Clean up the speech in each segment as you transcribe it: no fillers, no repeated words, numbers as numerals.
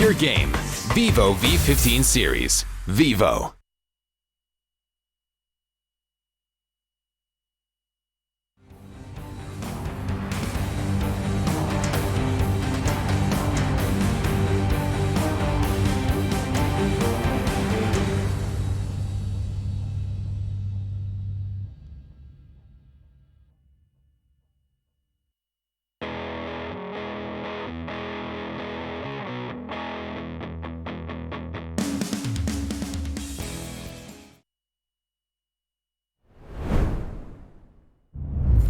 your game. Vivo V15 series. Vivo.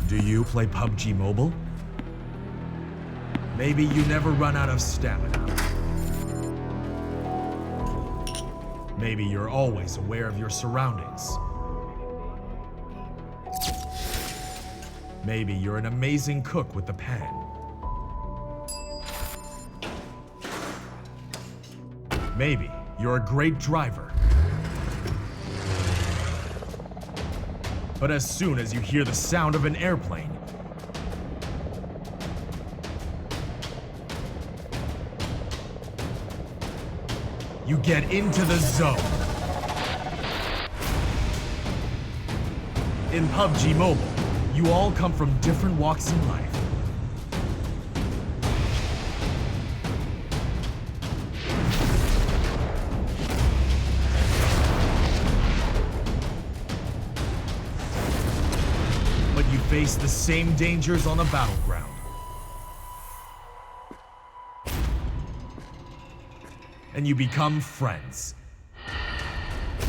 Do you play PUBG Mobile? Maybe you never run out of stamina. Maybe you're always aware of your surroundings. Maybe you're an amazing cook with the pan. Maybe you're a great driver. But as soon as you hear the sound of an airplane, you get into the zone. In PUBG Mobile, you all come from different walks in life. But you face the same dangers on the battleground. And you become friends.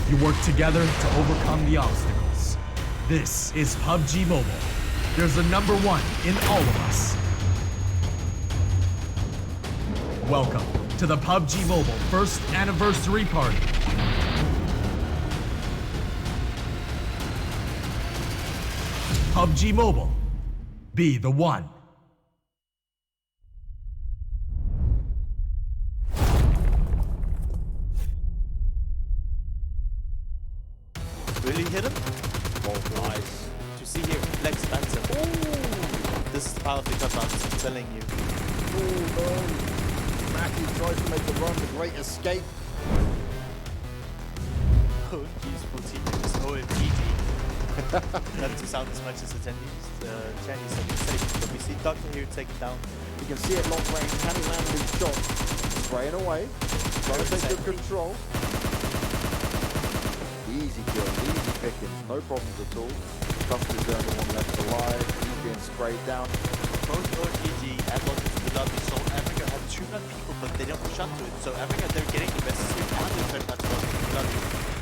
You work together to overcome the obstacles. This is PUBG Mobile. There's a number one in all of us. Welcome to the PUBG Mobile first anniversary party. PUBG Mobile. Be the one. Really hit him? Oh, nice. To see here, flex Spencer. Ooh! This is the power of the cutouts, I'm telling you. Oh no! Matthew tries to make the run, the great escape. Oh, useful teammates. OMGG. Not to sound as much as the Chinese safe, but we see Doctor here taking down. You can see it long range. Can he land these shots? Spraying away. Trying to take good control. Easy kill, easy picking, no problems at all. Custer's the only one left alive. He's being sprayed down. Both OMGG and Doctor to the lobby, so Africa have 200 people, but they don't push onto it. So Africa, they're getting the best escape and the third match to the lobby.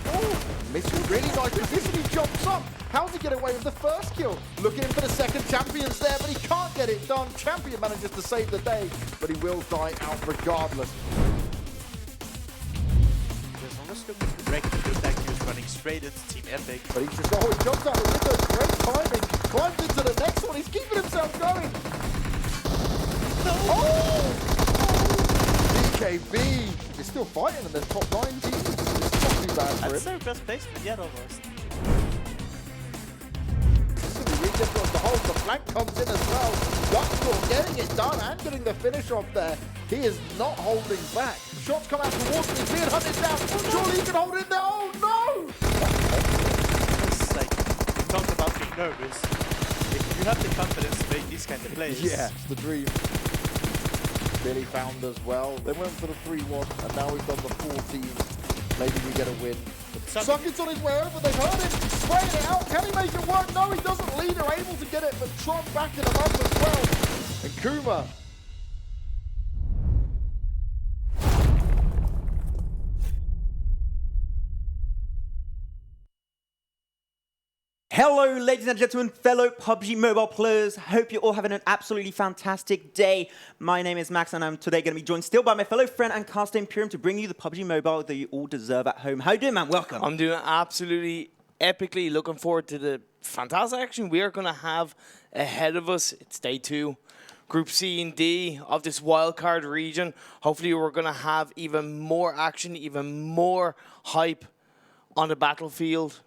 Oh, missing really nice position. He jumps up. How does he get away with the first kill? Looking for the second. Champion's there, but he can't get it done. Champion manages to save the day, but he will die out regardless. There's almost looking to wreck the attack. He was running straight into Team Epic. But he's just, oh, he jumps out the window. Great timing. Climbs into the next one. He's keeping himself going. No! Oh! BKB. They're still fighting in the top 9 teams. It's not too bad for That's him. their best placement yet, almost. Reach across the hole, the flank comes in as well. Duckstall getting it done and getting the finish off there. He is not holding back. Shots come out towards him, he's being hunted down. Surely he can hold it there. Oh no! It's like, we talked about being nervous. If you have the confidence to make these kind of plays. Yeah, it's the dream. Billy found as well. They went for the 3-1 and now we've done the 14. Maybe we get a win. Suckett's on his way over, they've heard him, spraying it out, can he make it work? No, he doesn't. Leader able to get it, but Tron backing him up as well. And Kuma. Hello, ladies and gentlemen, fellow PUBG Mobile players. Hope you're all having an absolutely fantastic day. My name is Max, and I'm today going to be joined still by my fellow friend and caster Imperium to bring you the PUBG Mobile that you all deserve at home. How you doing, man? Welcome. I'm doing absolutely epically. Looking forward to the fantastic action we are going to have ahead of us. It's day 2, Group C and D of this wildcard region. Hopefully, we're going to have even more action, even more hype on the battlefield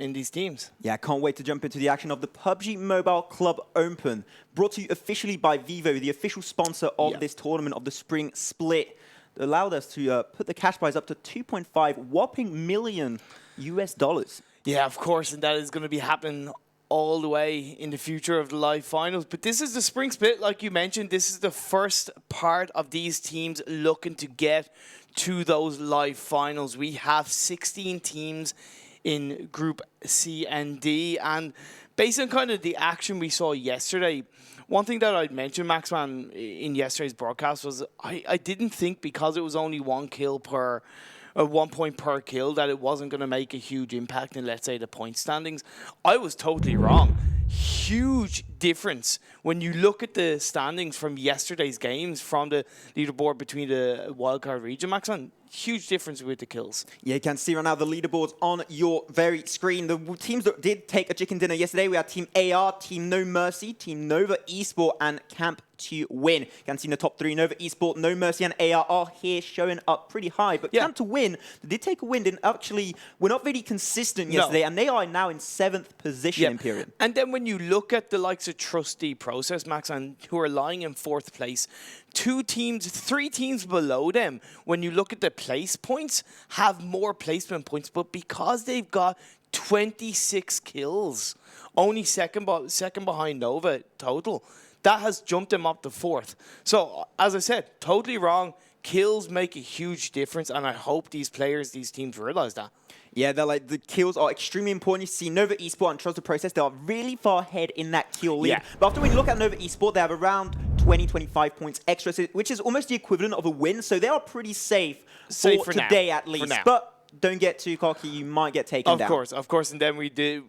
in these teams. Yeah, I can't wait to jump into the action of the PUBG Mobile Club Open, brought to you officially by Vivo, the official sponsor of this tournament of the Spring Split. allowed us to put the cash prize up to 2.5 whopping million US dollars. Yeah, of course, and that is going to be happening all the way in the future of the live finals. But this is the spring split, like you mentioned. This is the first part of these teams looking to get to those live finals. We have 16 teams in Group C and D, and based on kind of the action we saw yesterday, one thing that I'd mention, Maxman, in yesterday's broadcast was I didn't think, because it was only 1 point per kill, that it wasn't going to make a huge impact in, let's say, the point standings. I was totally wrong. Huge difference when you look at the standings from yesterday's games from the leaderboard between the wildcard region, Maxman. Huge difference with the kills. Yeah, you can see right now the leaderboards on your very screen. The teams that did take a chicken dinner yesterday, we had Team AR, Team No Mercy, Team Nova Esport, and Camp to Win. You can see in the top 3, Nova Esport, No Mercy, and AR are here showing up pretty high. But Camp to Win, they did take a win, and actually were not very consistent yesterday, and they are now in 7th position, Imperium. And then when you look at the likes of Trusty Process, Max, and who are lying in 4th place, 3 teams below them, when you look at the place points, have more placement points, but because they've got 26 kills, only second behind Nova total, that has jumped them up to 4th. So, as I said, totally wrong. Kills make a huge difference, and I hope these players, these teams realize that. Yeah, they're like, the kills are extremely important. You see Nova Esport and Trust the Process, they are really far ahead in that kill lead. But after we look at Nova Esport, they have around 20-25 points extra, which is almost the equivalent of a win. So they are pretty safe for today at least. But don't get too cocky, you might get taken down. Of course, and then we do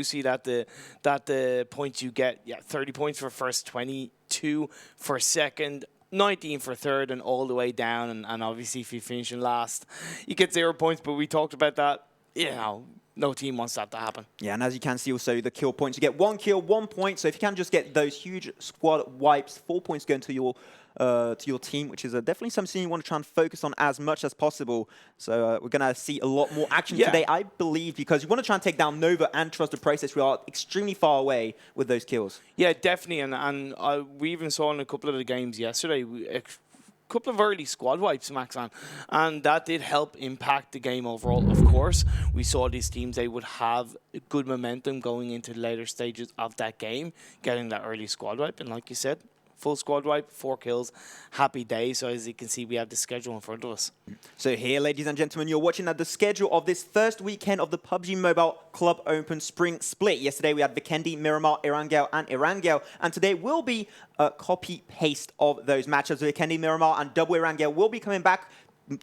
see that the points you get, 30 points for first, 22 for second, 19 for third, and all the way down, and obviously if you finish in last, you get 0 points, but we talked about that, no team wants that to happen. Yeah, and as you can see also the kill points, you get 1 kill, 1 point, so if you can just get those huge squad wipes, 4 points going to your team, which is definitely something you want to try and focus on as much as possible. So we're going to see a lot more action today, I believe, because you want to try and take down Nova and Trust the Process. We are extremely far away with those kills. Yeah, definitely, and we even saw in a couple of the games yesterday, a couple of early squad wipes, Maxan, and that did help impact the game overall. Of course, we saw these teams, they would have good momentum going into the later stages of that game, getting that early squad wipe, and like you said, full squad wipe, 4 kills, happy day. So as you can see, we have the schedule in front of us. So here, ladies and gentlemen, you're watching the schedule of this first weekend of the PUBG Mobile Club Open Spring Split. Yesterday we had Vikendi, Miramar, Erangel, and Erangel. And today will be a copy-paste of those matchups. Vikendi, Miramar, and double Erangel will be coming back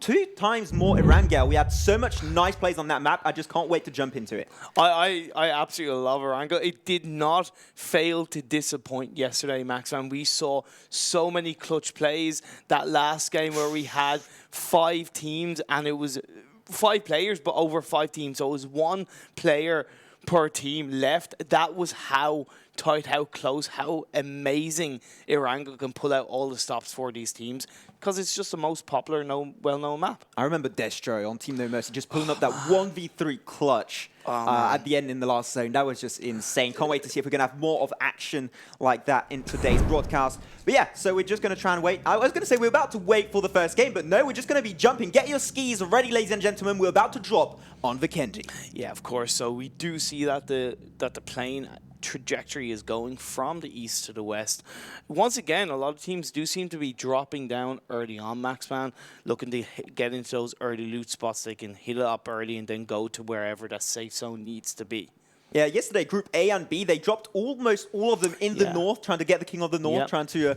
2 times more Erangel. We had so much nice plays on that map. I just can't wait to jump into it. I absolutely love Erangel. It did not fail to disappoint yesterday, Max, and we saw so many clutch plays. That last game where we had 5 teams and it was 5 players, but over 5 teams. So it was 1 player per team left. That was how tight, how close, how amazing Erangel can pull out all the stops for these teams, because it's just the most popular, well-known map. I remember Destro on Team No Mercy just pulling up that 1v3 clutch at the end in the last zone. That was just insane. Can't wait to see if we're going to have more of action like that in today's broadcast. But yeah, so we're just going to try and wait. I was going to say we're about to wait for the first game, but no, we're just going to be jumping. Get your skis ready, ladies and gentlemen. We're about to drop on Vikendi. Yeah, of course. So we do see that the plane trajectory is going from the east to the west. Once again, a lot of teams do seem to be dropping down early on, Maxman, looking to get into those early loot spots. They can hit it up early and then go to wherever that safe zone needs to be. Yeah, yesterday, Group A and B, they dropped almost all of them in the north, trying to get the King of the North, trying to,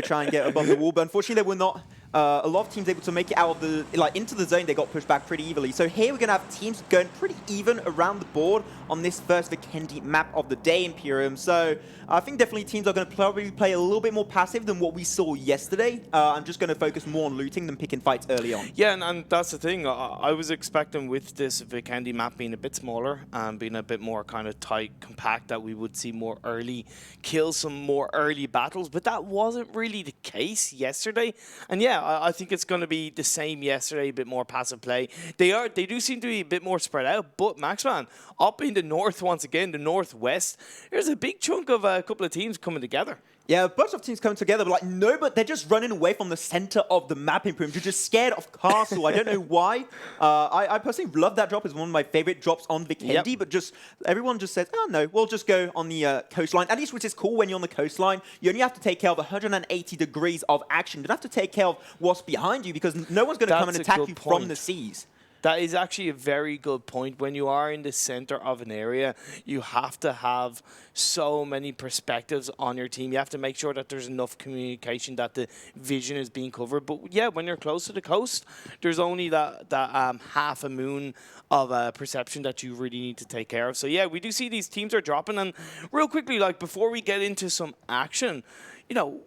try and get above the wall. But unfortunately, they were not a lot of teams able to make it out of the, into the zone. They got pushed back pretty evenly. So here we're going to have teams going pretty even around the board on this first Vikendi map of the day, Imperium. So I think definitely teams are going to probably play a little bit more passive than what we saw yesterday. I'm just going to focus more on looting than picking fights early on. Yeah, and that's the thing. I was expecting with this Vikendi map being a bit smaller and being a bit more kind of tight, compact, that we would see more early kills, some more early battles, but that wasn't really the case yesterday. And yeah, I think it's going to be the same yesterday, a bit more passive play. They do seem to be a bit more spread out, but Maxman, up in the north once again, the northwest, there's a big chunk of a couple of teams coming together. Yeah, a bunch of teams coming together, but like, no, but they're just running away from the center of the map Imperium. They're just scared of Castle. I don't know why. I personally love that drop. It's one of my favorite drops on Vikendi, but just everyone just says, oh no, we'll just go on the coastline. At least, which is cool when you're on the coastline. You only have to take care of 180 degrees of action. You don't have to take care of what's behind you because no one's going to come and attack you from the seas. That is actually a very good point. When you are in the center of an area, you have to have so many perspectives on your team. You have to make sure that there's enough communication, that the vision is being covered. But yeah, when you're close to the coast, there's only that half a moon of perception that you really need to take care of. So yeah, we do see these teams are dropping. And real quickly, like before we get into some action, you know,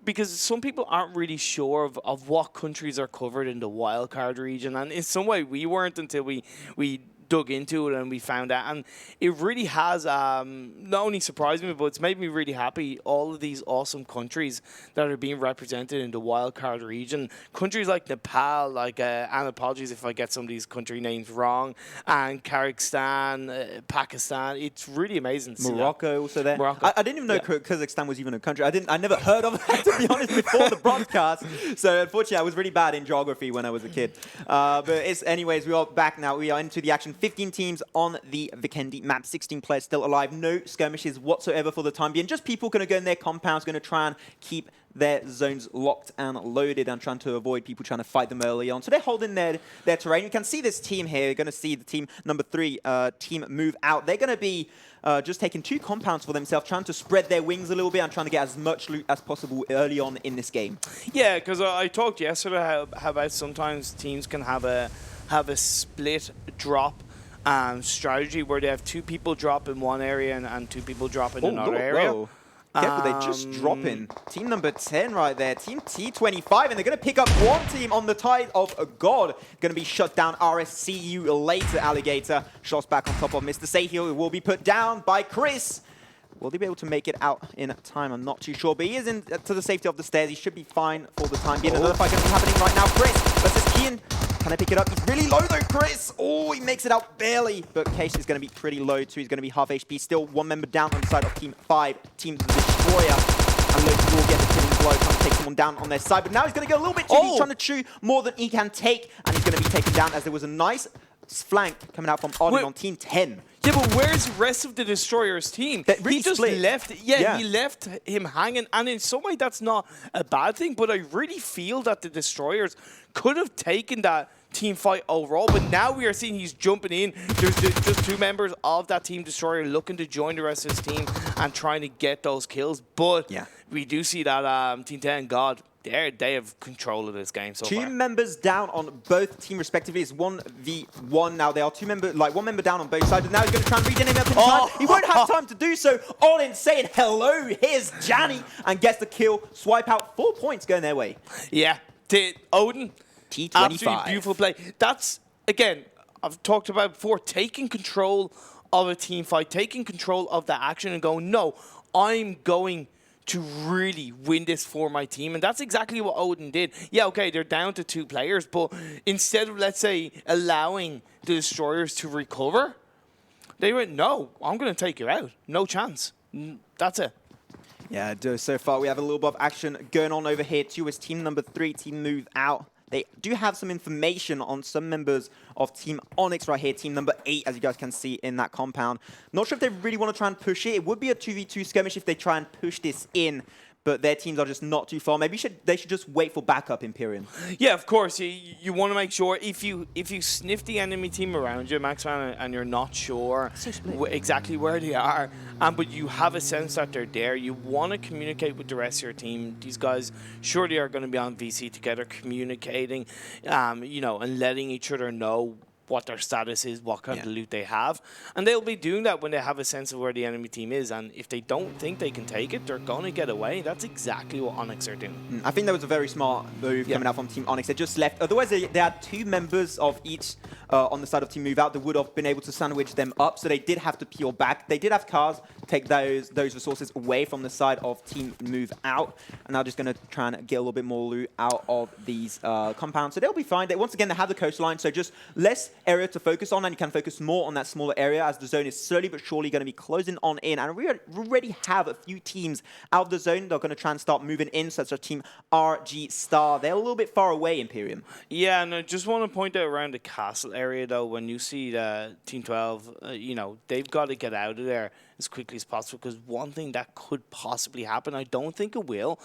because some people aren't really sure of what countries are covered in the wildcard region. And in some way, we weren't until we dug into it and we found out. And it really has not only surprised me, but it's made me really happy. All of these awesome countries that are being represented in the wildcard region. Countries like Nepal, like, and apologies if I get some of these country names wrong, and Kyrgyzstan, Pakistan. It's really amazing to see Morocco also there. Morocco. I didn't even know Kazakhstan was even a country. I never heard of that, to be honest, before the broadcast. So unfortunately, I was really bad in geography when I was a kid. But anyways, we are back now. We are into the action. 15 teams on the Vikendi map, 16 players still alive, no skirmishes whatsoever for the time being. Just people going to go in their compounds, going to try and keep their zones locked and loaded and trying to avoid people trying to fight them early on. So they're holding their terrain. You can see this team here. You're going to see the team number 3 team move out. They're going to be just taking 2 compounds for themselves, trying to spread their wings a little bit and trying to get as much loot as possible early on in this game. Yeah, because I talked yesterday how about sometimes teams can have a split drop strategy where they have 2 people drop in one area and 2 people drop in another area. Whoa. Careful, they just drop in. Team number 10 right there, Team T25, and they're going to pick up one team on the tide of God. Going to be shut down. RSC you later, Alligator. Shots back on top of Mr. Sahil. It will be put down by Chris. Will they be able to make it out in time? I'm not too sure, but he is in to the safety of the stairs. He should be fine for the time being. Another fight going to be happening right now. Chris versus Kian. Can I pick it up? He's really low though, Chris. Oh, he makes it out barely. But Case is going to be pretty low too. He's going to be half HP. Still 1 member down on the side of Team 5, Team Destroyer. And Loki will get the killing blow, trying to take someone down on their side. But now he's going to go a little bit too. He's trying to chew more than he can take. And he's going to be taken down as there was a nice flank coming out from Odin on Team 10. Yeah, but where's the rest of the Destroyer's team? Really he just split. left. Yeah, he left him hanging. And in some way, that's not a bad thing. But I really feel that the Destroyers could have taken that team fight overall. But now we are seeing he's jumping in. There's just 2 members of that Team Destroyer looking to join the rest of his team and trying to get those kills. But we do see that Team 10, God, they have control of this game so far. 2 members down on both team respectively. It's 1v1 now. There are 2 members, like 1 member down on both sides. And now he's going to try and regen him up in time. He won't have time to do so. Odin saying hello. Here's Janny and gets the kill. Swipe out 4 points going their way. Yeah. Odin. T25. Absolutely beautiful play. That's, again, I've talked about before, taking control of a team fight, taking control of the action and going, no, I'm going to really win this for my team. And that's exactly what Odin did. Yeah, okay, they're down to 2 players, but instead of, let's say, allowing the Destroyers to recover, they went, no, I'm going to take you out. No chance. That's it. Yeah, so far we have a little bit of action going on over here too as team number 3, team move out. They do have some information on some members of Team Onyx right here, team number 8, as you guys can see in that compound. Not sure if they really want to try and push it. It would be a 2v2 skirmish if they try and push this in, but their teams are just not too far. Maybe they should just wait for backup, Imperium. Yeah, of course. You want to make sure if you sniff the enemy team around you, Maxman, and you're not sure exactly where they are, but you have a sense that they're there, you want to communicate with the rest of your team. These guys surely are going to be on VC together, communicating, you know, and letting each other know what their status is, what kind of loot they have. And they'll be doing that when they have a sense of where the enemy team is. And if they don't think they can take it, they're going to get away. That's exactly what Onyx are doing. I think that was a very smart move coming out from Team Onyx. They just left. Otherwise, they had 2 members of each on the side of Team Move Out that would have been able to sandwich them up. So they did have to peel back. They did have cars take those resources away from the side of Team Move Out. And now just going to try and get a little bit more loot out of these compounds. So they'll be fine. Once again, they have the coastline. So just less area to focus on, and you can focus more on that smaller area as the zone is slowly but surely going to be closing on in. And we already have a few teams out of the zone that are going to try and start moving in, such as Team RG Star. They're a little bit far away, Imperium. Yeah, and I just want to point out around the castle area, though, when you see Team 12, you know, they've got to get out of there as quickly as possible, because one thing that could possibly happen, I don't think it will,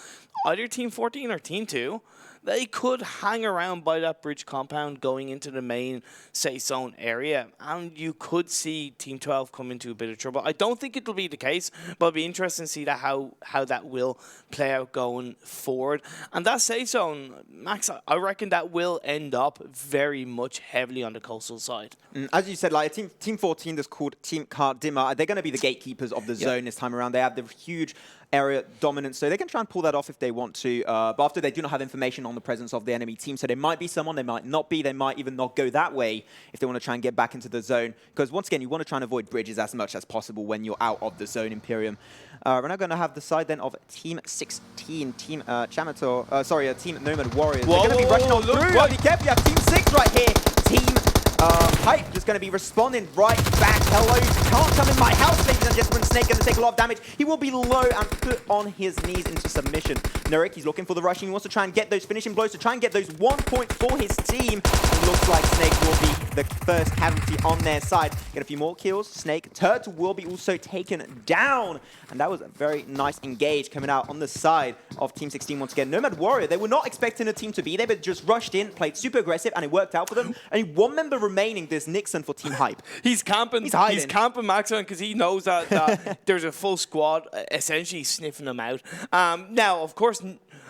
either Team 14 or Team 2, they could hang around by that bridge compound going into the main safe zone area, and you could see Team 12 come into a bit of trouble. I don't think it'll be the case, but it'll be interesting to see that how that will play out going forward. And that safe zone, Max, I reckon that will end up very much heavily on the coastal side. As you said, like Team 14 that's called Team Kardima, they're going to be the gatekeepers of the zone this time around. They have the huge area dominance, so they can try and pull that off if they want to. But after, they do not have information on the presence of the enemy team, so there might be someone, they might not be, they might even not go that way if they want to try and get back into the zone. Because once again, you want to try and avoid bridges as much as possible when you're out of the zone, Imperium. We're now going to have the side then of Team 16, Team Team Nomad Warriors. Whoa, they're going to be rushing on look, through. Be careful, you have Team 6 right here. Team Hype just going to be responding right back. Hello, you can't come in my house, ladies and gentlemen. Snake going to take a lot of damage. He will be low and put on his knees into submission. Nurik, he's looking for the rushing. He wants to try and get those finishing blows, to try and get those 1 point for his team. It looks like Snake will be the first casualty on their side. Get a few more kills. Snake, Turtle will be also taken down. And that was a very nice engage coming out on the side of Team 16 once again. Nomad Warrior, they were not expecting a team to be there, but just rushed in, played super aggressive, and it worked out for them. Only one member remaining, there's Nixon for Team Hype. He's camping. He's hiding. He's camping Maxon because he knows that there's a full squad essentially sniffing him out. Now, of course,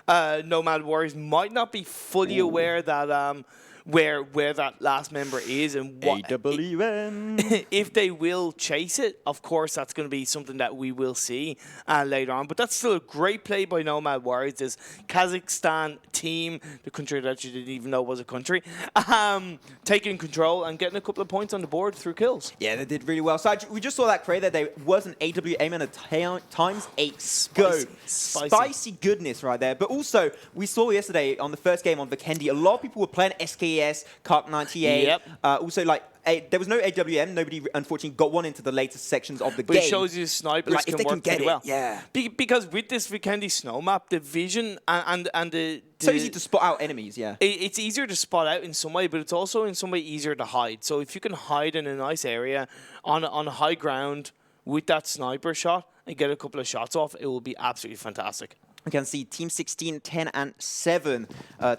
Nomad Warriors might not be fully aware that where that last member is and what AWM. if they will chase it. Of course, that's going to be something that we will see later on. But that's still a great play by Nomad Warriors. This Kazakhstan team, the country that you didn't even know was a country, taking control and getting a couple of points on the board through kills. Yeah, they did really well. So we just saw that create that there was an AWM and a ×8 scope. Spicy goodness right there. But also, we saw yesterday on the first game on Vikendi, a lot of people were playing SKS, Kark 98. Yep. Also, like, there was no AWM. Nobody, unfortunately, got one into the later sections of the game. But it shows you snipers like, can if they work can get pretty it, well. yeah. Because with this Vikendi snow map, the vision and the so easy to spot out enemies, yeah. It's easier to spot out in some way, but it's also in some way easier to hide. So if you can hide in a nice area on high ground with that sniper shot and get a couple of shots off, it will be absolutely fantastic. We can see Team 16, 10 and 7.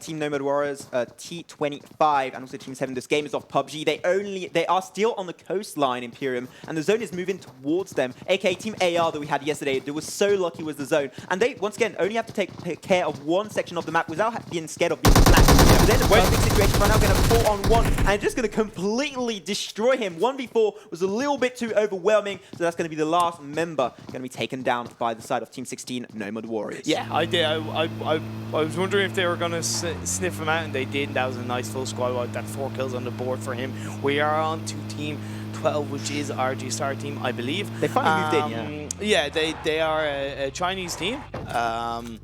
Team Nomad Warriors, T25, and also Team 7. This game is off PUBG. They are still on the coastline, Imperium, and the zone is moving towards them. AKA Team AR that we had yesterday. They were so lucky with the zone. And they, once again, only have to take care of one section of the map without being scared of being flanked. So they're in a perfect situation right now, going to 4-on-1, and just going to completely destroy him. 1v4 was a little bit too overwhelming, so that's going to be the last member going to be taken down by the side of Team 16, Nomad Warriors. Yeah, I did. I was wondering if they were going to sniff him out, and they did. That was a nice full squad. That 4 kills on the board for him. We are on to Team 12, which is RG Star team, I believe. They finally moved in, yeah. Yeah, they are a Chinese team, and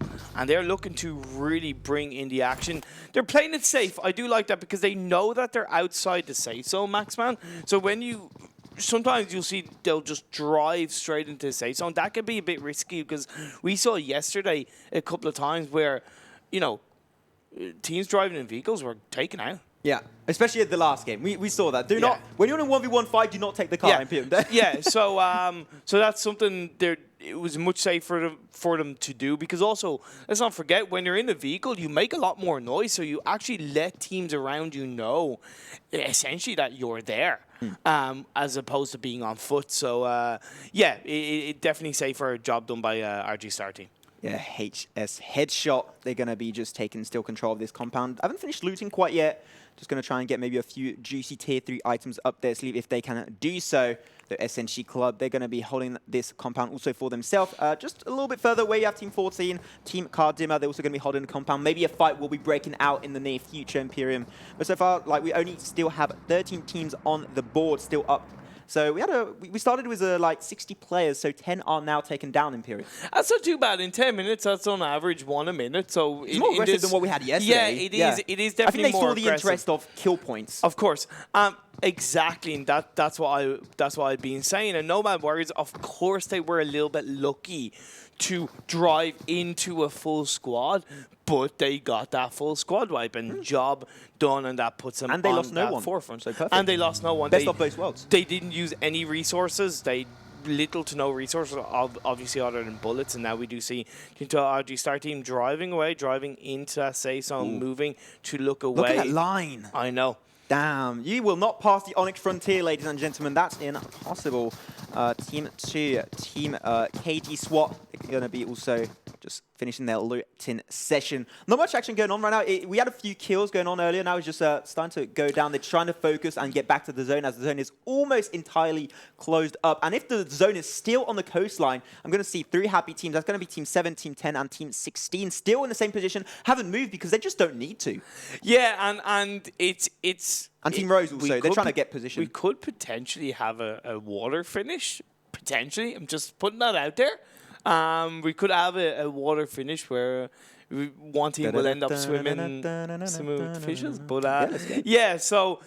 they're looking to really bring in the action. They're playing it safe. I do like that because they know that they're outside the safe zone, Maxman. So when you... Sometimes you'll see they'll just drive straight into the safe zone. That could be a bit risky because we saw yesterday a couple of times where, you know, teams driving in vehicles were taken out. Yeah, especially at the last game. We saw that. Do not, when you're in a 1v1 fight, do not take the car. Yeah, so that's something it was much safer for them to do, because also, let's not forget, when you're in a vehicle, you make a lot more noise, so you actually let teams around you know, essentially, that you're there. As opposed to being on foot. So, yeah, it definitely safer job done by RG Star team. Yeah, HS headshot. They're going to be just taking still control of this compound. I haven't finished looting quite yet. Just going to try and get maybe a few juicy tier 3 items up their sleeve if they can do so. The SNC Club, they're going to be holding this compound also for themselves. Just a little bit further away, you have Team 14, Team Kardima. They're also going to be holding the compound. Maybe a fight will be breaking out in the near future, Imperium. But so far, like, we only still have 13 teams on the board still up. So we started with like 60 players, so 10 are now taken down, Imperium. That's not too bad. In 10 minutes, that's on average 1 a minute. So it's more aggressive than what we had yesterday. Yeah, it is. It is definitely more I think they saw the interest of kill points. Of course. Exactly, and that's what I've been saying. And Nomad Warriors, of course, they were a little bit lucky to drive into a full squad, but they got that full squad wipe and job done, and that puts them And they on lost no that one. forefront. So perfect. And they lost no one. Best of both worlds. They didn't use any resources. They little to no resources, obviously, other than bullets. And now we do see the Star team driving into that safe zone, moving to look away. Look at that line. I know. Damn, you will not pass the Onyx Frontier, ladies and gentlemen. That's impossible. Team 2, Team KG SWAT, going to be also just finishing their looting session. Not much action going on right now. We had a few kills going on earlier. Now it's just starting to go down. They're trying to focus and get back to the zone, as the zone is almost entirely closed up. And if the zone is still on the coastline, I'm going to see 3 happy teams. That's going to be Team 7, Team 10, and Team 16. Still in the same position. Haven't moved because they just don't need to. Yeah, and it's... And Team Rose also, they're trying to get position. We could potentially have a water finish. Potentially. I'm just putting that out there. We could have a water finish where one team will end up swimming smooth fishes. But yeah, so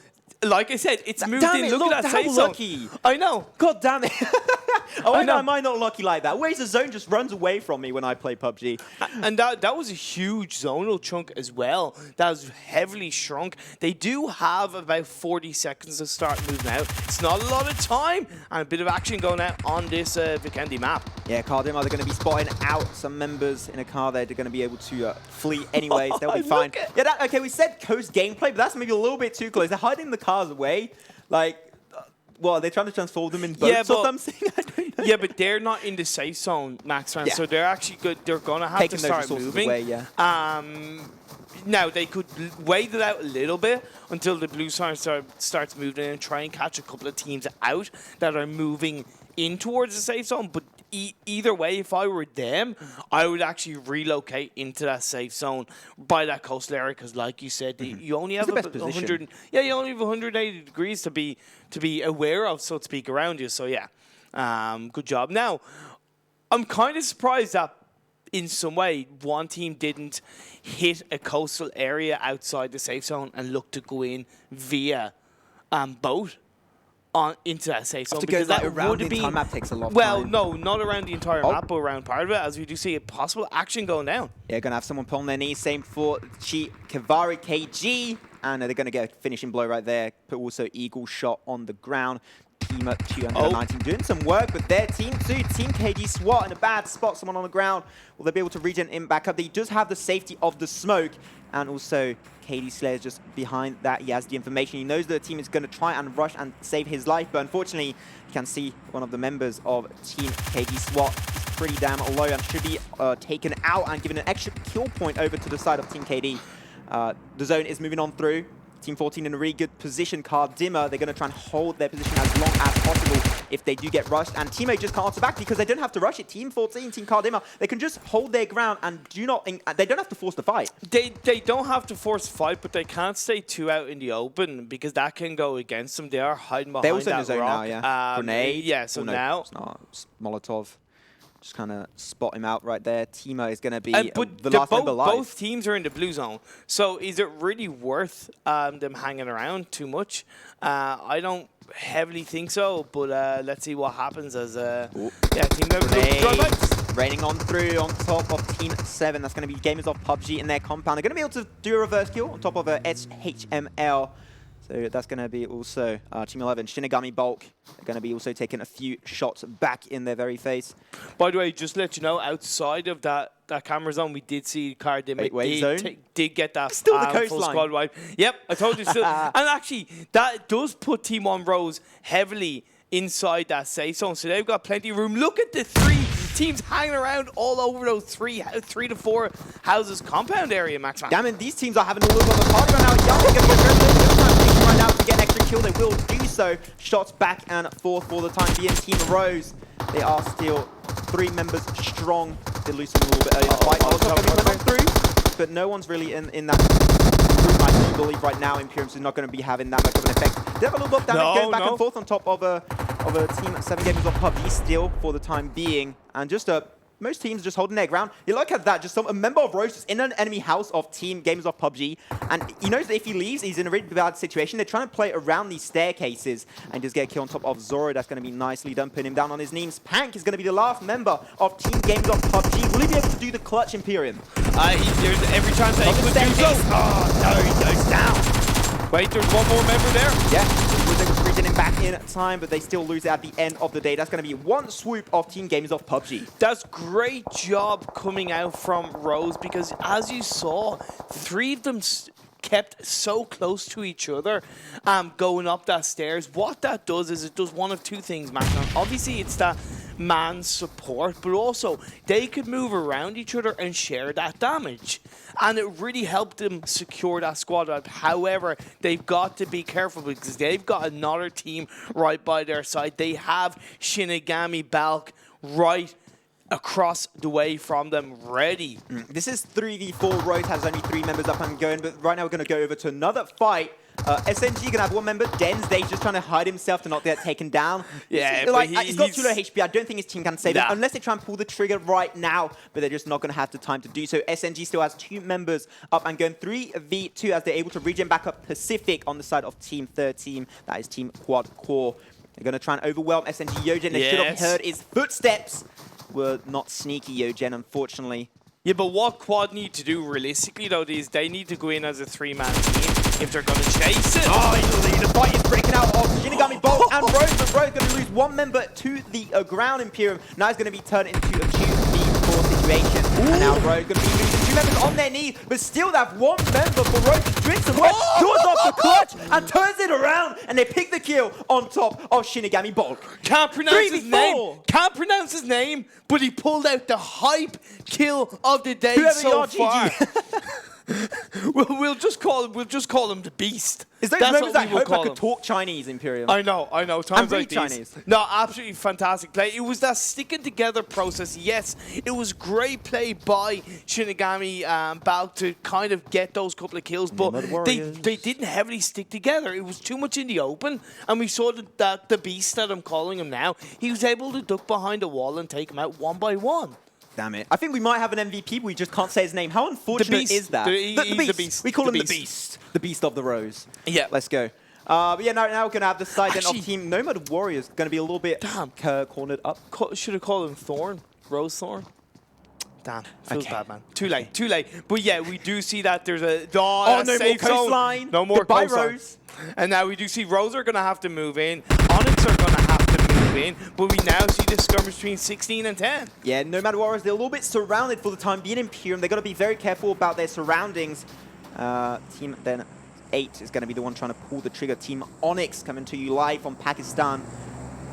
like I said, it's moved in. Look at that safe zone. Lucky. I know. God damn it. Oh, am I not lucky like that? Where's the zone just runs away from me when I play PUBG? And that was a huge zonal chunk as well. That was heavily shrunk. They do have about 40 seconds to start moving out. It's not a lot of time, and a bit of action going out on this Vikendi map. Yeah, Cardima, they're going to be spotting out some members in a car there. They're going to be able to flee anyways. They'll be fine. Yeah, okay, we said coast gameplay, but that's maybe a little bit too close. They're hiding the cars away. Like, well, they're trying to transform them in boats or something. I don't know. Yeah, but they're not in the safe zone, Max. Yeah. So they're actually good. They're going to have Taking to start moving. Away, yeah. Now, they could wait it out a little bit until the blue sign starts moving and try and catch a couple of teams out that are moving in towards the safe zone. But either way, if I were them, I would actually relocate into that safe zone by that coastal area because, like you said, you only have 100. Yeah, you only have 180 degrees to be aware of, so to speak, around you. So yeah, good job. Now, I'm kind of surprised that in some way one team didn't hit a coastal area outside the safe zone and look to go in via boat into that safe zone, because that around the entire map takes a lot of time. No, not around the entire map, but around part of it, as we do see a possible action going down. Yeah, going to have someone put on their knees. Same for Kavari KG, and they're going to get a finishing blow right there. Put also Eagle shot on the ground. Team 219 doing some work with their Team 2. Team KG SWAT in a bad spot. Someone on the ground. Will they be able to regen him back up? They just have the safety of the smoke. And also, KD Slayer's just behind that. He has the information. He knows the team is going to try and rush and save his life. But unfortunately, you can see one of the members of Team KG SWAT is pretty damn low and should be taken out and given an extra kill point over to the side of Team KD. The zone is moving on through. Team 14 in a really good position. Cardima, they're going to try and hold their position as long as possible if they do get rushed. And Team 8 just can't answer back because they don't have to rush it. Team 14, Team Cardima, they can just hold their ground and they don't have to force the fight. They don't have to force the fight, but they can't stay too out in the open because that can go against them. They are hiding behind that rock. They're also in the zone now, yeah. Grenade. Yeah, so now... It's not. It's Molotov. Just kind of spot him out right there. Timo is going to be but the last member alive. Both teams are in the blue zone. So is it really worth them hanging around too much? I don't heavily think so, but let's see what happens as Team members raining on through on top of Team 7. That's going to be gamers of PUBG in their compound. They're going to be able to do a reverse kill on top of a SHML. So that's going to be also Team 11, Shinigami Bulk. They're going to be also taking a few shots back in their very face. By the way, just to let you know, outside of that camera zone, we did see Cardima did get that still the full squad wipe. Yep, I told you still. And actually, that does put Team 1 Rose heavily inside that safe zone. So they've got plenty of room. Look at the 3 teams hanging around all over those 3 to 4 houses compound area, Max. Damn it, these teams are having a little bit of a party right now. Young is going to get right now to get an extra kill. They will do so. Shots back and forth for the time being. Team Rose, they are still 3 members strong. They're losing a little bit early in the fight. Molotov on through, but no one's really in that group. I do believe right now Imperium is not going to be having that much of an effect. They have a little bit of damage going back and forth on top of a Team 7 gamers of PUBG still for the time being. And just most teams just holding their ground. You look at that, just a member of Rose just in an enemy house of Team Gamers of PUBG, and he knows that if he leaves, he's in a really bad situation. They're trying to play around these staircases and just get a kill on top of Zoro. That's going to be nicely done, putting him down on his knees. Pank is going to be the last member of Team Gamers of PUBG. Will he be able to do the clutch, Imperium? There's every chance that he could do so. Oh, no, he goes down. Wait, there's one more member there. Yeah, they're bringing him back in time, but they still lose it at the end of the day. That's going to be one swoop of Team Gamers of PUBG. That's great job coming out from Rose, because as you saw, 3 of them kept so close to each other going up that stairs. What that does is it does one of 2 things, Max. Obviously, it's that man support, but also they could move around each other and share that damage. And it really helped them secure that squad up. However, they've got to be careful because they've got another team right by their side. They have Shinigami Balk right across the way from them, ready. This is 3v4. Rose has only 3 members up and going, but right now we're going to go over to another fight. SNG going to have 1 member. Den's just trying to hide himself to not get taken down. Yeah, like, but he's got too low HP. I don't think his team can save him unless they try and pull the trigger right now, but they're just not going to have the time to do so. SNG still has 2 members up and going 3v2 as they're able to regen back up Pacific on the side of Team 13. That is Team Quad Core. They're going to try and overwhelm SNG Yogen. They should have heard his footsteps. Were not sneaky, Yogen, unfortunately. Yeah, but what Quad need to do realistically, though, is they need to go in as a 3-man team if they're going to chase it. Oh, the fight is breaking out of Shinigami Bolt and Rose, but Rose going to lose 1 member to the ground, Imperium. Now it's going to be turned into a 2v4 situation. And now Rose going to be losing 2 members on their knees, but still they have 1 member for Rose to drink some wet, draws off the clutch and turns it around, and they pick the kill on top of Shinigami Bolt. Can't pronounce his name. Can't pronounce his name, but he pulled out the hype kill of the day so far. we'll just call him the Beast. Is those members that hope I could talk Chinese, Imperium? I know. Times like these. Chinese. No, absolutely fantastic play. It was that sticking together process. Yes, it was great play by Shinigami Balk to kind of get those couple of kills, but they didn't heavily stick together. It was too much in the open, and we saw that the Beast that I'm calling him now, he was able to duck behind a wall and take him out 1 by 1. Damn it. I think we might have an MVP, but we just can't say his name. How unfortunate is that? The Beast. We call him the Beast. The Beast of the Rose. Yeah. Let's go. But yeah, now we're going to have the side then of Team Nomad Warriors. Going to be a little bit cornered up. Should have called him Thorn. Rose Thorn. Damn. Feels bad, man. Too late. But yeah, we do see that there's a... no more coastline. No more coastline. Rose. And now we do see Rose are going to have to move in. Onyx are going to have to move in. But we now see the skirmish between 16 and 10. Yeah, Nomad Warriors, they're a little bit surrounded for the time being. Imperium, they've got to be very careful about their surroundings. Team then 8 is going to be the one trying to pull the trigger. Team Onyx coming to you live from Pakistan.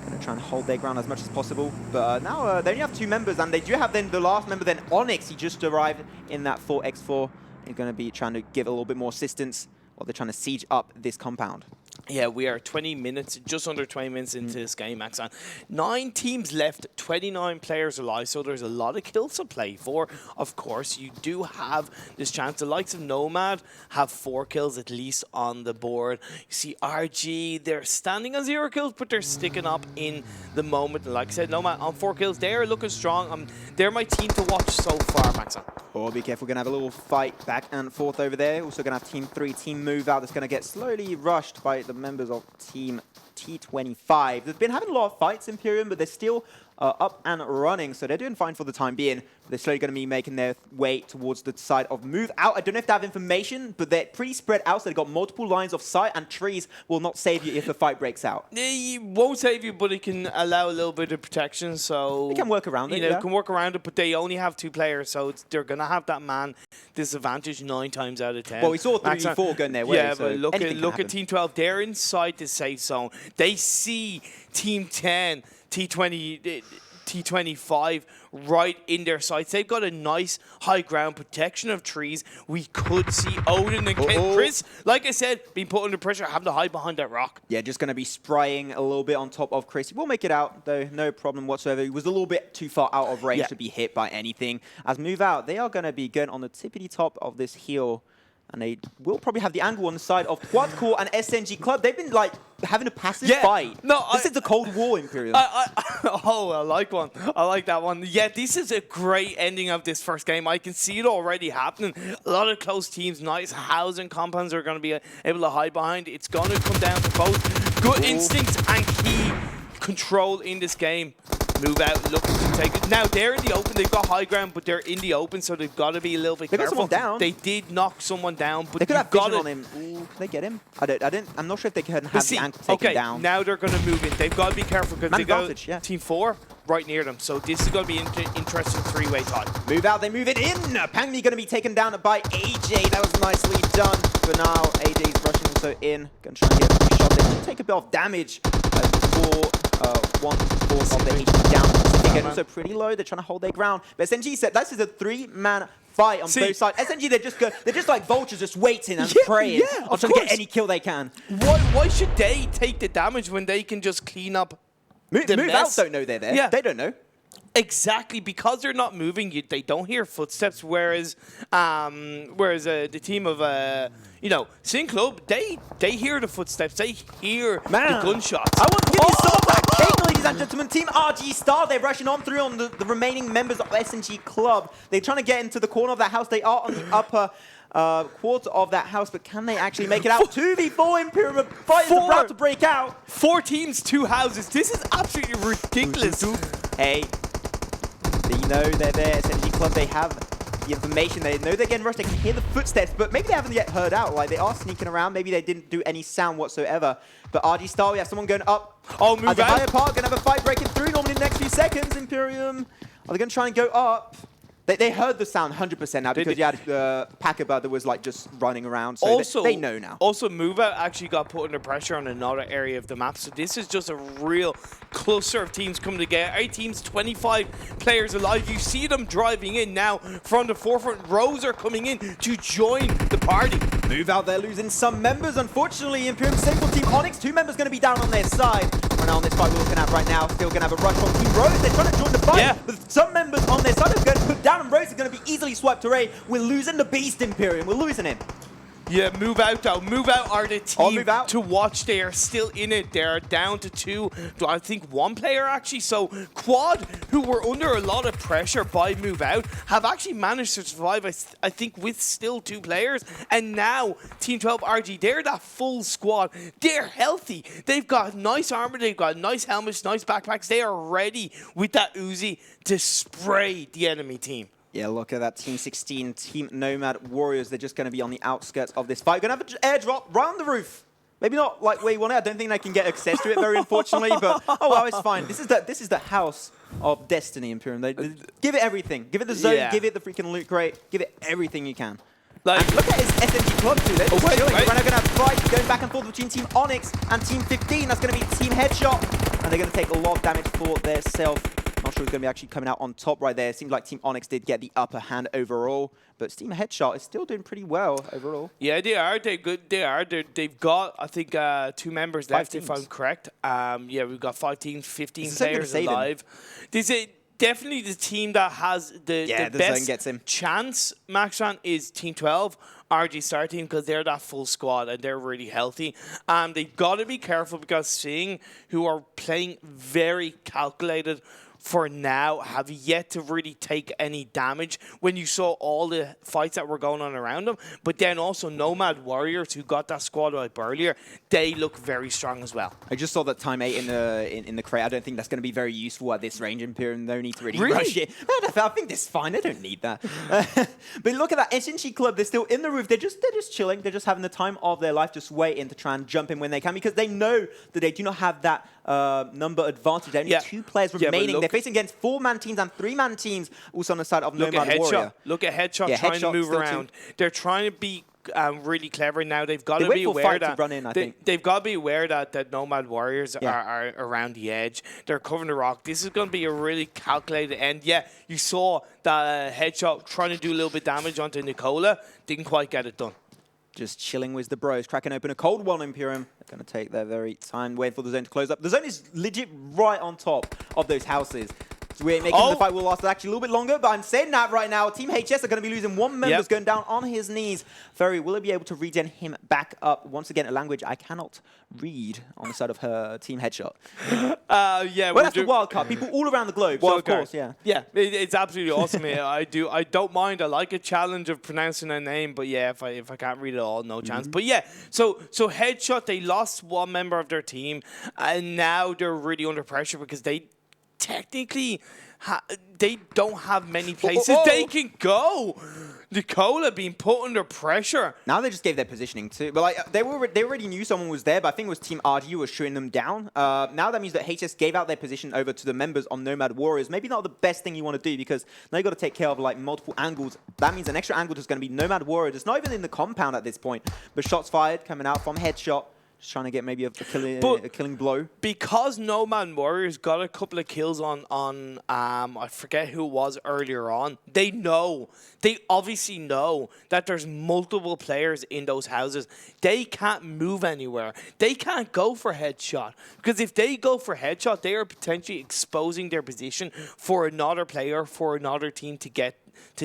Going to try and hold their ground as much as possible. But now they only have 2 members, and they do have then the last member, then Onyx. He just arrived in that 4x4. They're going to be trying to give a little bit more assistance while they're trying to siege up this compound. Yeah, we are 20 minutes, just under 20 minutes into this game, Max. 9 teams left, 29 players alive, so there's a lot of kills to play for. Of course, you do have this chance. The likes of Nomad have 4 kills at least on the board. You see RG, they're standing on 0 kills, but they're sticking up in the moment. And like I said, Nomad on 4 kills, they're looking strong. They're my team to watch so far, Max. Oh, be careful. We're going to have a little fight back and forth over there. Also going to have Team 3, Team Move Out. That's going to get slowly rushed by the members of Team T25. They've been having a lot of fights, Imperium, but they're still up and running, so they're doing fine for the time being. They're slowly going to be making their way towards the side of Move Out. I don't know if they have information, but they're pretty spread out, so they've got multiple lines of sight, and trees will not save you if the fight breaks out. It won't save you, but it can allow a little bit of protection, so... They can work around it, You know, can work around it, but they only have 2 players, so they're going to have that man disadvantage 9 times out of 10. Well, we saw 3v4 going their way, yeah, so but look at Team 12. They're inside the safe zone. They see Team 10, T20... T25 right in their sights. They've got a nice high ground protection of trees. We could see Odin and Chris, like I said, being put under pressure, having to hide behind that rock. Yeah, just going to be spraying a little bit on top of Chris. He will make it out, though, no problem whatsoever. He was a little bit too far out of range to be hit by anything. As Move Out, they are going to be going on the tippity top of this hill. And they will probably have the angle on the side of Quad Core and SNG Club. They've been, like, having a passive Yeah. fight. No, this is the Cold War, Imperium. I like one. I like that one. Yeah, this is a great ending of this first game. I can see it already happening. A lot of close teams, nice housing compounds are going to be able to hide behind. It's going to come down to both good instincts and key control in this game. Move out, looking to take it. Now, they're in the open. They've got high ground, but they're in the open, so they've got to be a little bit careful. They got someone down. They did knock someone down, but they could have got vision on him. Ooh, can they get him? I'm not sure if they can have the ankle taken down. Okay, now they're going to move in. They've got to be careful because they got Team 4 right near them. So this is going to be interesting three-way tie. Move out, they move it in. Pangmi going to be taken down by AJ. That was nicely done. For now, AJ's rushing also in. Going to try and get a few shots. They should take a bit of damage before 1/4 of the HP down. Again, also pretty low. They're trying to hold their ground. But SNG said this is a 3-man fight on both sides. SNG, they're just like vultures, just waiting and praying on trying to get any kill they can. Why should they take the damage when they can just clean up the Move mess? out don't know they're there. Yeah. They don't know. Exactly, because they're not moving, they don't hear footsteps. Whereas the team of Sin Club, they hear the footsteps, they hear the gunshots. I want to give you some of that cake, ladies and gentlemen. Team RG Star, they're rushing on through on the remaining members of SNG Club. They're trying to get into the corner of that house. They are on the upper quarter of that house, but can they actually make it out? 2v4 Imperium. Fight is about to break out. 4 teams, 2 houses. This is absolutely ridiculous. Hey. They know they're there. SNG Club, they have the information. They know they're getting rushed. They can hear the footsteps, but maybe they haven't yet heard out. Like, they are sneaking around. Maybe they didn't do any sound whatsoever. But RG Star, we have someone going up. Oh, move at the out. higher part, going to have a fight breaking through normally in the next few seconds. Imperium, are they going to try and go up? They heard the sound 100% now because you had Pakaba that was like just running around. So also, they know now. Also, Move Out actually got put under pressure on another area of the map. So this is just a real cluster of teams coming together. 8 teams, 25 players alive. You see them driving in now from the forefront. Rows are coming in to join the party. Move Out, they're losing some members. Unfortunately, Imperium Central Team Onyx, 2 members going to be down on their side. Right now on this fight we're looking at right now, still going to have a rush on Team Rose. They're trying to join the fight, but some members on their side are going to put down, and Rose is going to be easily swiped away. We're losing the Beast, Imperium. We're losing him. Yeah, Move Out though. Move Out are the team to watch. They are still in it. They're down to 2. I think 1 player actually. So Quad, who were under a lot of pressure by Move Out, have actually managed to survive, I think, with still 2 players. And now Team 12 RG, they're that full squad. They're healthy. They've got nice armor. They've got nice helmets, nice backpacks. They are ready with that Uzi to spray the enemy team. Yeah, look at that Team 16, Team Nomad Warriors. They're just going to be on the outskirts of this fight. Going to have an airdrop round the roof. Maybe not like where you want it. I don't think they can get access to it very unfortunately, but oh well, it's fine. This is the house of destiny, Imperium. They give it everything. Give it the zone, give it the freaking loot crate, give it everything you can. Like, look at his SMG Club too. They're just chilling. We're now going to have fights going back and forth between Team Onyx and Team 15. That's going to be Team Headshot. And they're going to take a lot of damage for their self. Not sure who's going to be actually coming out on top right there. It seems like Team Onyx did get the upper hand overall. But Team Headshot is still doing pretty well overall. Yeah, they are. They're good. They are. They've got, I think, 2 members left, if I'm correct. Yeah, we've got 5 teams, 15 players alive. This is definitely the team that has the best chance, Maxran, is Team 12. RG Star Team, because they're that full squad and they're really healthy. They've got to be careful because seeing who are playing very calculated for now have yet to really take any damage when you saw all the fights that were going on around them. But then also Nomad Warriors, who got that squad wipe earlier, they look very strong as well. I just saw that time 8 in the crate. I don't think that's going to be very useful at this range, Imperium. No need to really rush it. I think this is fine. They don't need that. But look at that SNG Club. They're still in the roof. They're just chilling. They're just having the time of their life, just waiting to try and jump in when they can, because they know that they do not have that number advantage. Only 2 players remaining. They're facing against 4-man teams and 3-man teams also on the side of Nomad Warrior. Look at Headshot trying to move around. They're trying to be really clever now. They've got to be aware that they've got to be aware that Nomad Warriors are around the edge. They're covering the rock. This is going to be a really calculated end. Yeah, you saw that Headshot trying to do a little bit damage onto Nicola. Didn't quite get it done. Just chilling with the bros, cracking open a cold one, Imperium. They're going to take their very time, waiting for the zone to close up. The zone is legit right on top of those houses. We're making the fight will last actually a little bit longer, but I'm saying that right now. Team HS are going to be losing one member, going down on his knees. Ferry, will he be able to regen him back up? Once again, a language I cannot read on the side of her team Headshot. Yeah, well, that's the wild card. People all around the globe, so of course, yeah. Yeah, it's absolutely awesome. I don't mind. I like a challenge of pronouncing a name, but yeah, if I can't read it all, no chance. But yeah, so Headshot, they lost one member of their team, and now they're really under pressure because they technically they don't have many places they can go. Nicola being put under pressure. Now they just gave their positioning too. But like they already knew someone was there, but I think it was Team RG who was shooting them down. Now that means that HS gave out their position over to the members on Nomad Warriors. Maybe not the best thing you want to do because now you got to take care of like multiple angles. That means an extra angle is going to be Nomad Warriors. It's not even in the compound at this point. But shots fired coming out from Headshot. Just trying to get maybe a killing blow. Because Nomad Warriors got a couple of kills on I forget who it was earlier on. They obviously know that there's multiple players in those houses. They can't move anywhere. They can't go for Headshot. Because if they go for Headshot, they are potentially exposing their position for another player, for another team to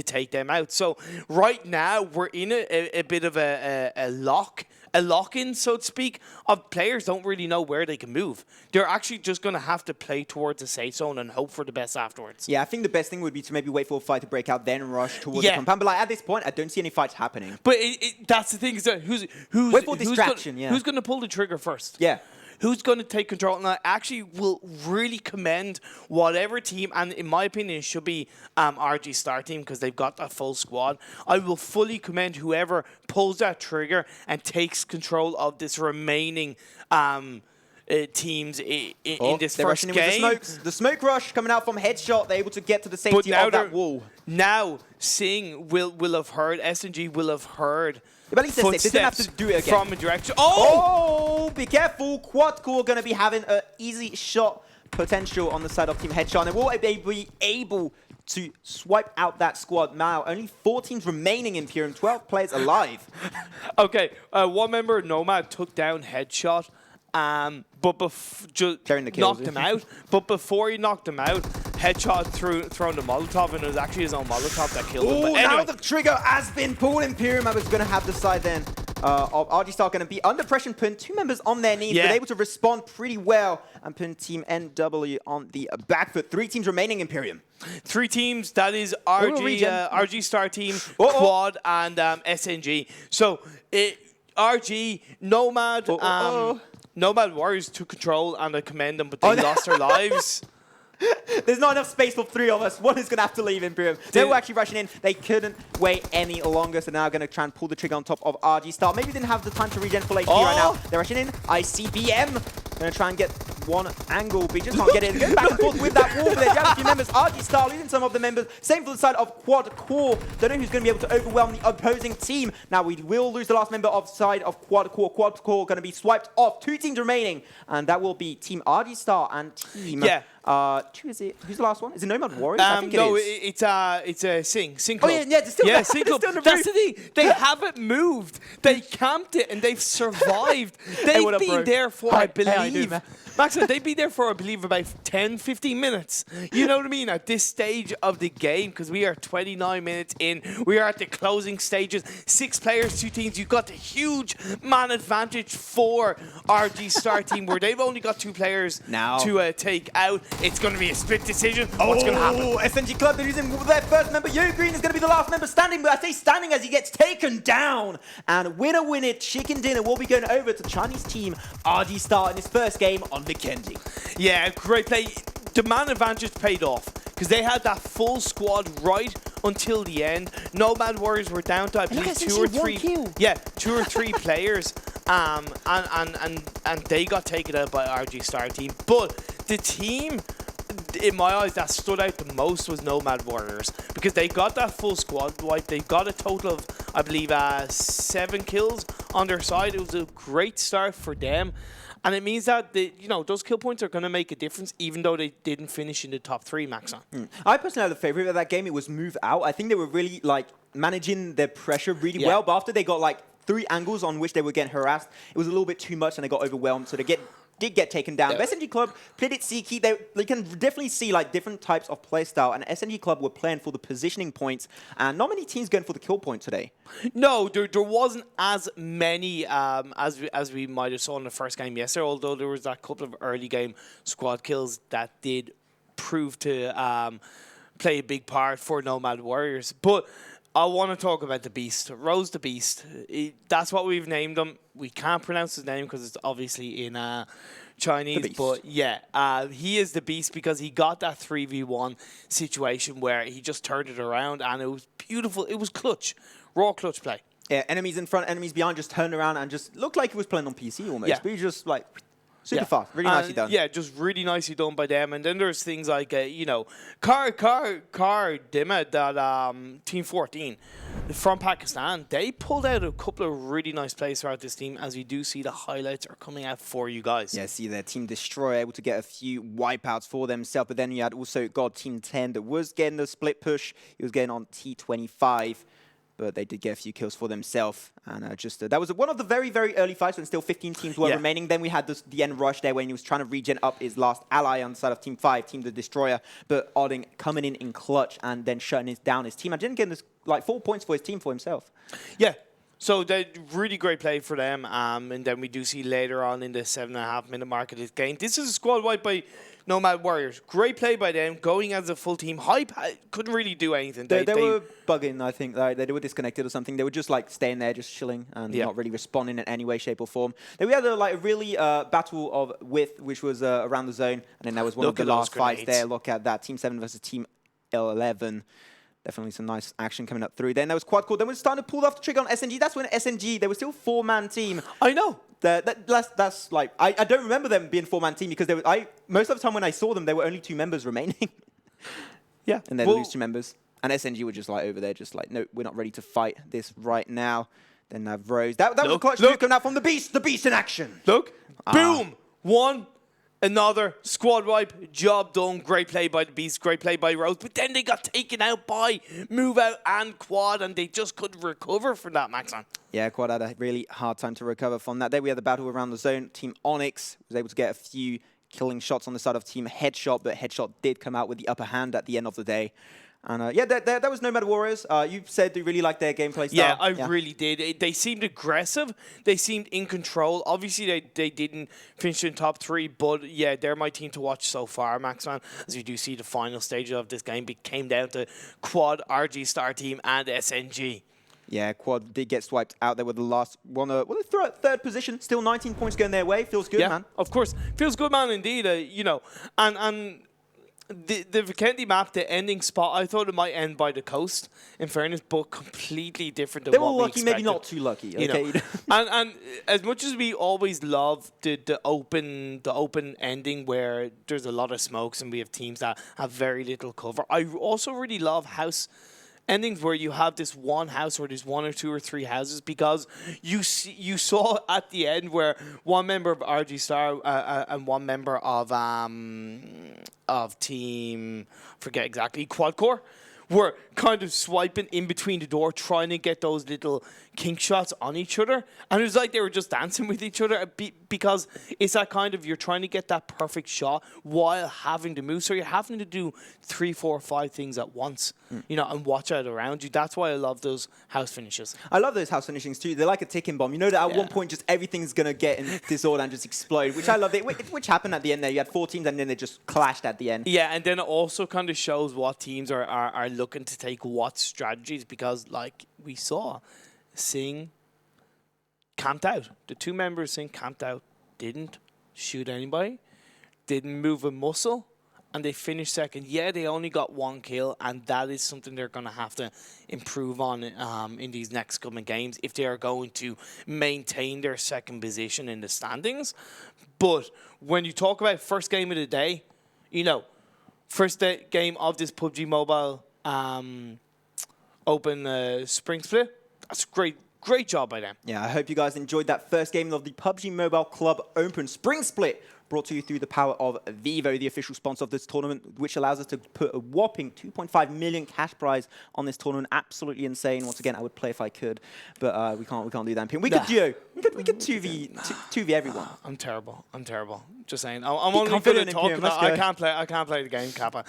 take them out. So right now we're in a bit of a lock-in, so to speak, of players don't really know where they can move. They're actually just going to have to play towards the safe zone and hope for the best afterwards. Yeah, I think the best thing would be to maybe wait for a fight to break out, then rush towards the compound. But like at this point, I don't see any fights happening. But that's the thing, is that who's wait for distraction, who's going to pull the trigger first? Yeah. Who's going to take control? And I actually will really commend whatever team, and in my opinion, it should be RG Star Team because they've got that full squad. I will fully commend whoever pulls that trigger and takes control of this remaining teams in this first game. The smoke rush coming out from Headshot. They're able to get to the safety of that wall. Now, Sing will have heard, SNG will have heard. But at least they didn't have to do it again. From a direction. Be careful. Quad Core going to be having an easy shot potential on the side of Team Headshot. And will they be able to swipe out that squad now? Only 4 teams remaining in Imperium, 12 players alive. Okay, one member, Nomad, took down Headshot. But knocked him out. But before he knocked him out, Headshot thrown the Molotov, and it was actually his own Molotov that killed him. But anyway. Now the trigger has been pulled. Imperium was going to have the side then of RG Star going to be under pressure and putting 2 members on their knees, but able to respond pretty well and putting Team NW on the back foot. 3 teams remaining, Imperium. 3 teams, that is RG Star Team, Quad, and SNG. So, RG, Nomad, Nomad Warriors took control, and I commend them, but they lost their lives. There's not enough space for 3 of us. One is going to have to leave Imperium. They were actually rushing in. They couldn't wait any longer, so now going to try and pull the trigger on top of RG Star. Maybe didn't have the time to regen full HP right now. They're rushing in. ICBM. Going to try and get one angle, but he just can't get it. Going back and forth with that wall, but they have a few members. RG Star losing some of the members. Same for the side of Quad Core. Don't know who's going to be able to overwhelm the opposing team. Now we will lose the last member of side of Quad Core. Quad Core going to be swiped off. 2 teams remaining, and that will be Team RG Star and Team... who is it? Who's the last one? Is it Nomad Warriors? I think it's a Sing. Oh yeah, still Sing Club. That's the thing. They haven't moved. They camped it and they've survived. They've been there for, I believe, Maxon, they'd be there for, I believe, about 10, 15 minutes. You know what I mean? At this stage of the game, because we are 29 minutes in, we are at the closing stages. 6 players, 2 teams. You've got the huge man advantage for RG Star Team, where they've only got 2 players to take out. It's going to be a split decision. What's going to happen? SNG Club, they're using their first member. Yo Green is going to be the last member standing, but I say standing as he gets taken down. And winner chicken dinner will be going over to Chinese team RG Star in his first game on Vikendi. Yeah, great play. The man advantage paid off because they had that full squad right until the end. Nomad Warriors were down to, I believe, 2 or 3. Yeah, 2 or 3 players. And they got taken out by RG Star Team. But the team, in my eyes, that stood out the most was Nomad Warriors because they got that full squad wipe. They got a total of, I believe, 7 kills on their side. It was a great start for them. And it means that those kill points are going to make a difference, even though they didn't finish in the top 3, Maxon. I personally had the favorite of that game. It was Move Out. I think they were really managing their pressure really well. But after they got 3 angles on which they were getting harassed, it was a little bit too much, and they got overwhelmed. So they get did get taken down. But SNG Club played it seeky. They can definitely see like different types of play style, and SNG Club were playing for the positioning points, and not many teams going for the kill point today. No, there wasn't as many as we might have saw in the first game yesterday, although there was that couple of early game squad kills that did prove to play a big part for Nomad Warriors. But I want to talk about the Beast. Rose the Beast. That's what we've named him. We can't pronounce his name because it's obviously in Chinese. But yeah, he is the Beast because he got that 3v1 situation where he just turned it around and it was beautiful. It was clutch. Raw clutch play. Yeah, enemies in front, enemies behind, just turned around and just looked like he was playing on PC almost. Yeah. But he just like super fast. Really nicely done. Yeah, just really nicely done by them. And then there's things like, Car Dima, that Team 14 from Pakistan, they pulled out a couple of really nice plays throughout this team, as we do see the highlights are coming out for you guys. Yeah, see their Team Destroyer able to get a few wipeouts for themselves. But then you had also got Team 10 that was getting the split push. He was getting on T25. But they did get a few kills for themselves. And that was one of the very, very early fights when still 15 teams were remaining. Then we had the end rush there when he was trying to regen up his last ally on the side of Team 5, Team the Destroyer. But Odding coming in clutch and then shutting down his team. I didn't get this, like 4 points for his team for himself. Yeah. So they really great play for them. And then we do see later on in the 7.5-minute mark of this game. This is a squad wipe by Nomad Warriors. Great play by them, going as a full team. Hype couldn't really do anything. They were bugging, I think. They were disconnected or something. They were just like staying there, just chilling and not really responding in any way, shape or form. Then we had a really battle of width, which was around the zone. And then that was one of the last fights there. Look at that. Team 7 versus Team 11. Definitely some nice action coming up through. Then there was quad core. Then we're starting to pull off the trigger on SNG. That's when SNG, they were still 4-man team. I know. That's like, I don't remember them being 4-man team because most of the time when I saw them, there were only 2 members remaining. Yeah. And then lose 2 members. And SNG were just like over there, just like, no, we're not ready to fight this right now. Then Rose. That was a clutch move coming out from the Beast in action. Look. Boom. Another squad wipe, job done. Great play by the Beast, great play by Rose. But then they got taken out by Move Out and Quad, and they just couldn't recover from that, Maxon. Yeah, Quad had a really hard time to recover from that. Then we had the battle around the zone. Team Onyx was able to get a few killing shots on the side of Team Headshot, but Headshot did come out with the upper hand at the end of the day. And that was Nomad Warriors. You said you really liked their gameplay style. Yeah, I really did. They seemed aggressive. They seemed in control. Obviously, they didn't finish in top 3, but yeah, they're my team to watch so far, Maxman. As you do see, the final stage of this game came down to Quad, RG Star Team, and SNG. Yeah, Quad did get swiped out there with the last one. Third position, still 19 points going their way. Feels good, man. Of course. Feels good, man, indeed. And the Vikendi map, the ending spot, I thought it might end by the coast, in fairness, but completely different than what we expected. They were lucky, maybe not too lucky. Okay? and as much as we always love the open ending where there's a lot of smokes and we have teams that have very little cover, I also really love house endings where you have this one house or there's 1 or 2 or 3 houses, because you saw at the end where one member of RG Star and one member of team, forget exactly, Quad Core, were kind of swiping in between the door, trying to get those little kink shots on each other. And it was like they were just dancing with each other because it's that kind of, you're trying to get that perfect shot while having to move. So you're having to do 3, 4, 5 things at once, and watch out around you. That's why I love those house finishes. I love those house finishings too. They're like a ticking bomb. You know that at one point just everything's going to get in disorder and just explode, which I love. Which happened at the end there. You had 4 teams and then they just clashed at the end. Yeah, and then it also kind of shows what teams are looking to take what strategies, because like we saw, Singh camped out. The 2 members Singh camped out, didn't shoot anybody, didn't move a muscle, and they finished second. Yeah, they only got 1 kill, and that is something they're going to have to improve on in these next coming games if they are going to maintain their second position in the standings. But when you talk about first game of the day, first game of this PUBG Mobile open spring split, that's great job by them. Yeah, I hope you guys enjoyed that first game of the PUBG Mobile Club Open Spring Split, brought to you through the power of Vivo, the official sponsor of this tournament, which allows us to put a whopping 2.5 million cash prize on this tournament. Absolutely insane. Once again, I would play if I could, but we can't do that. We could duo. We could 2v everyone. I'm terrible. I'm terrible. Just saying. I'm only good confident at in Pierre, talking. let's I go. can't play the game, Kappa.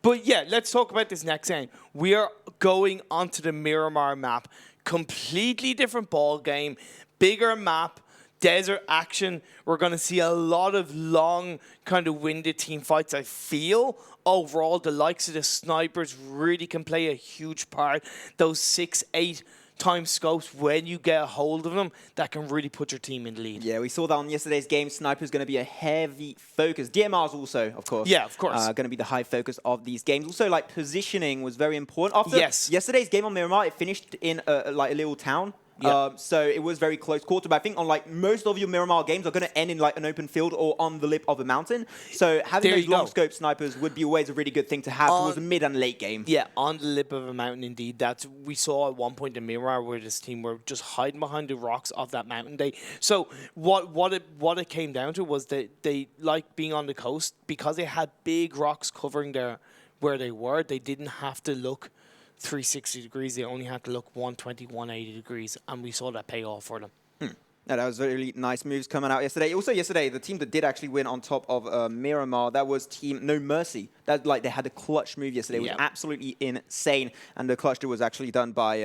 But yeah, let's talk about this next game. We are going onto the Miramar map. Completely different ball game. Bigger map. Desert action. We're going to see a lot of long, kind of winded team fights, I feel. Overall, the likes of the snipers really can play a huge part. Those 6-8 time scopes, when you get a hold of them, that can really put your team in the lead. Yeah, we saw that on yesterday's game. Sniper's going to be a heavy focus. DMR's also, of course. Yeah, of course. Going to be the high focus of these games. Also, like, positioning was very important. After Yes. yesterday's game on Miramar, it finished in like a little town. Yeah. So it was very close quarter, but I think on like most of your Miramar games are going to end in like an open field or on the lip of a mountain. So having There those you go. long scope snipers would be always a really good thing to have towards the mid and late game. Yeah, on the lip of a mountain, indeed. That's we saw at one point in Miramar where this team were just hiding behind the rocks of that mountain. So what it came down to was that they like being on the coast because they had big rocks covering where they were. They didn't have to look 360 degrees. They only had to look 120, 180 degrees, and we saw that pay off for them. No, that was really nice moves coming out yesterday. Also yesterday, the team that did actually win on top of Miramar, that was Team No Mercy. That like they had a clutch move yesterday. It was absolutely insane, and the clutch was actually done by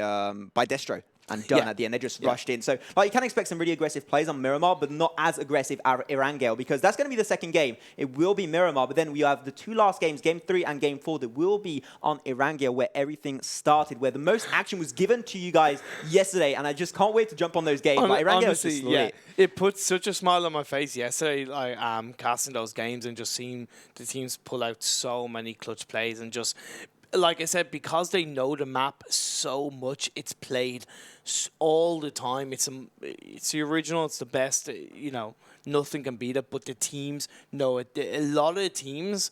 Destro. And done at the end. They just rushed in. So like, you can expect some really aggressive plays on Miramar, but not as aggressive as Erangel, because that's going to be the second game. It will be Miramar, but then we have the two last games, Game 3 and Game 4, that will be on Erangel, where everything started, where the most action was given to you guys yesterday, and I just can't wait to jump on those games. Like, Erangel is just lit. It put such a smile on my face yesterday, like casting those games and just seeing the teams pull out so many clutch plays and just. Like I said, because they know the map so much, it's played all the time. It's the original. It's the best. You know, nothing can beat it. But the teams know it. A lot of the teams,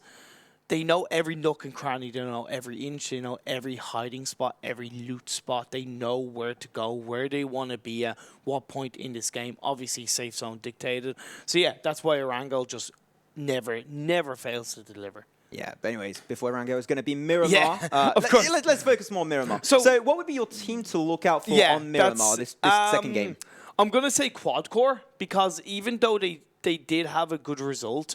they know every nook and cranny. They know every inch. They know every hiding spot, every loot spot. They know where to go, where they want to be at, what point in this game. Obviously, safe zone dictated. So yeah, that's why Erangel just never fails to deliver. Yeah, but anyways, before Erangel is going to be Miramar. Yeah, of course. Let's focus more on Miramar. So what would be your team to look out for on Miramar this second game? I'm going to say quad core, because even though they did have a good result,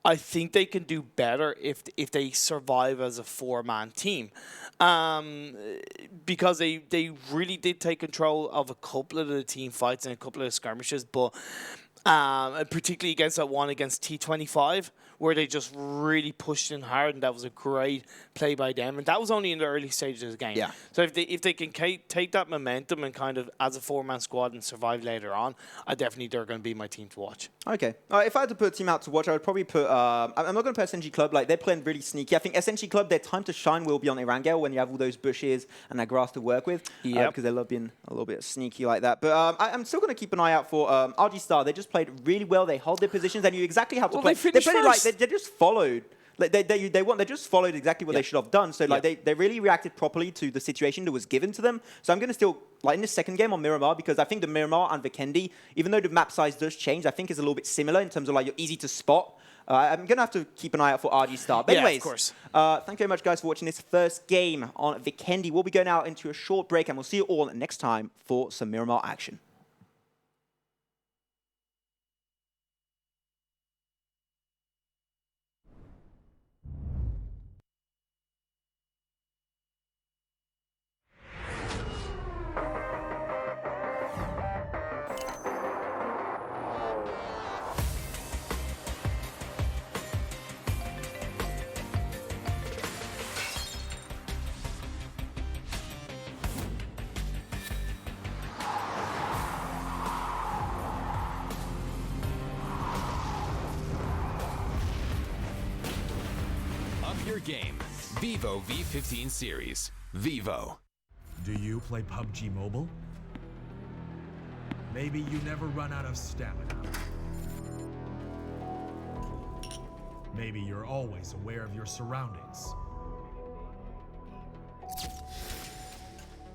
I think they can do better if they survive as a four-man team. Because they really did take control of a couple of the team fights and a couple of the skirmishes, but particularly against that one against T25, where they just really pushed in hard, and that was a great play by them. And that was only in the early stages of the game. Yeah. So if they can take that momentum and kind of as a four-man squad and survive later on, they're going to be my team to watch. Okay. If I had to put a team out to watch, I would probably put... I'm not going to put SNG Club. Like, they're playing really sneaky. I think SNG Club, their time to shine will be on Erangel when you have all those bushes and that grass to work with. Yeah. Because they love being a little bit sneaky like that. But I'm still going to keep an eye out for RG Star. They just played really well. They hold their positions. They knew exactly how to play. They finished first. They just followed. Like they just followed exactly what they should have done. So like they really reacted properly to the situation that was given to them. So I'm going to still, like in the second game on Miramar, because I think the Miramar and Vikendi, even though the map size does change, I think is a little bit similar in terms of like you're easy to spot. I'm going to have to keep an eye out for RG Star. But anyways, of course. Thank you very much, guys, for watching this first game on Vikendi. We'll be going out into a short break, and we'll see you all next time for some Miramar action. Your game, Vivo V15 series, Vivo. Do you play PUBG Mobile? Maybe you never run out of stamina. Maybe you're always aware of your surroundings.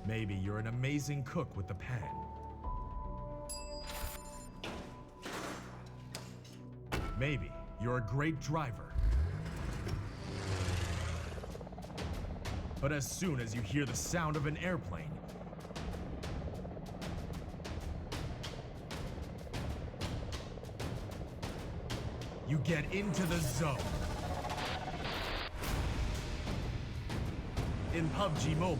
Maybe you're an amazing cook with the pen. Maybe you're a great driver. But as soon as you hear the sound of an airplane, you get into the zone. In PUBG Mobile,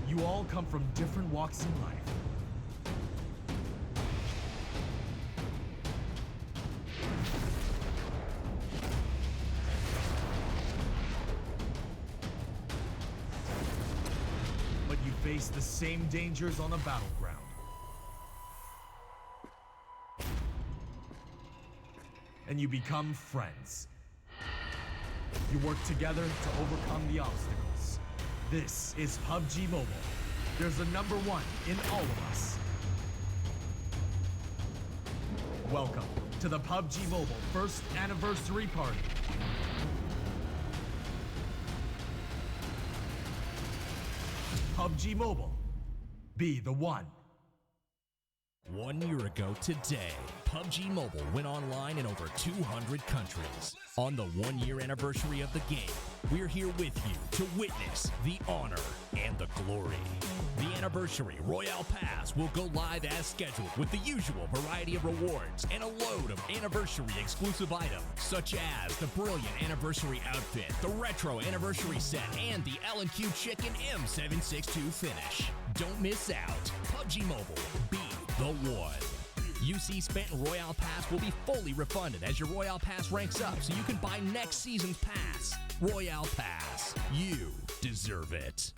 you all come from different walks in life. But you face the same dangers on the battleground. And you become friends. You work together to overcome the obstacles. This is PUBG Mobile. There's a number one in all of us. Welcome to the PUBG Mobile first anniversary party. PUBG Mobile, be the one. 1 year ago today, PUBG Mobile went online in over 200 countries. On the 1 year anniversary of the game, we're here with you to witness the honor and the glory. The anniversary Royale Pass will go live as scheduled with the usual variety of rewards and a load of anniversary exclusive items, such as the brilliant anniversary outfit, the retro anniversary set, and the L&Q Chicken M762 finish. Don't miss out. PUBG Mobile, be the one. UC spent in Royale Pass will be fully refunded as your Royale Pass ranks up so you can buy next season's pass. Royale Pass. You deserve it.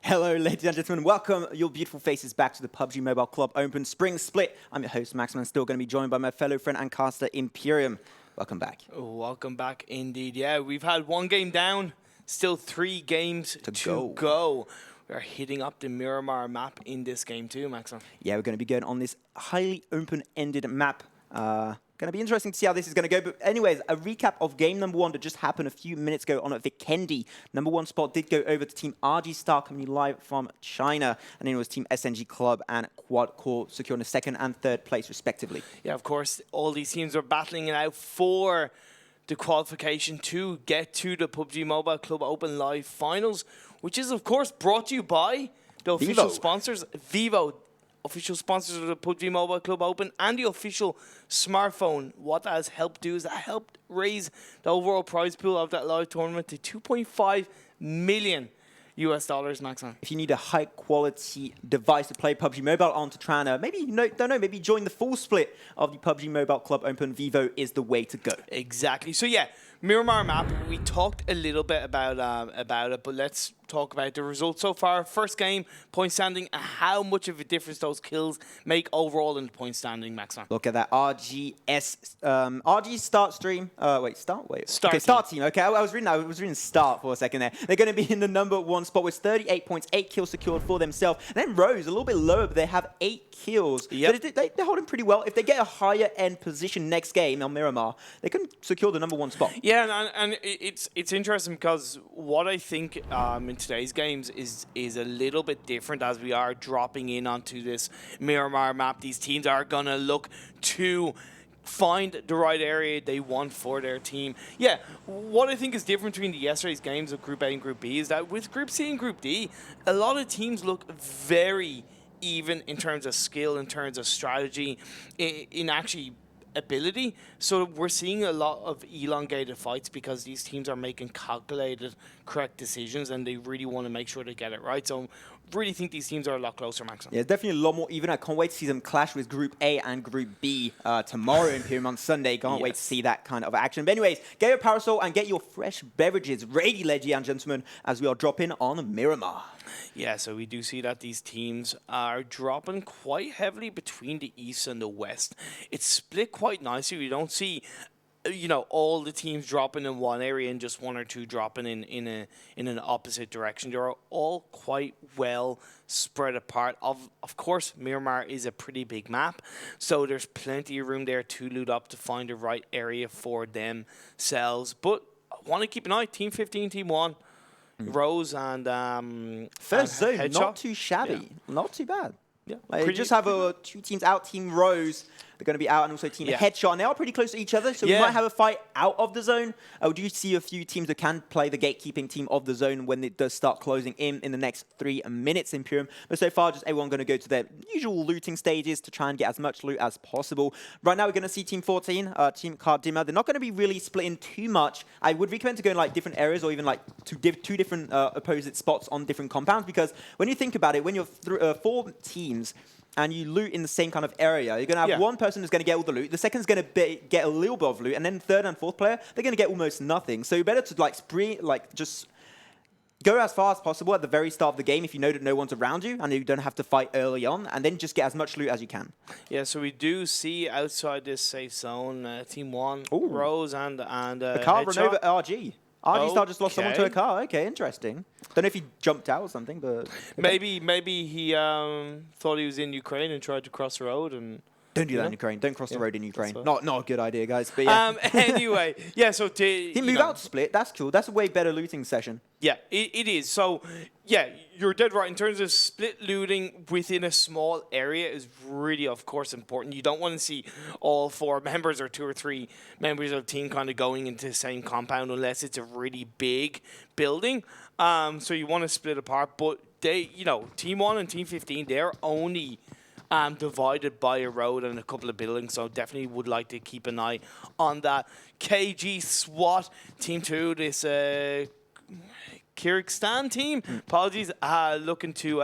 Hello, ladies and gentlemen. Welcome your beautiful faces back to the PUBG Mobile Club Open Spring Split. I'm your host, Max, and I'm still going to be joined by my fellow friend and caster, Imperium. Welcome back. Welcome back indeed. Yeah, we've had one game down, still 3 games to go. We are hitting up the Miramar map in this game too, Maxon. Yeah, we're going to be going on this highly open-ended map. Going to be interesting to see how this is going to go. But anyways, a recap of game number 1 that just happened a few minutes ago on Vikendi. Number 1 spot did go over to Team RG Star coming live from China. And then it was Team SNG Club and Quad Core securing the 2nd and 3rd place respectively. Yeah, of course, all these teams are battling it out for the qualification to get to the PUBG Mobile Club Open Live Finals, which is, of course, brought to you by the official sponsors, Vivo, official sponsors of the PUBG Mobile Club Open, and the official smartphone. What that has helped do is that helped raise the overall prize pool of that live tournament to $2.5 million. Maxon. If you need a high quality device to play PUBG Mobile on to try and maybe join the full split of the PUBG Mobile Club Open, Vivo is the way to go. Exactly. So yeah, Miramar map, we talked a little bit about it, but let's talk about the results so far. First game, point standing, and how much of a difference those kills make overall in the point standing, Maxon. Look at that RG start stream. Start team. Okay, I was reading start for a second there. They're going to be in the number 1 spot with 38 points, 8 kills secured for themselves. And then Rose, a little bit lower, but they have 8 kills. Yep. So they're holding pretty well. If they get a higher end position next game on Miramar, they can secure the number 1 spot. Yeah, and it's interesting because what I think in today's games is a little bit different as we are dropping in onto this Miramar map. These teams are going to look to find the right area they want for their team. Yeah, what I think is different between yesterday's games of Group A and Group B is that with Group C and Group D, a lot of teams look very even in terms of skill, in terms of strategy, in actually ability. So we're seeing a lot of elongated fights because these teams are making calculated, correct decisions, and they really want to make sure they get it right. So really think these teams are a lot closer, Max. Yeah, definitely a lot more even. I can't wait to see them clash with Group A and Group B tomorrow in Imperium on Sunday. Can't wait to see that kind of action. But anyways, get your parasol and get your fresh beverages ready, ladies and gentlemen, as we are dropping on Miramar. Yeah, so we do see that these teams are dropping quite heavily between the East and the West. It's split quite nicely. We don't see all the teams dropping in one area and just 1 or 2 dropping in an opposite direction. They're all quite well spread apart. Of course, Miramar is a pretty big map, so there's plenty of room there to loot up to find the right area for themselves. But I want to keep an eye. Team 15, Team 1, Rose and first zone, Headshot. not too shabby, not too bad. Yeah, Like, just have 2 teams out. Team Rose, they're going to be out, and also Team Headshot. And they are pretty close to each other, so we might have a fight out of the zone. Do you see a few teams that can play the gatekeeping team of the zone when it does start closing in the next 3 minutes in Imperium? But so far, just everyone going to go to their usual looting stages to try and get as much loot as possible. Right now, we're going to see Team 14, Team Cardima. They're not going to be really splitting too much. I would recommend to go in like different areas or even like two different opposite spots on different compounds, because when you think about it, when you're 4 teams, and you loot in the same kind of area, you're going to have one person who's going to get all the loot, the second's going to get a little bit of loot, and then 3rd and 4th player, they're going to get almost nothing. So you're better to just go as far as possible at the very start of the game if you know that no one's around you and you don't have to fight early on, and then just get as much loot as you can. Yeah, so we do see outside this safe zone, Team 1, Rose and a car run over RG. RG Star just lost someone to a car. Okay, interesting. Don't know if he jumped out or something, but maybe he thought he was in Ukraine and tried to cross the road and. Don't do that in Ukraine. Don't cross the road in Ukraine. Not a good idea, guys. But yeah. Anyway, so he moved out to split. That's cool. That's a way better looting session. Yeah, it is. So yeah, you're dead right. In terms of split looting within a small area is really, of course, important. You don't want to see all 4 members or 2 or 3 members of the team kind of going into the same compound unless it's a really big building. So you want to split apart. But they, Team 1 and Team 15, they're only divided by a road and a couple of buildings, so definitely would like to keep an eye on that. KG SWAT, Team 2, this Kyrgyzstan team. Apologies, looking to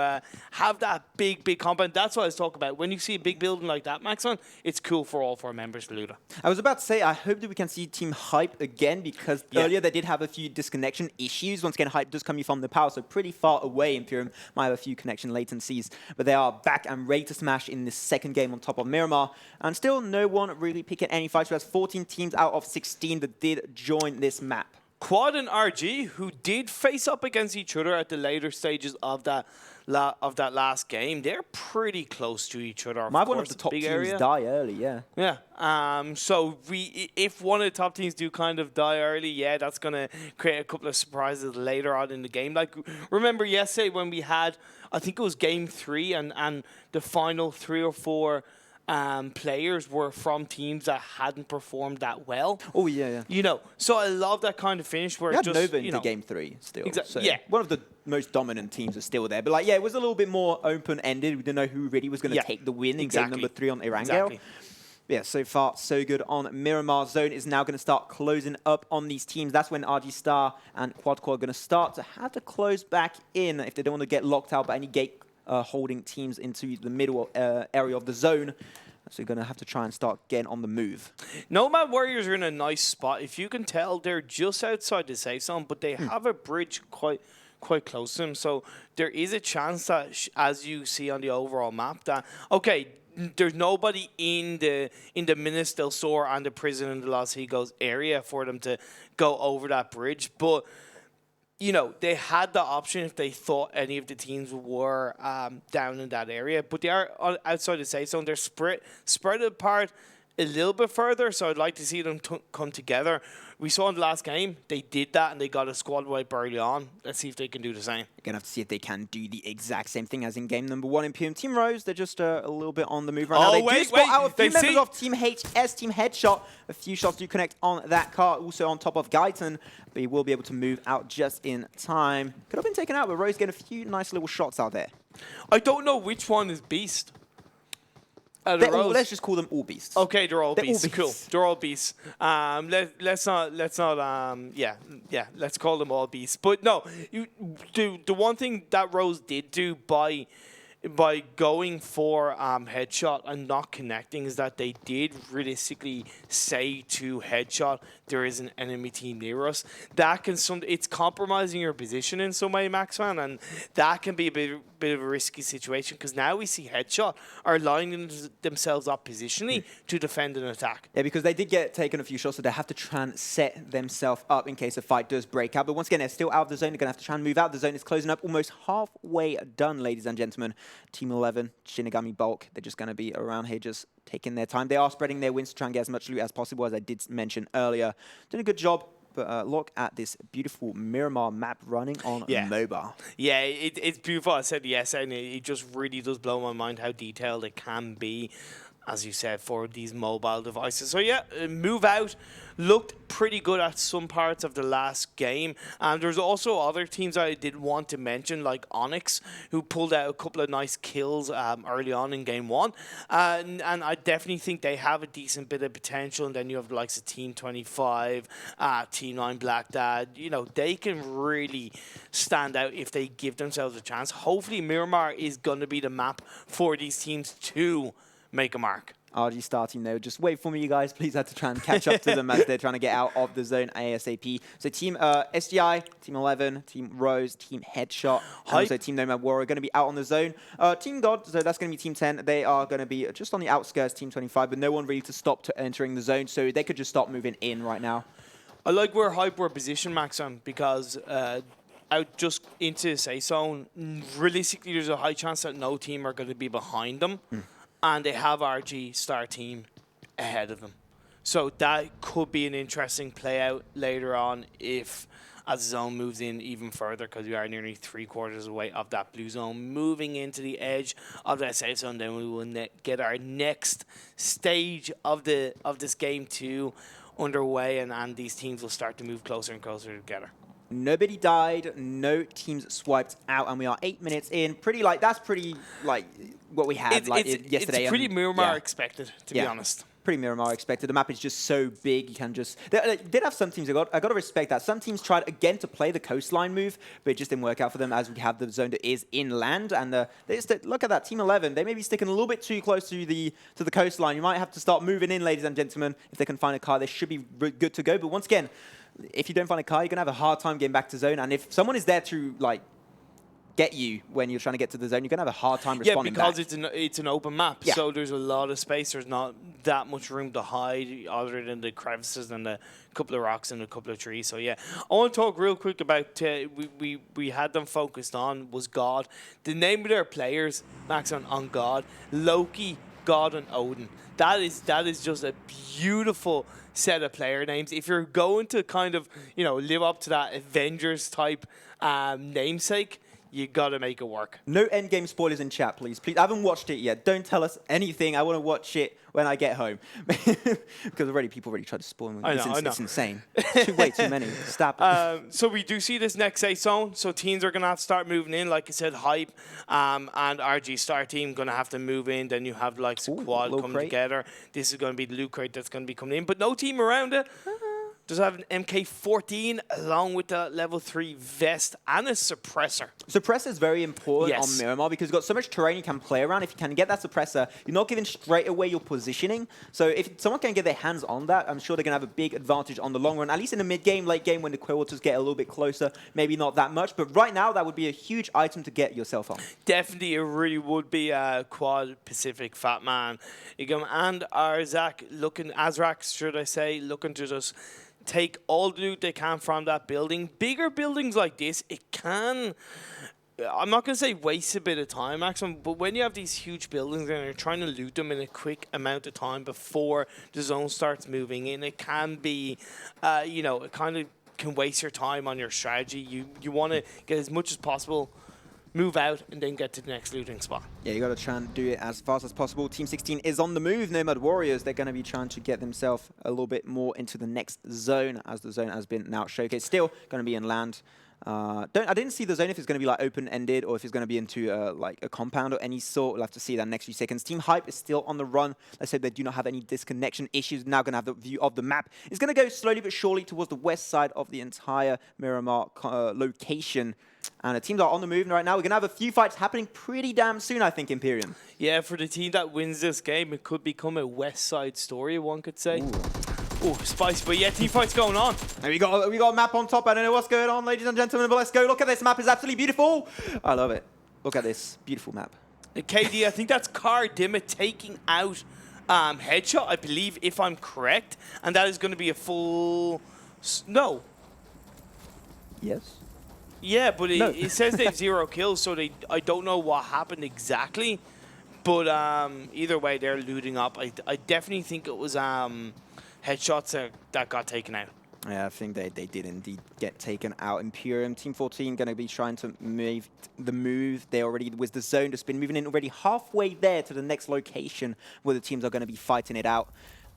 have that big compound. That's what I was talking about. When you see a big building like that, Maxon, it's cool for all 4 members to loot. I was about to say, I hope that we can see Team Hype again, because earlier they did have a few disconnection issues. Once again, Hype does come from the power, so pretty far away. Imperium might have a few connection latencies, but they are back and ready to smash in this second game on top of Miramar. And still no one really picking any fights. We have 14 teams out of 16 that did join this map. Quad and RG, who did face up against each other at the later stages of that last game, they're pretty close to each other. Might one of the top big teams area. die early, yeah. Yeah. So if one of the top teams do kind of die early, yeah, that's gonna create a couple of surprises later on in the game. Like, remember yesterday when we had, I think it was game 3, and the final 3 or 4 players were from teams that hadn't performed that well. Oh, yeah. You know, so I love that kind of finish where We had just, Nova you into know, game 3 still. So yeah. one of the most dominant teams is still there. But like, yeah, it was a little bit more open-ended. We didn't know who really was going to take the win in game number 3 on Erangel. Exactly. Yeah, so far, so good on Miramar. Zone is now going to start closing up on these teams. That's when RG Star and Quadcore are going to start to have to close back in if they don't want to get locked out by any gate holding teams into the middle area of the zone. So you're going to have to try and start getting on the move. Nomad Warriors are in a nice spot. If you can tell, they're just outside the safe zone, but they have a bridge quite close to them. So there is a chance that, as you see on the overall map, that, okay, there's nobody in the Minas del Sur and the Prison in the Los Higos area for them to go over that bridge. But, you know, they had the option if they thought any of the teams were down in that area. But they are outside the safe zone. They're spread apart a little bit further, so I'd like to see them come together. We saw in the last game, they did that, and they got a squad wipe early on. Let's see if they can do the same. You're going to have to see if they can do the exact same thing as in game number 1 in PM. Team Rose, they're just a little bit on the move right now. They do spot out a few members of Team HS, Team Headshot. A few shots do connect on that car, also on top of Guyton, but he will be able to move out just in time. Could have been taken out, but Rose getting a few nice little shots out there. I don't know which one is Beast. Let's just call them all beasts. Okay, they're all beasts. All beasts. Cool. They're all beasts. Let's call them all beasts. But no, the one thing that Rose did do by going for Headshot and not connecting is that they did realistically say to Headshot, there is an enemy team near us. That can it's compromising your position in some way, Maxman, and that can be a bit of a risky situation, because now we see Headshot are lining themselves up positionally to defend an attack. Yeah, because they did get taken a few shots, so they have to try and set themselves up in case a fight does break out. But once again, they're still out of the zone. They're going to have to try and move out. The zone is closing up, almost halfway done, ladies and gentlemen. Team 11, Shinigami Bulk, they're just going to be around here just taking their time. They are spreading their wings to try and get as much loot as possible, as I did mention earlier. Doing a good job. But look at this beautiful Miramar map running on mobile. Yeah, it's beautiful. I said yes, and it just really does blow my mind how detailed it can be, as you said, for these mobile devices. So yeah, move out. Looked pretty good at some parts of the last game. And there's also other teams I did want to mention, like Onyx, who pulled out a couple of nice kills early on in game 1. And I definitely think they have a decent bit of potential. And then you have the likes of Team 25, Team 9 Black Dad. You know, they can really stand out if they give themselves a chance. Hopefully Miramar is going to be the map for these teams to make a mark. RG starting though. Just wait for me, you guys. Please have to try and catch up to them as they're trying to get out of the zone ASAP. So Team SGI, Team 11, Team Rose, Team Headshot, and also Team Nomad Warrior are going to be out on the zone. Team God, so that's going to be Team 10. They are going to be just on the outskirts, Team 25, but no one really to stop to entering the zone, so they could just stop moving in right now. I like where Hype were positioned, Maxon, because out just into the safe zone, realistically there's a high chance that no team are going to be behind them. And they have RG Star Team ahead of them. So that could be an interesting play out later on if as the zone moves in even further, because we are nearly 3/4 away of that blue zone. Moving into the edge of that safe zone, then we will get our next stage of this game 2 underway, and these teams will start to move closer and closer together. Nobody died, no teams swiped out, and we are 8 minutes in. That's pretty like what we had yesterday. It's pretty Miramar expected, to be honest. pretty Miramar expected. The map is just so big, you can just... They did have some teams, I got to respect that. Some teams tried again to play the coastline move, but it just didn't work out for them as we have the zone that is inland. And they just, look at that, Team 11. They may be sticking a little bit too close to the coastline. You might have to start moving in, ladies and gentlemen. If they can find a car, they should be good to go. But once again, if you don't find a car, you're going to have a hard time getting back to zone. And if someone is there to, like, get you when you're trying to get to the zone, you're going to have a hard time responding because back. it's an open map, Yeah. so there's a lot of space. There's not that much room to hide other than the crevices and a couple of rocks and a couple of trees. So yeah, I want to talk real quick about we had them focused on was God. The name of their players, Max, on God, Loki, God, and Odin. That is just a beautiful set of player names. If you're going to kind of live up to that Avengers type namesake, you gotta make it work. No endgame spoilers in chat, please. Please, I haven't watched it yet. Don't tell us anything. I want to watch it when I get home. Because people already tried to spoil me. I know. It's insane. Way too many. Stop. So we do see this next safe zone. So teams are going to have to start moving in. Like I said, Hype and RG Star Team going to have to move in. Then you have like Quad coming together. This is going to be the loot crate that's going to be coming in. But no team around it. Does have an MK14 along with the level 3 vest and a suppressor. Suppressor is very important on Miramar because you've got so much terrain you can play around. If you can get that suppressor, you're not giving straight away your positioning. So if someone can get their hands on that, I'm sure they're going to have a big advantage on the long run. At least in the mid-game, late game, when the Quillwaters get a little bit closer, maybe not that much. But right now, that would be a huge item to get yourself on. Definitely, it really would be a Quad Pacific Fat Man. And Azrak, should I say, looking to just take all the loot they can from that building. Bigger buildings like this, it can, I'm not going to say waste a bit of time, maximum, but when you have these huge buildings and you're trying to loot them in a quick amount of time before the zone starts moving in, it can be, it kind of can waste your time on your strategy. You want to get as much as possible, move out, and then get to the next looting spot. Yeah, you got to try and do it as fast as possible. Team 16 is on the move. Nomad Warriors, they're going to be trying to get themselves a little bit more into the next zone, as the zone has been now showcased. Still going to be in land. I didn't see the zone if it's going to be like open-ended or if it's going to be into like a compound or any sort. We'll have to see that next few seconds. Team Hype is still on the run. Let's hope they do not have any disconnection issues. Now going to have the view of the map. It's going to go slowly but surely towards the west side of the entire Miramar location. And the teams are on the move right now. We're going to have a few fights happening pretty damn soon, I think, Imperium. Yeah, for the team that wins this game, it could become a west side story, one could say. Oh, spicy, but yeah, team fight's going on. And we got a map on top. I don't know what's going on, ladies and gentlemen, but let's go. Look at this map. It's absolutely beautiful. I love it. Look at this beautiful map. KD, I think that's Dimma taking out Headshot, I believe, if I'm correct. And that is going to be a full... No. Yes. Yeah, but it says they have 0 kills, so I don't know what happened exactly. But either way, they're looting up. I definitely think it was Headshots that got taken out. Yeah, I think they did indeed get taken out. Imperium, Team 14 going to be trying to make the move. They already, with the zone, just been moving in already halfway there to the next location where the teams are going to be fighting it out.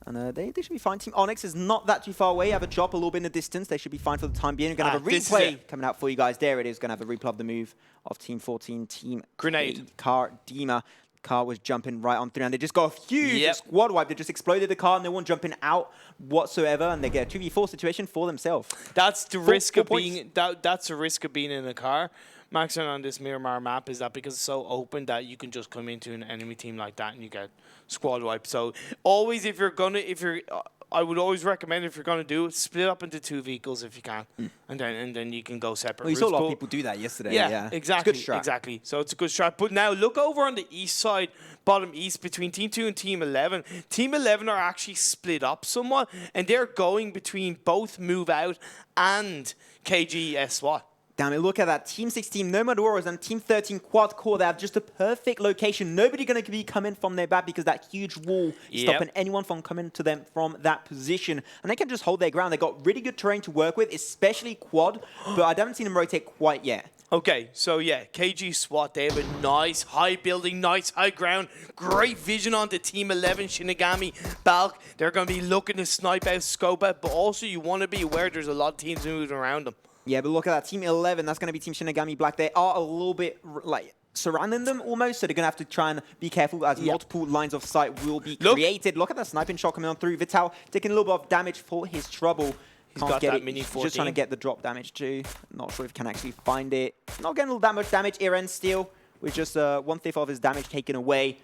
And they should be fine. Team Onyx is not that too far away. Have a drop a little bit in the distance. They should be fine for the time being. We're going to have a replay coming out for you guys. There it is. Going to have a replay of the move of Team 14. Team Grenade. Dimma. Car was jumping right on through, and they just got a huge squad wipe. They just exploded the car, no one jumping out whatsoever, and they get a 2v4 situation for themselves. That's the risk of being. That's the risk of being in a car. Maxing on this Miramar map is that because it's so open that you can just come into an enemy team like that and you get squad wipe. So always, I would always recommend if you're gonna do it, split up into 2 vehicles if you can, and then you can go separate. Well, you saw a lot of people do that yesterday. Yeah, exactly, it's a good strat. exactly. So it's a good strat. But now look over on the east side, bottom east, between Team 2 and Team 11. Team 11 are actually split up somewhat, and they're going between both Move Out and KG SWAT. Damn it, look at that. Team 16, Nomad Warriors, and Team 13, Quad Core. They have just a perfect location. Nobody going to be coming from their back because that huge wall is stopping anyone from coming to them from that position. And they can just hold their ground. They got really good terrain to work with, especially Quad, but I haven't seen them rotate quite yet. Okay, so yeah, KG SWAT, they have a nice high building, nice high ground, great vision onto Team 11, Shinigami, Balk. They're going to be looking to snipe out, scope out, but also you want to be aware there's a lot of teams moving around them. Yeah, but look at that. Team 11, that's going to be Team Shinigami Black. They are a little bit, like, surrounding them almost, so they're going to have to try and be careful as multiple lines of sight will be created. Look at that sniping shot coming on through. Vital taking a little bit of damage for his trouble. He's got that mini 14. Just trying to get the drop damage too. Not sure if he can actually find it. Not getting that much damage. Eren still with just 1/5 of his damage taken away.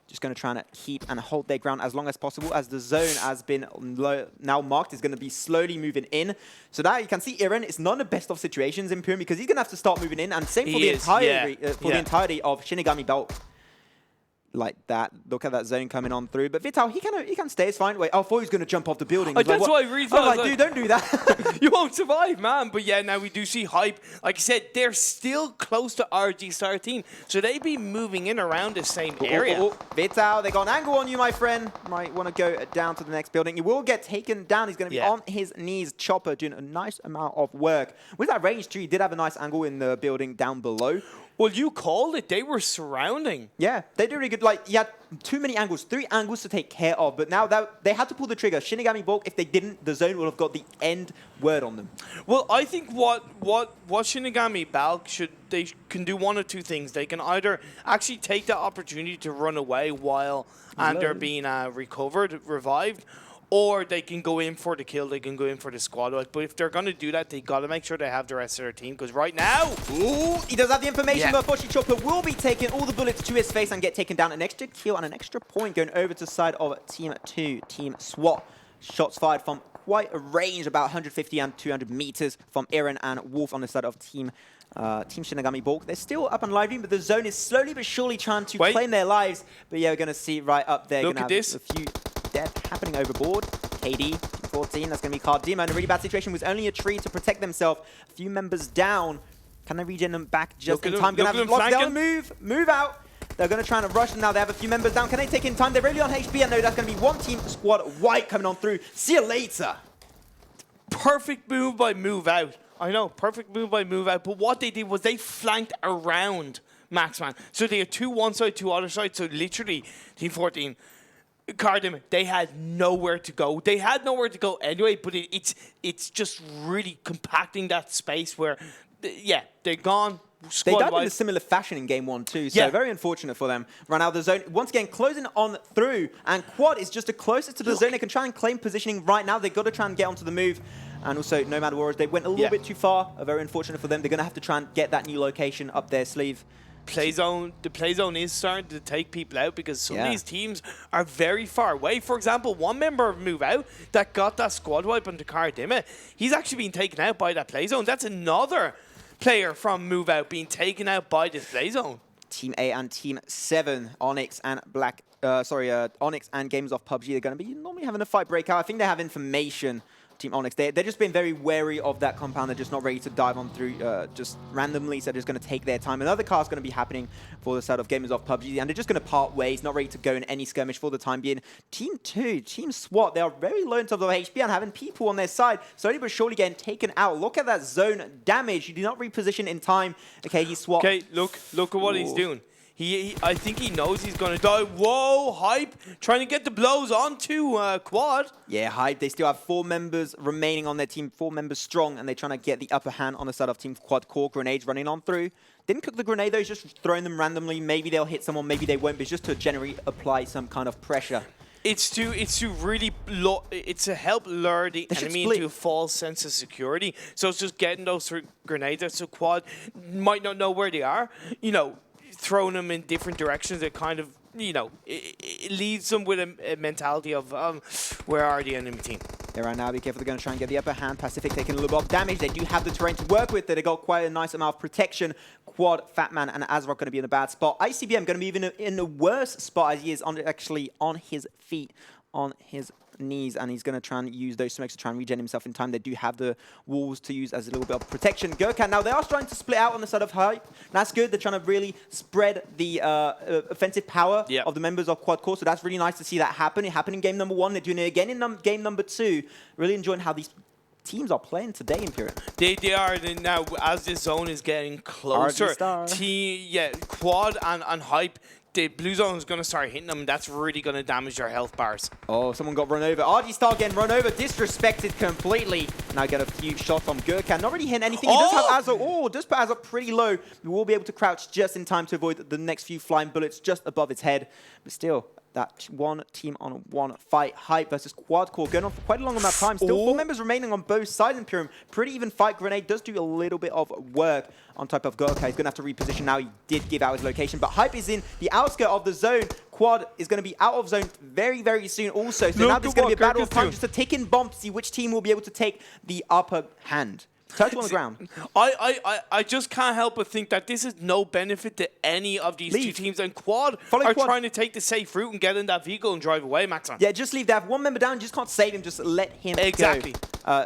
Just going to try and keep and hold their ground as long as possible, as the zone has been now marked is going to be slowly moving in. So now you can see Eren is not in the best of situations in Pyram because he's going to have to start moving in, and same for the entirety of Shinigami Belt. Like that. Look at that zone coming on through. But Vital, he can stay. It's fine. Wait, I thought he was going to jump off the building. That's like, why I really thought. I was like, dude, don't do that. You won't survive, man. But yeah, now we do see Hype. Like I said, they're still close to RG Star Team. So they'd be moving in around the same area. Vital, they got an angle on you, my friend. Might want to go down to the next building. You will get taken down. He's going to be on his knees. Chopper doing a nice amount of work. With that range tree, he did have a nice angle in the building down below. Well, you called it. They were surrounding. Yeah, they did really good. Like, you had too many angles, 3 angles to take care of. But now that they had to pull the trigger. Shinigami Bulk, if they didn't, the zone would have got the end word on them. Well, I think what Shinigami Bulk they can do one of two things. They can either actually take the opportunity to run away while they're being revived, or they can go in for the kill, they can go in for the squad wipe. But if they're going to do that, they got to make sure they have the rest of their team. Because right now... Ooh, he does have the information, but unfortunately Chopper will be taking all the bullets to his face and get taken down. An extra kill and an extra point going over to the side of Team 2, Team SWAT. Shots fired from quite a range, about 150 and 200 meters from Eren and Wolf on the side of Team Shinigami Bulk. They're still up and lively, but the zone is slowly but surely trying to claim their lives. But yeah, we're going to see right up there. Look at this. A few death happening overboard. KD, 14, that's going to be Cardima in a really bad situation. Was only a tree to protect themselves. A few members down. Can they regen them back just in time? Going to have to lock move out. They're going to try and rush them now. They have a few members down. Can they take in time? They're really on HP, and no, that's going to be one team squad white coming on through. See you later. Perfect move by move out. I know, perfect move by move out. But what they did was they flanked around Maxman. So they had 2 one side, 2 other side. So literally, Team 14, Cardim, they had nowhere to go. They had nowhere to go anyway, but it's just really compacting that space where, they're gone. They died in a similar fashion in game 1 too, so very unfortunate for them. Right now the zone, once again, closing on through, and Quad is just the closest to the zone. They can try and claim positioning right now. They've got to try and get onto the move. And also, Nomad Warriors, they went a little bit too far. Very unfortunate for them. They're going to have to try and get that new location up their sleeve. The play zone is starting to take people out because some of these teams are very far away. For example, one member of Move Out that got that squad wipe on Dakar Dima, he's actually been taken out by that play zone. That's another player from Move Out being taken out by this play zone. Team A and Team 7, Onyx and Onyx and Games of PUBG, they're going to be normally having a fight breakout. I think they have information. Team Onyx, they're just being very wary of that compound. They're just not ready to dive on through just randomly, so they're just going to take their time. Another car's going to be happening for the side of Gamers of PUBG, and they're just going to part ways, not ready to go in any skirmish for the time being. Team 2, Team SWAT, they are very low in terms of HP and having people on their side, slowly but surely getting taken out. Look at that zone damage. You do not reposition in time. Okay, he's SWAT. Okay, look at what he's doing. I think he knows he's going to die. Whoa, Hype, trying to get the blows onto Quad. Yeah, Hype, they still have 4 members remaining on their team, 4 members strong, and they're trying to get the upper hand on the side of Team Quad. Core grenades running on through. Didn't cook the grenade though, he's just throwing them randomly. Maybe they'll hit someone, maybe they won't, but it's just to generally apply some kind of pressure. It's to help lure the enemy into a false sense of security. So it's just getting those grenades out. So Quad might not know where they are, throwing them in different directions. It kind of, it leaves them with a mentality of, where are the enemy team? Yeah, right now, be careful. They're going to try and get the upper hand. Pacific taking a little bit of damage. They do have the terrain to work with. They got quite a nice amount of protection. Quad, Fatman, and Azrock going to be in a bad spot. ICBM going to be even in a worse spot as he is actually on his feet, on his knees, and he's going to try and use those smokes to try and regen himself in time. They do have the walls to use as a little bit of protection. Gurkhan, now they are trying to split out on the side of Hype. That's good. They're trying to really spread the offensive power of the members of Quad Core, so that's really nice to see that happen. It happened in game number 1. They're doing it again in game number 2. Really enjoying how these teams are playing today in Pyram. They are now, as this zone is getting closer. Quad and Hype, the blue zone is going to start hitting them, and that's really going to damage their health bars. Oh, someone got run over. RG Star getting run over, disrespected completely. Now get a few shots from Gurkhan. Not really hitting anything. He does have Azo. Oh, does put Azo pretty low. We will be able to crouch just in time to avoid the next few flying bullets just above his head. But still, that one team on one fight. Hype versus Quadcore going on for quite a long amount of time. Still 4 members remaining on both sides in Imperium. Pretty even fight. Grenade does do a little bit of work on top of Gurkha. He's going to have to reposition now. He did give out his location, but Hype is in the outskirt of the zone. Quad is going to be out of zone very, very soon also. So now there's going to be a battle of punches to take in bomb to see which team will be able to take the upper hand. Turtle on the ground. I just can't help but think that this is no benefit to any of these two teams, and Quad are trying to take the safe route and get in that vehicle and drive away, Maxon. Yeah, just leave. They have 1 member down. You just can't save him. Just let him go.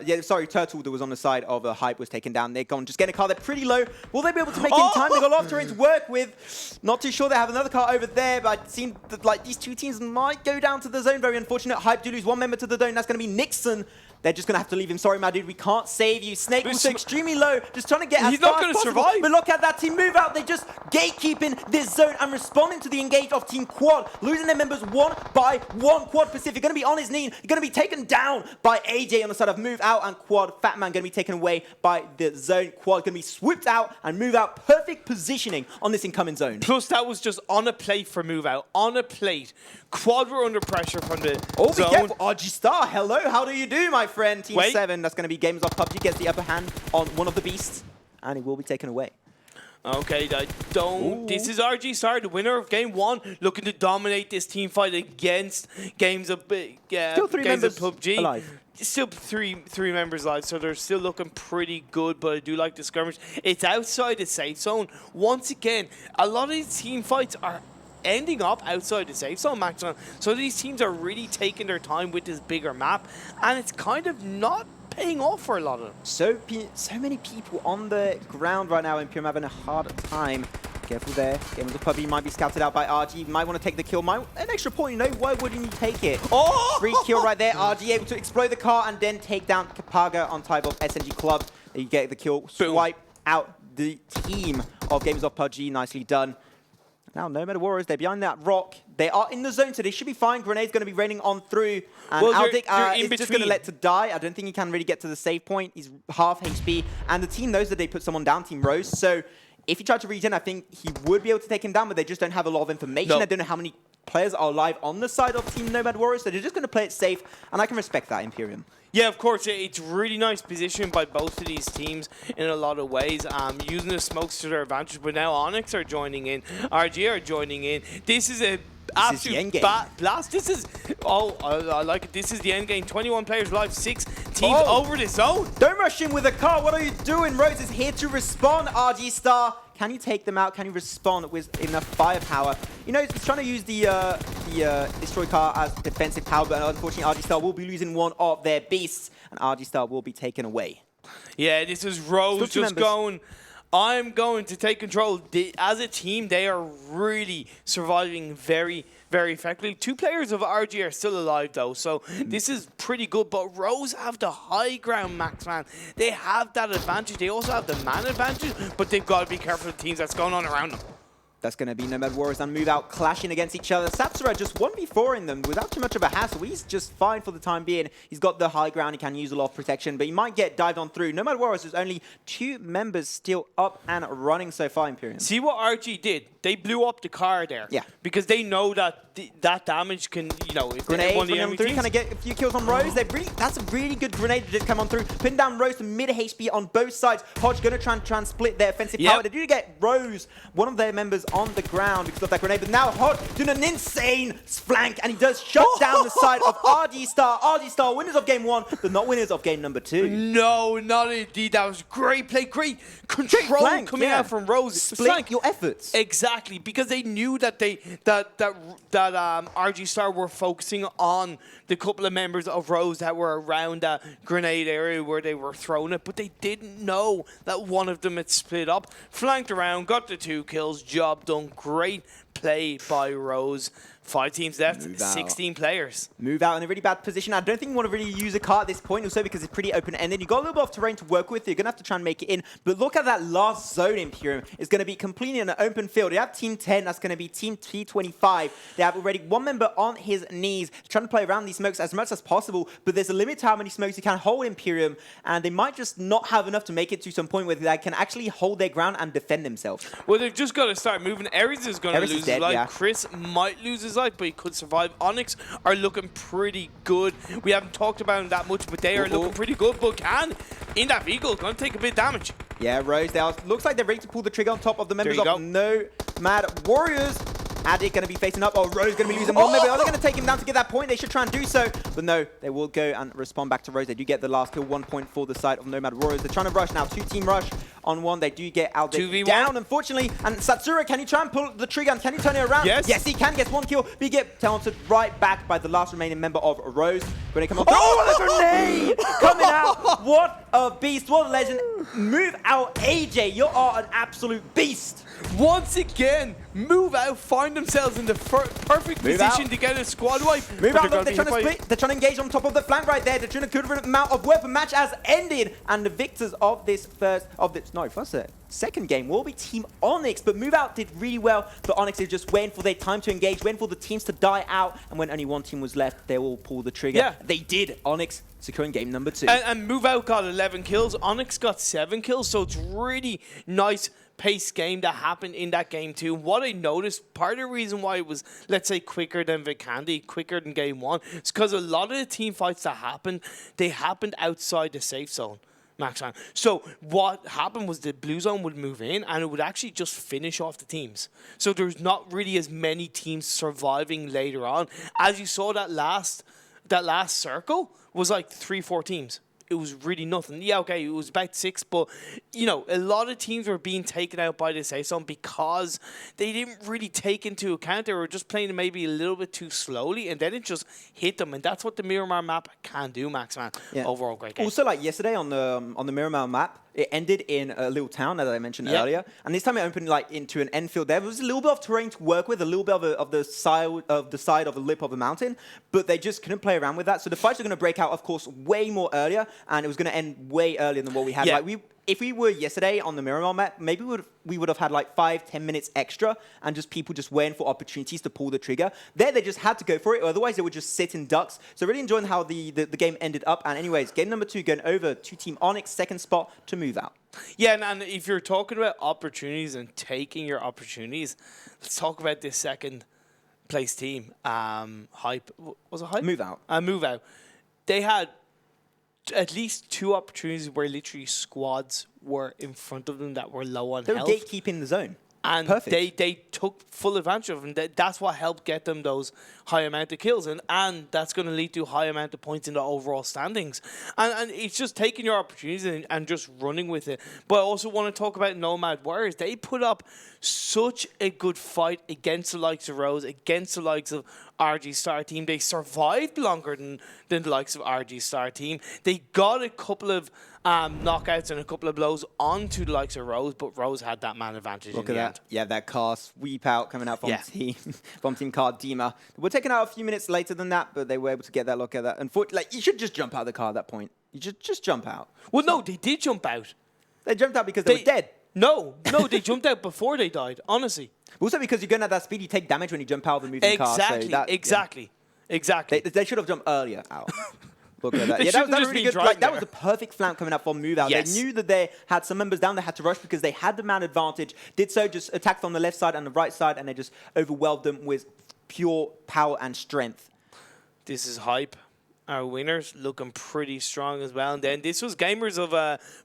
Yeah, sorry, Turtle that was on the side of Hype was taken down. They're gone. Just getting a car. They're pretty low. Will they be able to make it in time? They got a lot of terrain to work with. Not too sure. They have another car over there, but it seems that like these two teams might go down to the zone. Very unfortunate. Hype do lose 1 member to the zone. That's going to be Nixon. They're just going to have to leave him. Sorry, my dude, we can't save you. Snake was extremely low, just trying to get as far as possible. Survive. But look at that team move out. They're just gatekeeping this zone and responding to the engage of Team Quad, losing their members 1 by 1. Quad Pacific going to be on his knee. You're going to be taken down by AJ on the side of move out, and Quad Fat Man going to be taken away by the zone. Quad going to be swooped out and move out. Perfect positioning on this incoming zone. Plus, that was just on a plate for move out. On a plate. Quad were under pressure from the zone. Be careful. RG Star, hello. How do you do, my friend? Team 7. That's going to be Games of PUBG. Gets the upper hand on one of the beasts, and he will be taken away. Okay, this is RG Star, the winner of Game 1, looking to dominate this team fight against Games of Still 3 members of PUBG. alive. Still three members alive, so they're still looking pretty good, but I do like the skirmish. It's outside the safe zone. Once again, a lot of these team fights are ending up outside the safe zone, Maxon. So these teams are really taking their time with this bigger map, and it's kind of not paying off for a lot of them. So many people on the ground right now. Imperium having a hard time. Careful there. Game of the PUBG might be scouted out by RG. Might want to take the kill. An extra point, you know. Why wouldn't you take it? Oh! Free kill right there. RG able to explode the car and then take down Kapaga on type of SNG Club. There you get the kill. Swipe out the team of Games of PUBG. Nicely done. Now, Nomad Warriors, they're behind that rock. They are in the zone, so they should be fine. Grenade's going to be raining on through. And Aldic is just going to let to die. I don't think he can really get to the save point. He's half HP. And the team knows that they put someone down, Team Rose. So if he tried to regen, I think he would be able to take him down, but they just don't have a lot of information. I don't know how many players are alive on the side of Team Nomad Warriors, so they're just going to play it safe. And I can respect that, Imperium. Yeah, of course, it's really nice position by both of these teams in a lot of ways, using the smokes to their advantage, but now Onyx are joining in, RG are joining in. This is a absolute blast. This is, I like it. This is the end game. 21 players live, 6 teams over the zone. Don't rush in with a car. What are you doing? Rose is here to respond, RG Star. Can you take them out? Can you respond with enough firepower? You know, he's trying to use the destroy car as defensive power, but unfortunately, RG Star will be losing one of their beasts, and RG Star will be taken away. Yeah, this is Rose just going, I'm going to take control. As a team, they are really surviving very, very effectively. 2 players of RG are still alive, though, so this is pretty good. But Rose have the high ground, Max, man. They have that advantage. They also have the man advantage, but they've got to be careful of the teams that's going on around them. That's going to be Nomad Warriors and move out, clashing against each other. Sapsura just 1v4 in them without too much of a hassle. He's just fine for the time being. He's got the high ground. He can use a lot of protection, but he might get dived on through. Nomad Warriors, there's only 2 members still up and running so far, Imperium. See what RG did? They blew up the car there. Yeah. Because they know that that damage can, you know, if grenade one of the from through. Can I get a few kills on Rose? That's a really good grenade that did come on through. Pin down Rose to mid HP on both sides. Hodge going to try and split their offensive power. They do get Rose, one of their members, on the ground because of that grenade. But now Hodge doing an insane flank, and he does shut down the side of RG Star. RG Star, winners of game 1, but not winners of game number 2. No, not indeed. That was great play, great control coming out from Rose. Split your efforts. Exactly, because they knew that RG Star were focusing on the couple of members of Rose that were around that grenade area where they were throwing it, but they didn't know that one of them had split up, flanked around, got the 2 kills, job done, great play by Rose. 5 teams left, Move out. 16 players. Move out in a really bad position. I don't think you want to really use a car at this point, also because it's pretty open-ended. You've got a little bit of terrain to work with. You're going to have to try and make it in. But look at that last zone, Imperium. It's going to be completely in an open field. You have Team 10. That's going to be Team T25. They have already one member on his knees, trying to play around these smokes as much as possible. But there's a limit to how many smokes you can hold, Imperium. And they might just not have enough to make it to some point where they can actually hold their ground and defend themselves. Well, they've just got to start moving. Ares is going to lose his life. Yeah. Chris might lose his life, but he could survive. Onyx are looking pretty good. We haven't talked about them that much, but they are looking pretty good. But Can, in that vehicle, going to take a bit of damage. Yeah, Rose, looks like they're ready to pull the trigger on top of the members of Nomad Warriors. Addict going to be facing up. Oh, Rose going to be losing one member. Are they going to take him down to get that point? They should try and do so. But no, they will go and respond back to Rose. They do get the last kill. 1 point for the side of Nomad Warriors. They're trying to rush now. 2-team rush on one. They do get Aldic down, unfortunately. And Satsura, can you try and pull the trigger? And can you turn it around? Yes. Yes, he can. Gets 1 kill. But he get talented right back by the last remaining member of Rose. Grenade come on. Oh, the grenade coming out. What a beast. What a legend. Move out, AJ. You are an absolute beast. Once again, Move Out find themselves in the perfect position to get a squad wipe. Move Out, look, they're trying to split. They're trying to engage on top of the flank right there. They're trying to good amount of weapon. Match has ended. And the victors of this second game will be Team Onyx. But Move Out did really well. But Onyx is just waiting for their time to engage, waiting for the teams to die out. And when only one team was left, they will pull the trigger. Yeah. They did. Onyx securing game number 2. And Move Out got 11 kills. Onyx got 7 kills. So it's really nice pace game that happened in that game too. What I noticed, part of the reason why it was, let's say, quicker than Vikendi, quicker than game 1, is because a lot of the team fights that happened, they happened outside the safe zone. Max time. So what happened was the blue zone would move in and it would actually just finish off the teams. So there's not really as many teams surviving later on. As you saw, that last circle was like 3-4 teams. It was really nothing. Yeah, okay, it was about 6, but, you know, a lot of teams were being taken out by the safe zone because they didn't really take into account. They were just playing maybe a little bit too slowly, and then it just hit them. And that's what the Miramar map can do, Max, man. Yeah. Overall, great game. Also, like yesterday on the Miramar map, it ended in a little town, as I mentioned earlier. And this time it opened like into an end field. There was a little bit of terrain to work with, a little bit of the side of the lip of the mountain, but they just couldn't play around with that. So the fights are going to break out, of course, way more earlier, and it was going to end way earlier than what we had. Yeah. Like if we were yesterday on the Miramar map, maybe we would have had like 5-10 minutes extra and just people just waiting for opportunities to pull the trigger. There, they just had to go for it. Otherwise, they would just sit in ducks. So really enjoying how the game ended up. And anyways, game number 2 going over to Team Onyx, second spot to Move Out. Yeah, and if you're talking about opportunities and taking your opportunities, let's talk about this second place team. Hype. Was it Hype? Move Out. Move Out. They had at least 2 opportunities where literally squads were in front of them that were low on health. They were gatekeeping the zone. And they took full advantage of them. That's what helped get them those high amount of kills. And that's going to lead to a high amount of points in the overall standings. And it's just taking your opportunities and just running with it. But I also want to talk about Nomad Warriors. They put up such a good fight against the likes of Rose, against the likes of RG Star Team. They survived longer than the likes of RG Star Team. They got a couple of knockouts and a couple of blows onto the likes of Rose, but Rose had that man advantage. Look at that. Yeah, that car sweep out coming out from Team Card Dima. We're taken out a few minutes later than that, but they were able to get that look at that. Unfortunately, like, you should just jump out of the car at that point. You should just jump out. Well, no, they did jump out. They jumped out because they were dead. No, they jumped out before they died, honestly. Also, because you're going at that speed, you take damage when you jump out of the moving car. So Exactly. They should have jumped earlier out. Look at that. Yeah, that was really good. Like, that was a perfect flank coming up from Move Out. Yes. They knew that they had some members down. They had to rush because they had the man advantage. Did so, just attacked on the left side and the right side, and they just overwhelmed them with pure power and strength. This is Hype. Our winners looking pretty strong as well. And then this was Gamers of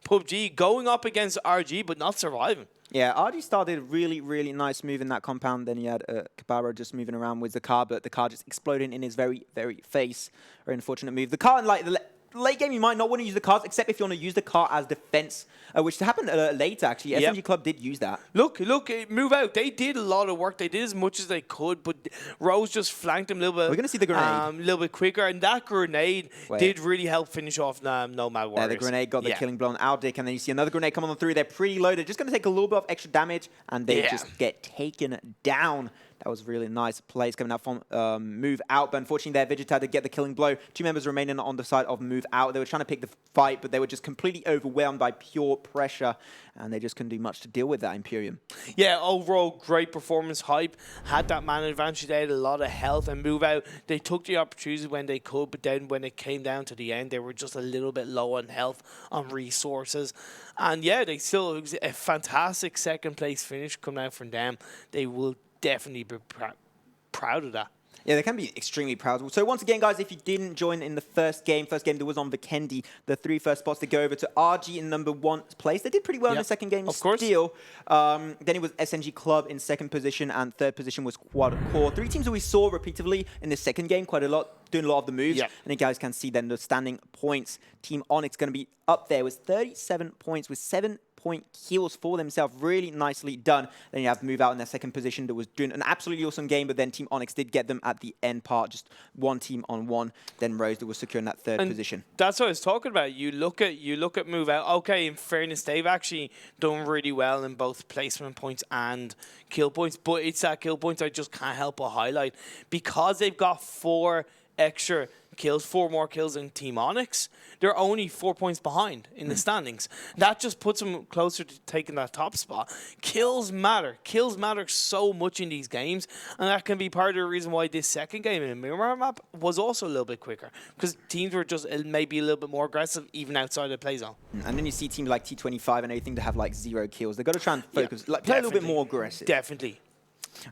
PUBG going up against RG, but not surviving. Yeah, RG started a really, really nice move in that compound. Then he had Kabaro just moving around with the car, but the car just exploding in his very, very face. Very unfortunate move. The car, in like the late game, you might not want to use the cars, except if you want to use the car as defense, which happened later, actually. SMG Club did use that. Look, Move Out. They did a lot of work. They did as much as they could, but Rose just flanked them a little bit. We're going to see the grenade. A little bit quicker, and that grenade did really help finish off Nomad Warriors. Yeah, the grenade got the killing blow on Aldic, and then you see another grenade coming on through. They're pretty low. They're just going to take a little bit of extra damage, and they just get taken down. That was really nice plays coming out from Move Out, but unfortunately there, Vegeta to get the killing blow. 2 members remaining on the side of Move Out. They were trying to pick the fight, but they were just completely overwhelmed by pure pressure, and they just couldn't do much to deal with that Imperium. Yeah, overall, great performance. Hype had that man advantage. They had a lot of health, and Move Out, they took the opportunity when they could, but then when it came down to the end, they were just a little bit low on health, on resources. And yeah, they still, it was a fantastic second place finish coming out from them. They will definitely be proud of that. Yeah, they can be extremely proud. So once again, guys, if you didn't join in the first game that was on Vikendi, the 3 first spots to go over to RG in number 1 place. They did pretty well in the second game of course. still. Then it was SNG Club in 2nd position, and 3rd position was Quad Core. 3 teams that we saw repeatedly in the second game quite a lot, doing a lot of the moves. Yeah. And you guys can see then the standing points. Team Onyx going to be up there with 37 points with 7-point kills for themselves. Really nicely done. Then you have Move Out in their 2nd position that was doing an absolutely awesome game, but then Team Onyx did get them at the end part, just 1 team on 1. Then Rose that was securing that 3rd position. That's what I was talking about. You look at Move Out. Okay, in fairness, they've actually done really well in both placement points and kill points, but it's that kill points I just can't help but highlight because they've got 4 extra kills, 4 more kills than Team Onyx. They're only 4 points behind in the standings. That just puts them closer to taking that top spot. Kills matter. Kills matter so much in these games, and that can be part of the reason why this second game in the Miramar map was also a little bit quicker, because teams were just maybe a little bit more aggressive even outside the play zone. And then you see teams like T25 and everything that have like 0 kills. They've got to try and focus, like play a little bit more aggressive. Definitely.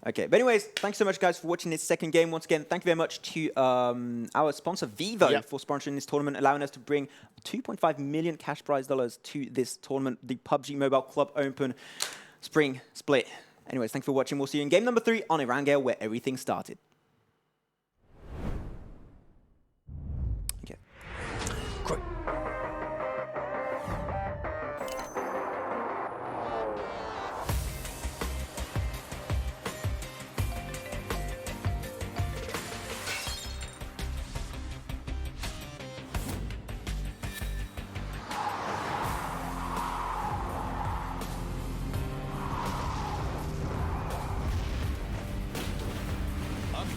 Okay, but anyways, thanks so much, guys, for watching this second game. Once again, thank you very much to our sponsor, Vivo, for sponsoring this tournament, allowing us to bring 2.5 million cash prize dollars to this tournament, the PUBG Mobile Club Open Spring Split. Anyways, thanks for watching. We'll see you in game number 3 on Erangel, where everything started. Okay. Great.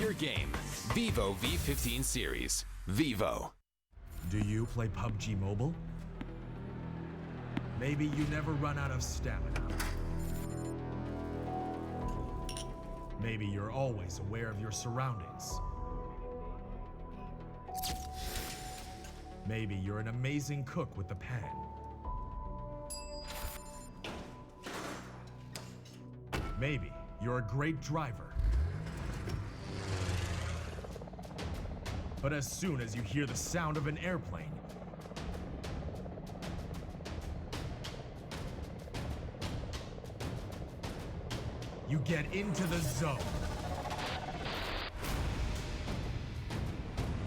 Your game, Vivo V15 series. Vivo. Do you play PUBG Mobile? Maybe you never run out of stamina. Maybe you're always aware of your surroundings. Maybe you're an amazing cook with the pan. Maybe you're a great driver. But as soon as you hear the sound of an airplane, you get into the zone.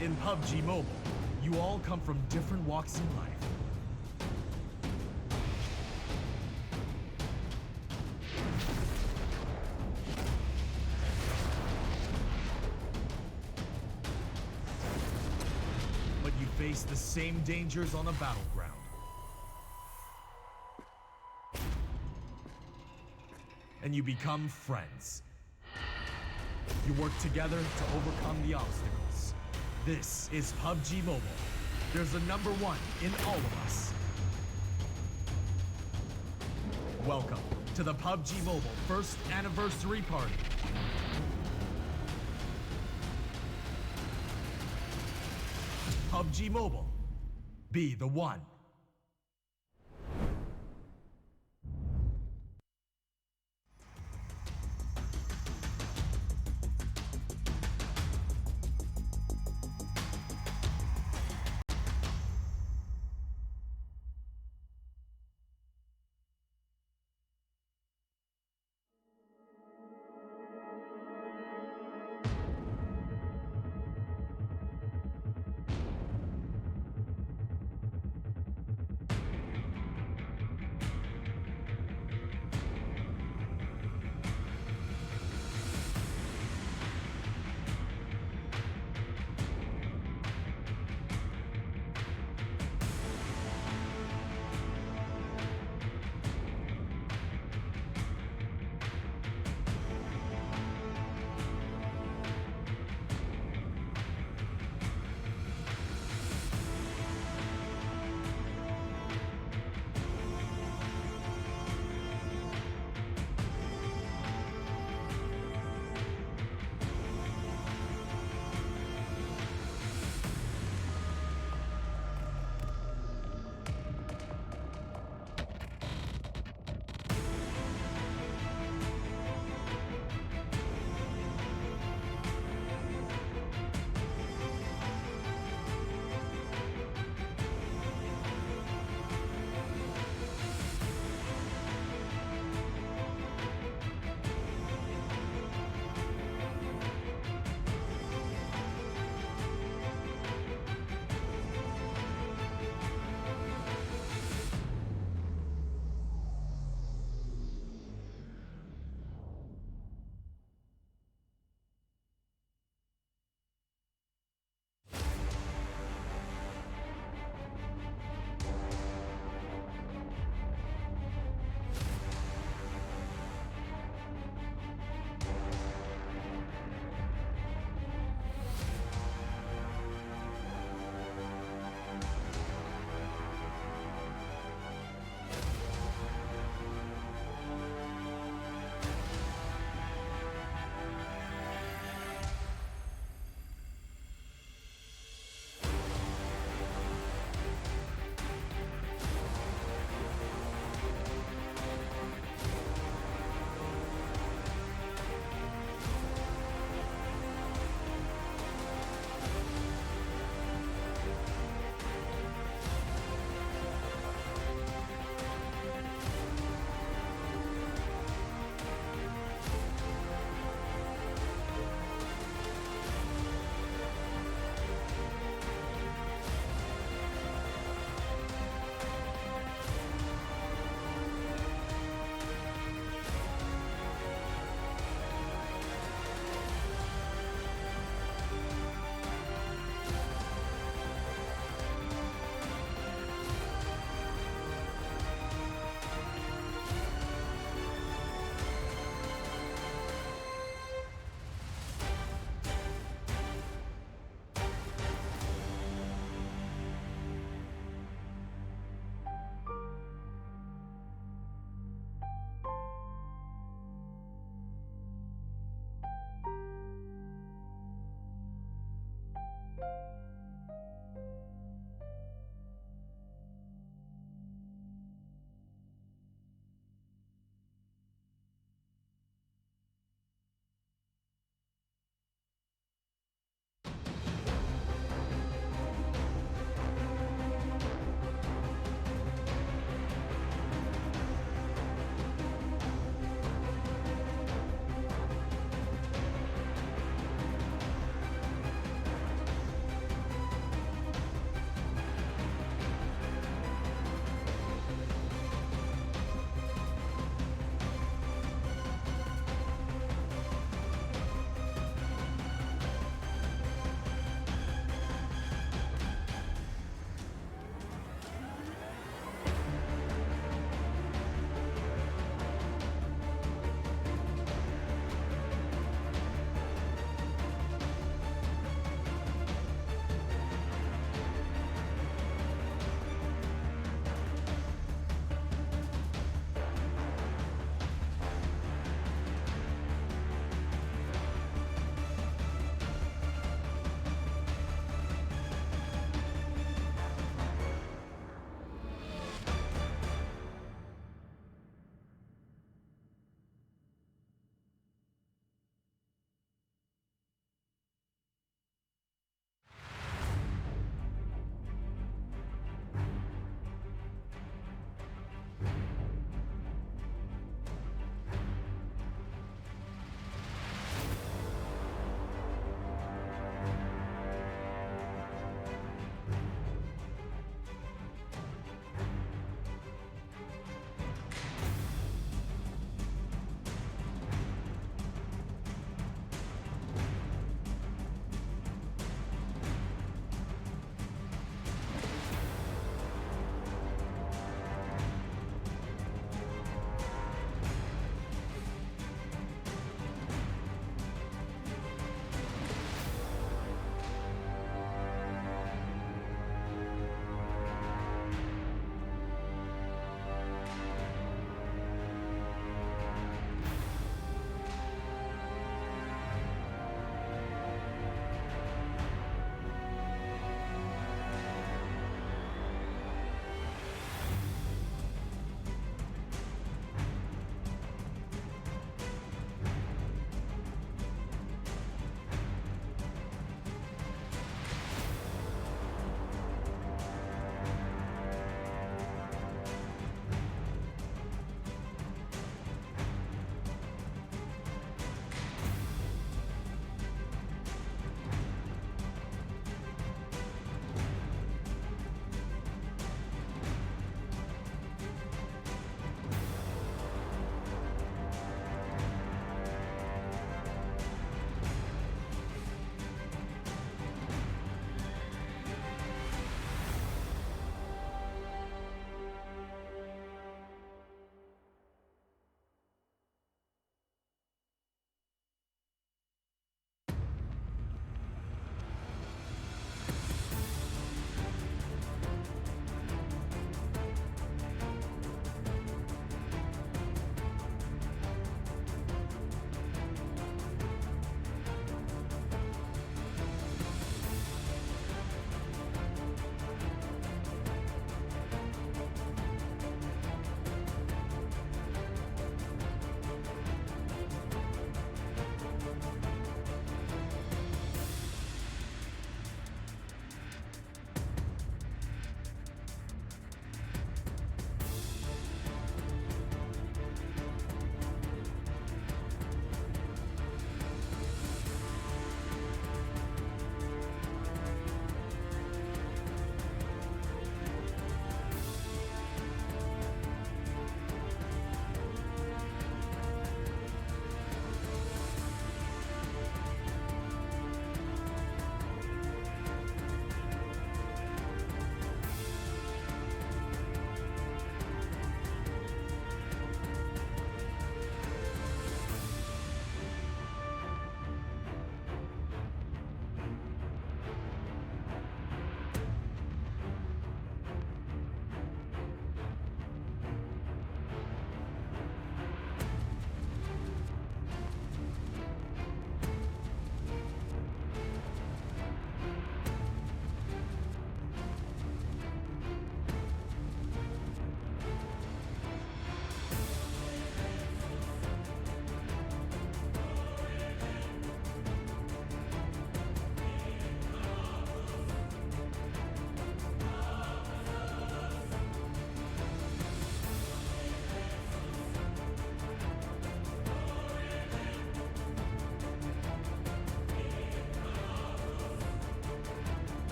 In PUBG Mobile, you all come from different walks in life. But you face the same dangers on the battleground. And you become friends. You work together to overcome the obstacles. This is PUBG Mobile. There's a number 1 in all of us. Welcome to the PUBG Mobile first anniversary party. PUBG Mobile. Be the one.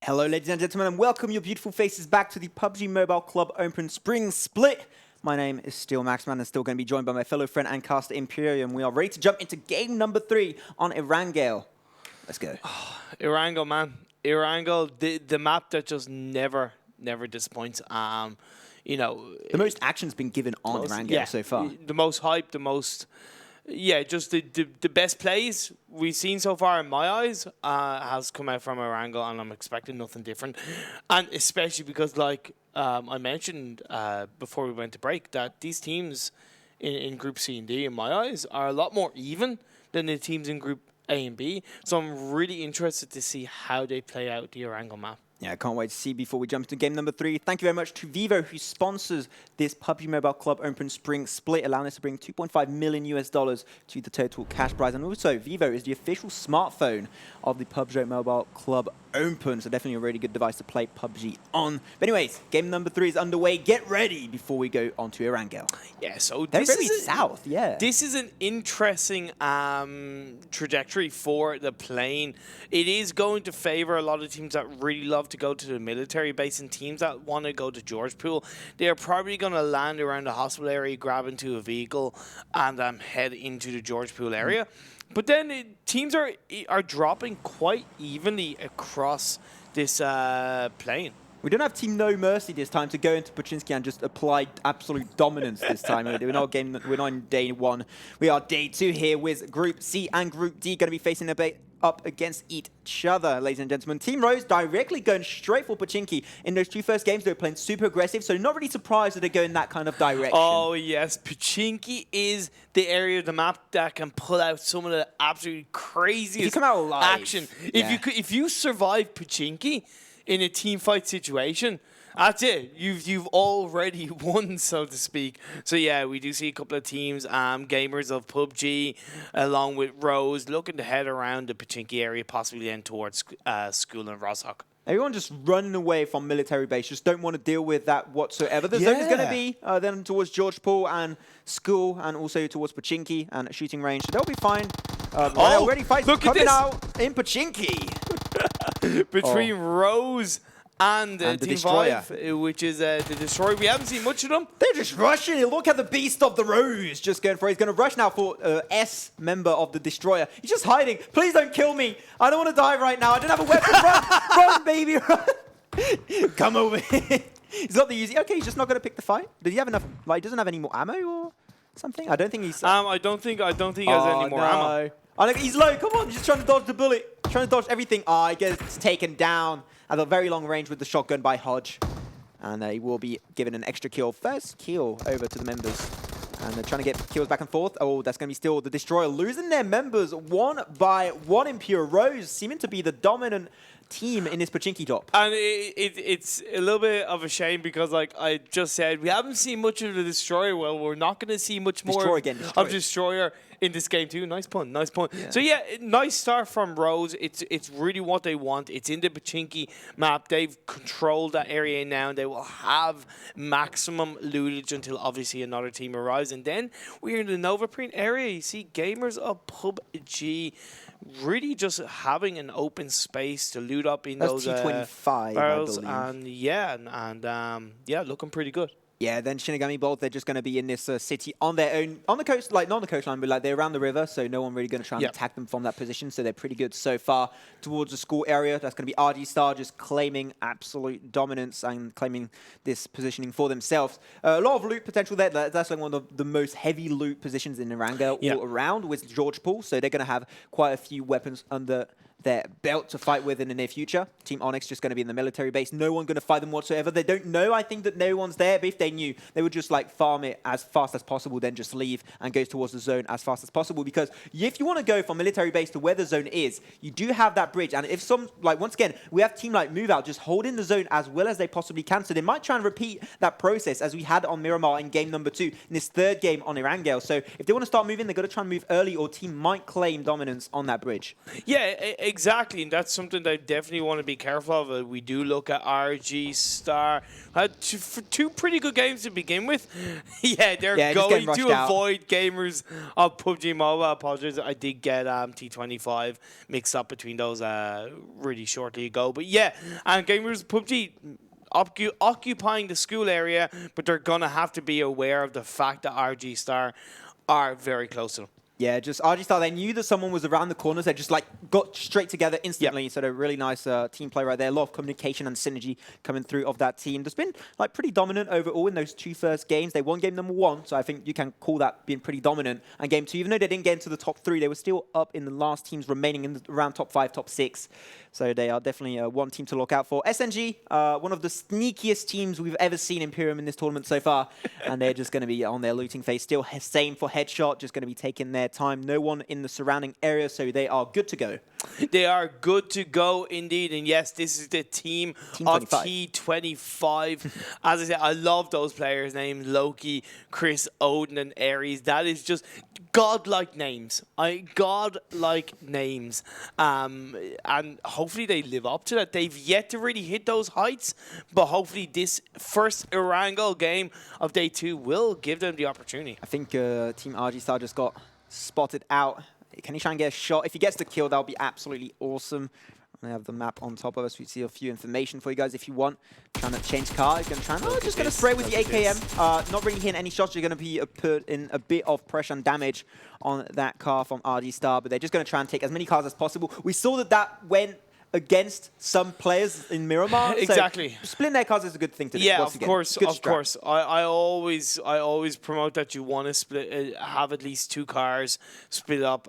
Hello, ladies and gentlemen, and welcome your beautiful faces back to the PUBG Mobile Club Open Spring Split. My name is still Maxman and still going to be joined by my fellow friend and caster Imperium. We are ready to jump into game number 3 on Erangel. Let's go. Erangel, man. Erangel, the map that just never disappoints. You know, the most action's been given on Erangel so far. The most hype, the most... Yeah, just the best plays we've seen so far in my eyes has come out from Erangel, and I'm expecting nothing different. And especially because, like I mentioned before we went to break, that these teams in Group C and D, in my eyes, are a lot more even than the teams in Group A and B. So I'm really interested to see how they play out the Erangel map. Yeah, I can't wait to see before we jump into game number 3. Thank you very much to Vivo, who sponsors this PUBG Mobile Club Open Spring Split, allowing us to bring $2.5 million to the total cash prize. And also, Vivo is the official smartphone of the PUBG Mobile Club Open, so definitely a really good device to play PUBG on. But anyways, game number 3 is underway. Get ready before we go on to Erangel. Yeah, so They're this very is south, yeah. This is an interesting trajectory for the plane. It is going to favor a lot of teams that really love to go to the military base, and teams that want to go to Georgepool. They are probably going to land around the hospital area, grab into a vehicle, and head into the Georgepool area. But then teams are dropping quite evenly across this plane. We don't have Team No Mercy this time to go into Pachinski and just apply absolute dominance this time. We're not on day 1. We are day 2 here with Group C and Group D going to be facing up against each other, ladies and gentlemen. Team Rose directly going straight for Pachinki. In those 2 first games, they were playing super aggressive, so not really surprised that they go in that kind of direction. Oh, yes. Pachinki is the area of the map that can pull out some of the absolutely craziest action. Yeah. If you survive Pachinki in a team fight situation, that's it. You've already won, so to speak. So yeah, we do see a couple of teams, gamers of PUBG, along with Rose, looking to head around the Pachinki area, possibly then towards School and Roshok. Everyone just running away from military base, just don't want to deal with that whatsoever. The zone is going to be then towards Georgepool and School, and also towards Pachinki and shooting range. So they'll be fine. Already fights coming out in Pachinki. Between Rose and the Team Destroyer. 5, which is the Destroyer. We haven't seen much of them. They're just rushing it. Look at the beast of the Rose just going for it. He's going to rush now for S member of the Destroyer. He's just hiding. Please don't kill me. I don't want to die right now. I don't have a weapon. Run, baby, run. Come over here. He's got the easy. Okay, he's just not going to pick the fight. Does he have enough? Like, he doesn't have any more ammo or something? I don't think he's... I don't think he has any more ammo. Oh, look, he's low. Come on. He's just trying to dodge the bullet. Trying to dodge everything. He gets taken down at a very long range with the shotgun by Hodge. And he will be given an extra kill. First kill over to the members. And they're trying to get kills back and forth. Oh, that's going to be still the Destroyer losing their members 1 by 1. Impure Rose seeming to be the dominant team in this Pachinki top. And it's a little bit of a shame because, like I just said, we haven't seen much of the Destroyer. Well, we're not going to see much more of Destroyer in this game too. Nice pun, nice pun. Yeah. So yeah, nice start from Rose. It's really what they want. It's in the Pachinki map. They've controlled that area now, and they will have maximum lootage until obviously another team arrives. And then we're in the Novaprene area. You see gamers of PUBG really just having an open space to loot up in those T25 barrels, and yeah, looking pretty good. Yeah, then Shinigami Bolt, they're just going to be in this city on their own, on the coast, like not on the coastline, but like they're around the river, so no one really going to try and attack them from that position, so they're pretty good so far. Towards the school area, that's going to be RG Star just claiming absolute dominance and claiming this positioning for themselves. A lot of loot potential there. That's like one of the most heavy loot positions in Erangel all around with Georgepool, so they're going to have quite a few weapons under their belt to fight with in the near future. Team Onyx just going to be in the military base. No one going to fight them whatsoever. They don't know, I think, that no one's there, but if they knew, they would just like farm it as fast as possible, then just leave and go towards the zone as fast as possible, because if you want to go from military base to where the zone is, you do have that bridge, and if some, like once again, we have team like Move Out just holding the zone as well as they possibly can, so they might try and repeat that process as we had on Miramar in game number 2, in this 3rd game on Erangel. So if they want to start moving, they've got to try and move early, or team might claim dominance on that bridge. Yeah, exactly, and that's something that I definitely want to be careful of. We do look at RG Star. Had two pretty good games to begin with. Yeah, they're going to avoid gamers of PUBG Mobile. Apologies, I did get T25 mixed up between those really shortly ago. But yeah, and gamers PUBG occupying the school area, but they're going to have to be aware of the fact that RG Star are very close to them. Yeah, just RG Star, they knew that someone was around the corners. They just like got straight together instantly. Yep. So they're really nice team play right there. A lot of communication and synergy coming through of that team. That's been like pretty dominant overall in those two first games. They won game number 1, so I think you can call that being pretty dominant. And game 2, even though they didn't get into the top 3, they were still up in the last teams remaining in around top 5, top 6. So they are definitely one team to look out for. SNG, one of the sneakiest teams we've ever seen Imperium in this tournament so far. And they're just going to be on their looting phase. Still same for Headshot, just going to be taking their time. No one in the surrounding area, so they are good to go. They are good to go indeed. And yes, this is the team of T25. As I said, I love those players' names. Loki, Chris, Odin, and Ares. That is just godlike names. Godlike names. And hopefully they live up to that. They've yet to really hit those heights, but hopefully this first Erangel game of day 2 will give them the opportunity. I think Team RG Star just got spotted out. Can he try and get a shot? If he gets the kill, that'll be absolutely awesome. I have the map on top of us. We see a few information for you guys if you want. Trying to change car. He's going to try and just going to spray with the AKM. Not really hitting any shots. You're going to be put in a bit of pressure and damage on that car from RG Star, but they're just going to try and take as many cars as possible. We saw that went against some players in Miramar. Exactly. So splitting their cars is a good thing to do. Yeah, of course. I always promote that you want to split, have at least 2 cars split up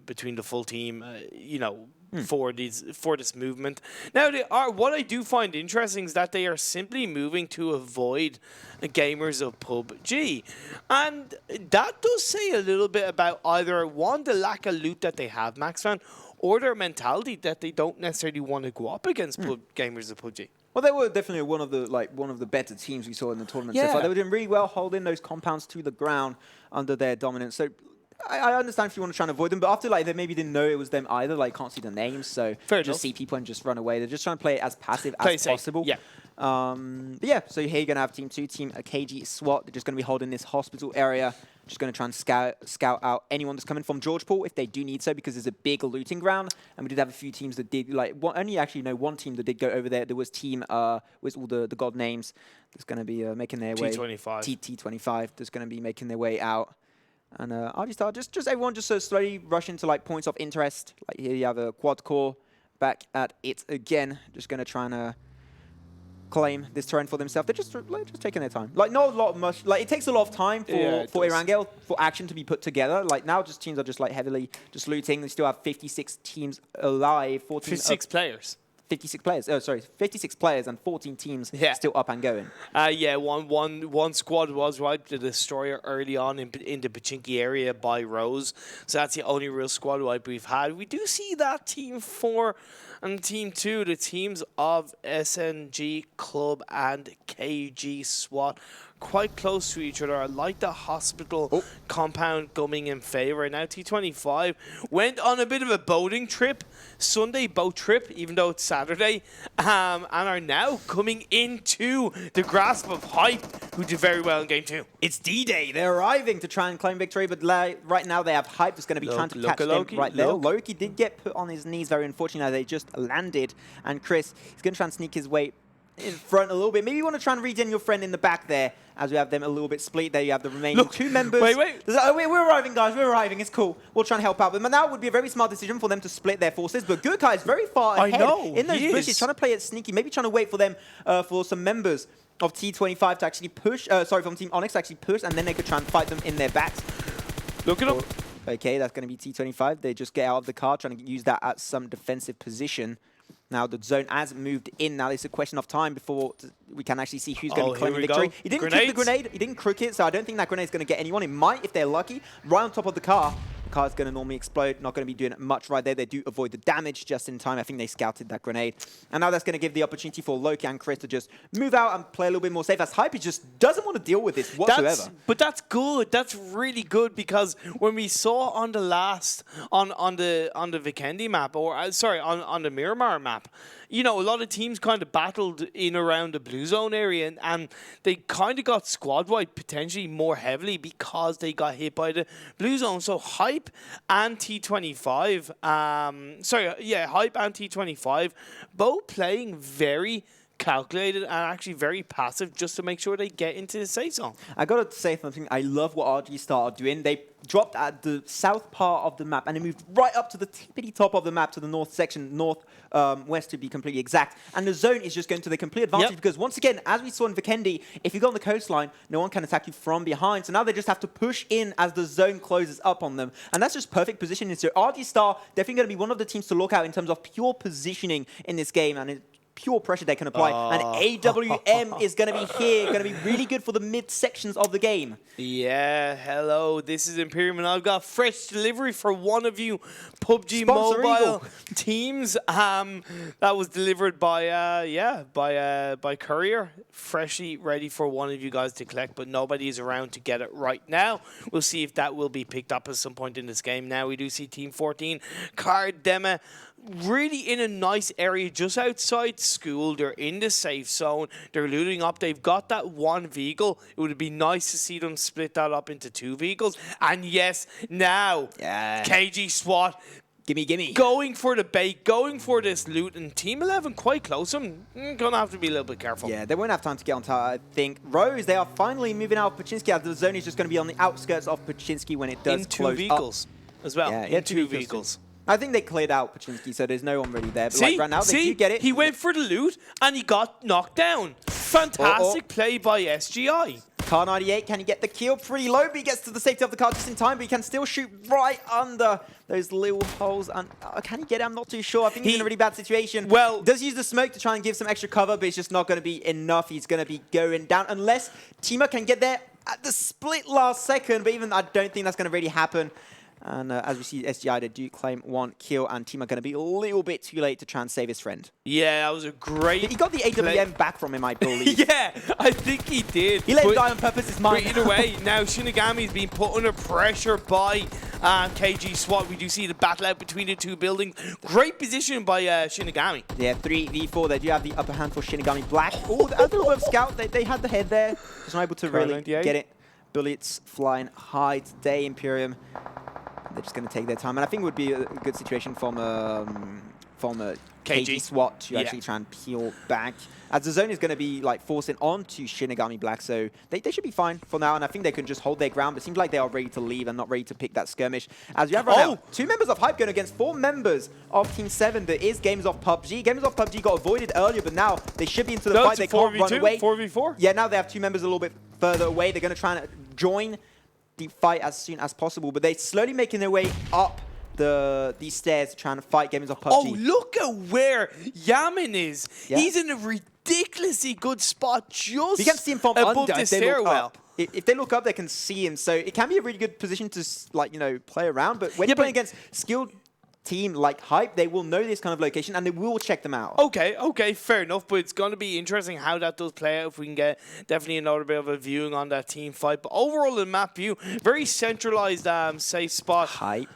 between the full team. You know, for this movement. Now, what I do find interesting is that they are simply moving to avoid gamers of PUBG, and that does say a little bit about either the lack of loot that they have, Maxfan, or their mentality that they don't necessarily want to go up against gamers of PUBG. Well, they were definitely one of the better teams we saw in the tournament so far. They were doing really well holding those compounds to the ground under their dominance. So I understand if you want to try and avoid them, but after they maybe didn't know it was them either, can't see the names, so just see people and just run away. They're just trying to play it as passive as possible. Yeah. But yeah, so here you're going to have Team 2, Team KG SWAT. They're just going to be holding this hospital area. Just going to try and scout out anyone that's coming from Georgeport if they do need so, because there's a big looting ground. And we did have a few teams that did, only actually know one team that did go over there. There was team with all the god names that's going to be making their way. T25 that's going to be making their way out. And RG Star, just everyone just slowly rush into points of interest. Here you have a quad core back at it again. Just going to try and claim this terrain for themselves. They're just taking their time. Not a lot much. It takes a lot of time for Erangel for action to be put together. Now just teams are just heavily just looting. They still have 56 teams alive. 56 players. 56 players. Oh, sorry, 56 players and 14 teams still up and going. Yeah, one squad was wiped, the destroyer early on in the Pachinki area by Rose. So that's the only real squad wipe we've had. We do see that Team 4 and Team 2, the teams of SNG Club and KG SWAT, quite close to each other. I like the hospital compound coming in favor. Now T25 went on a bit of a boating trip, Sunday boat trip, even though it's Saturday, and are now coming into the grasp of Hype, who did very well in game 2. It's D-Day. They're arriving to try and claim victory, but right now they have Hype that's going to be trying to catch them right there. Loki did get put on his knees, very unfortunately. They just landed, and Chris is going to try and sneak his way in front a little bit. Maybe you want to try and regen your friend in the back there, as we have them a little bit split. There you have the remaining 2 members. Wait. We're arriving, guys. We're arriving. It's cool. We'll try and help out. But now would be a very smart decision for them to split their forces. But Gurkai is very far ahead in those bushes, trying to play it sneaky. Maybe trying to wait for them, for some members of T25 to actually push. From Team Onyx to actually push, and then they could try and fight them in their backs. Look at them. Okay, that's going to be T25. They just get out of the car, trying to use that at some defensive position. Now the zone has moved in. Now it's a question of time before we can actually see who's going to be claiming victory. He didn't kick the grenade. He didn't crook it, so I don't think that grenade is going to get anyone. It might if they're lucky. Right on top of the car. The car's going to normally explode, not going to be doing much right there. They do avoid the damage just in time. I think they scouted that grenade. And now that's going to give the opportunity for Loki and Chris to just move out and play a little bit more safe, as Hype just doesn't want to deal with this whatsoever. But that's good. That's really good, because when we saw on the Vikendi map, or sorry, on the Miramar map, you know, a lot of teams kind of battled in around the blue zone area, and they kind of got squad wiped potentially more heavily because they got hit by the blue zone. So Hype and T25, Hype and T25, both playing very calculated and actually very passive just to make sure they get into the safe zone. I gotta say something. I love what RG Star are doing. They dropped at the south part of the map and they moved right up to the tippity top of the map, to the north section, west to be completely exact. And the zone is just going to the complete advantage because once again, as we saw in Vikendi, if you go on the coastline, no one can attack you from behind. So now they just have to push in as the zone closes up on them. And that's just perfect positioning. So RG Star definitely going to be one of the teams to look out in terms of pure positioning in this game, and pure pressure they can apply. And AWM is going to be here, going to be really good for the mid sections of the game. Yeah, hello, this is Imperium, and I've got fresh delivery for one of you PUBG Mobile teams. That was delivered by courier, freshly ready for one of you guys to collect, but nobody is around to get it right now. We'll see if that will be picked up at some point in this game. Now we do see Team 14, Card Dema, really in a nice area just outside school. They're in the safe zone. They're looting up. They've got that one vehicle. It would be nice to see them split that up into two vehicles. And yes, now KG SWAT. Gimme. Going for the bait, going for this loot, and Team 11 quite close. I'm gonna have to be a little bit careful. Yeah, they won't have time to get on top, I think. Rose, they are finally moving out of Pachinski, as the zone is just going to be on the outskirts of Pachinski when it does close in two vehicles as well. Yeah, in two vehicles. I think they cleared out Pachinski, so there's no one really there. But See, like right now, they do get it. He went for the loot, and he got knocked down. Fantastic play by SGI. Car 98, can he get the kill? Pretty low, but he gets to the safety of the car just in time, but he can still shoot right under those little holes. And can he get it? I'm not too sure. I think he's in a really bad situation. Well, does use the smoke to try and give some extra cover, but it's just not going to be enough. He's going to be going down unless Tima can get there at the split last second, but even I don't think that's going to really happen. And as we see SGI, they do claim one kill, and Team are going to be a little bit too late to try and save his friend. Yeah, that was a great He got the AWM back from him, I believe. Yeah, I think he did. He let him die on purpose, it's mine. But either way, now Shinigami's been put under pressure by KG SWAT. We do see the battle out between the two buildings. Great position by Shinigami. Yeah, 3v4. They do have the upper hand for Shinigami Black. Oh, a little bit of scout. They had the head there. Just not able to really get it. Bullets flying high today, Imperium. They're just going to take their time, and I think it would be a good situation from a KG SWAT to actually try and peel back, as the zone is going to be like forcing onto Shinigami Black, so they should be fine for now, and I think they can just hold their ground. But it seems like they are ready to leave and not ready to pick that skirmish. As you have right now, 2 members of Hype going against 4 members of Team 7. There is Gamers of PUBG. Gamers of PUBG got avoided earlier, but now they should be into the fight. They can't run away. 4v4? Yeah, now they have 2 members a little bit further away. They're going to try and join the fight as soon as possible, but they're slowly making their way up these stairs trying to fight Gamers of PUBG. Oh, look at where Yamin is. Yeah. He's in a ridiculously good spot just you can see him from above under the if they look stairwell. up. If they look up, they can see him, so it can be a really good position to play around, but when you're playing against skilled team like Hype, they will know this kind of location and they will check them out. Okay, fair enough, but it's going to be interesting how that does play out if we can get definitely another bit of a viewing on that team fight. But overall, the map view, very centralized, safe spot. Hype.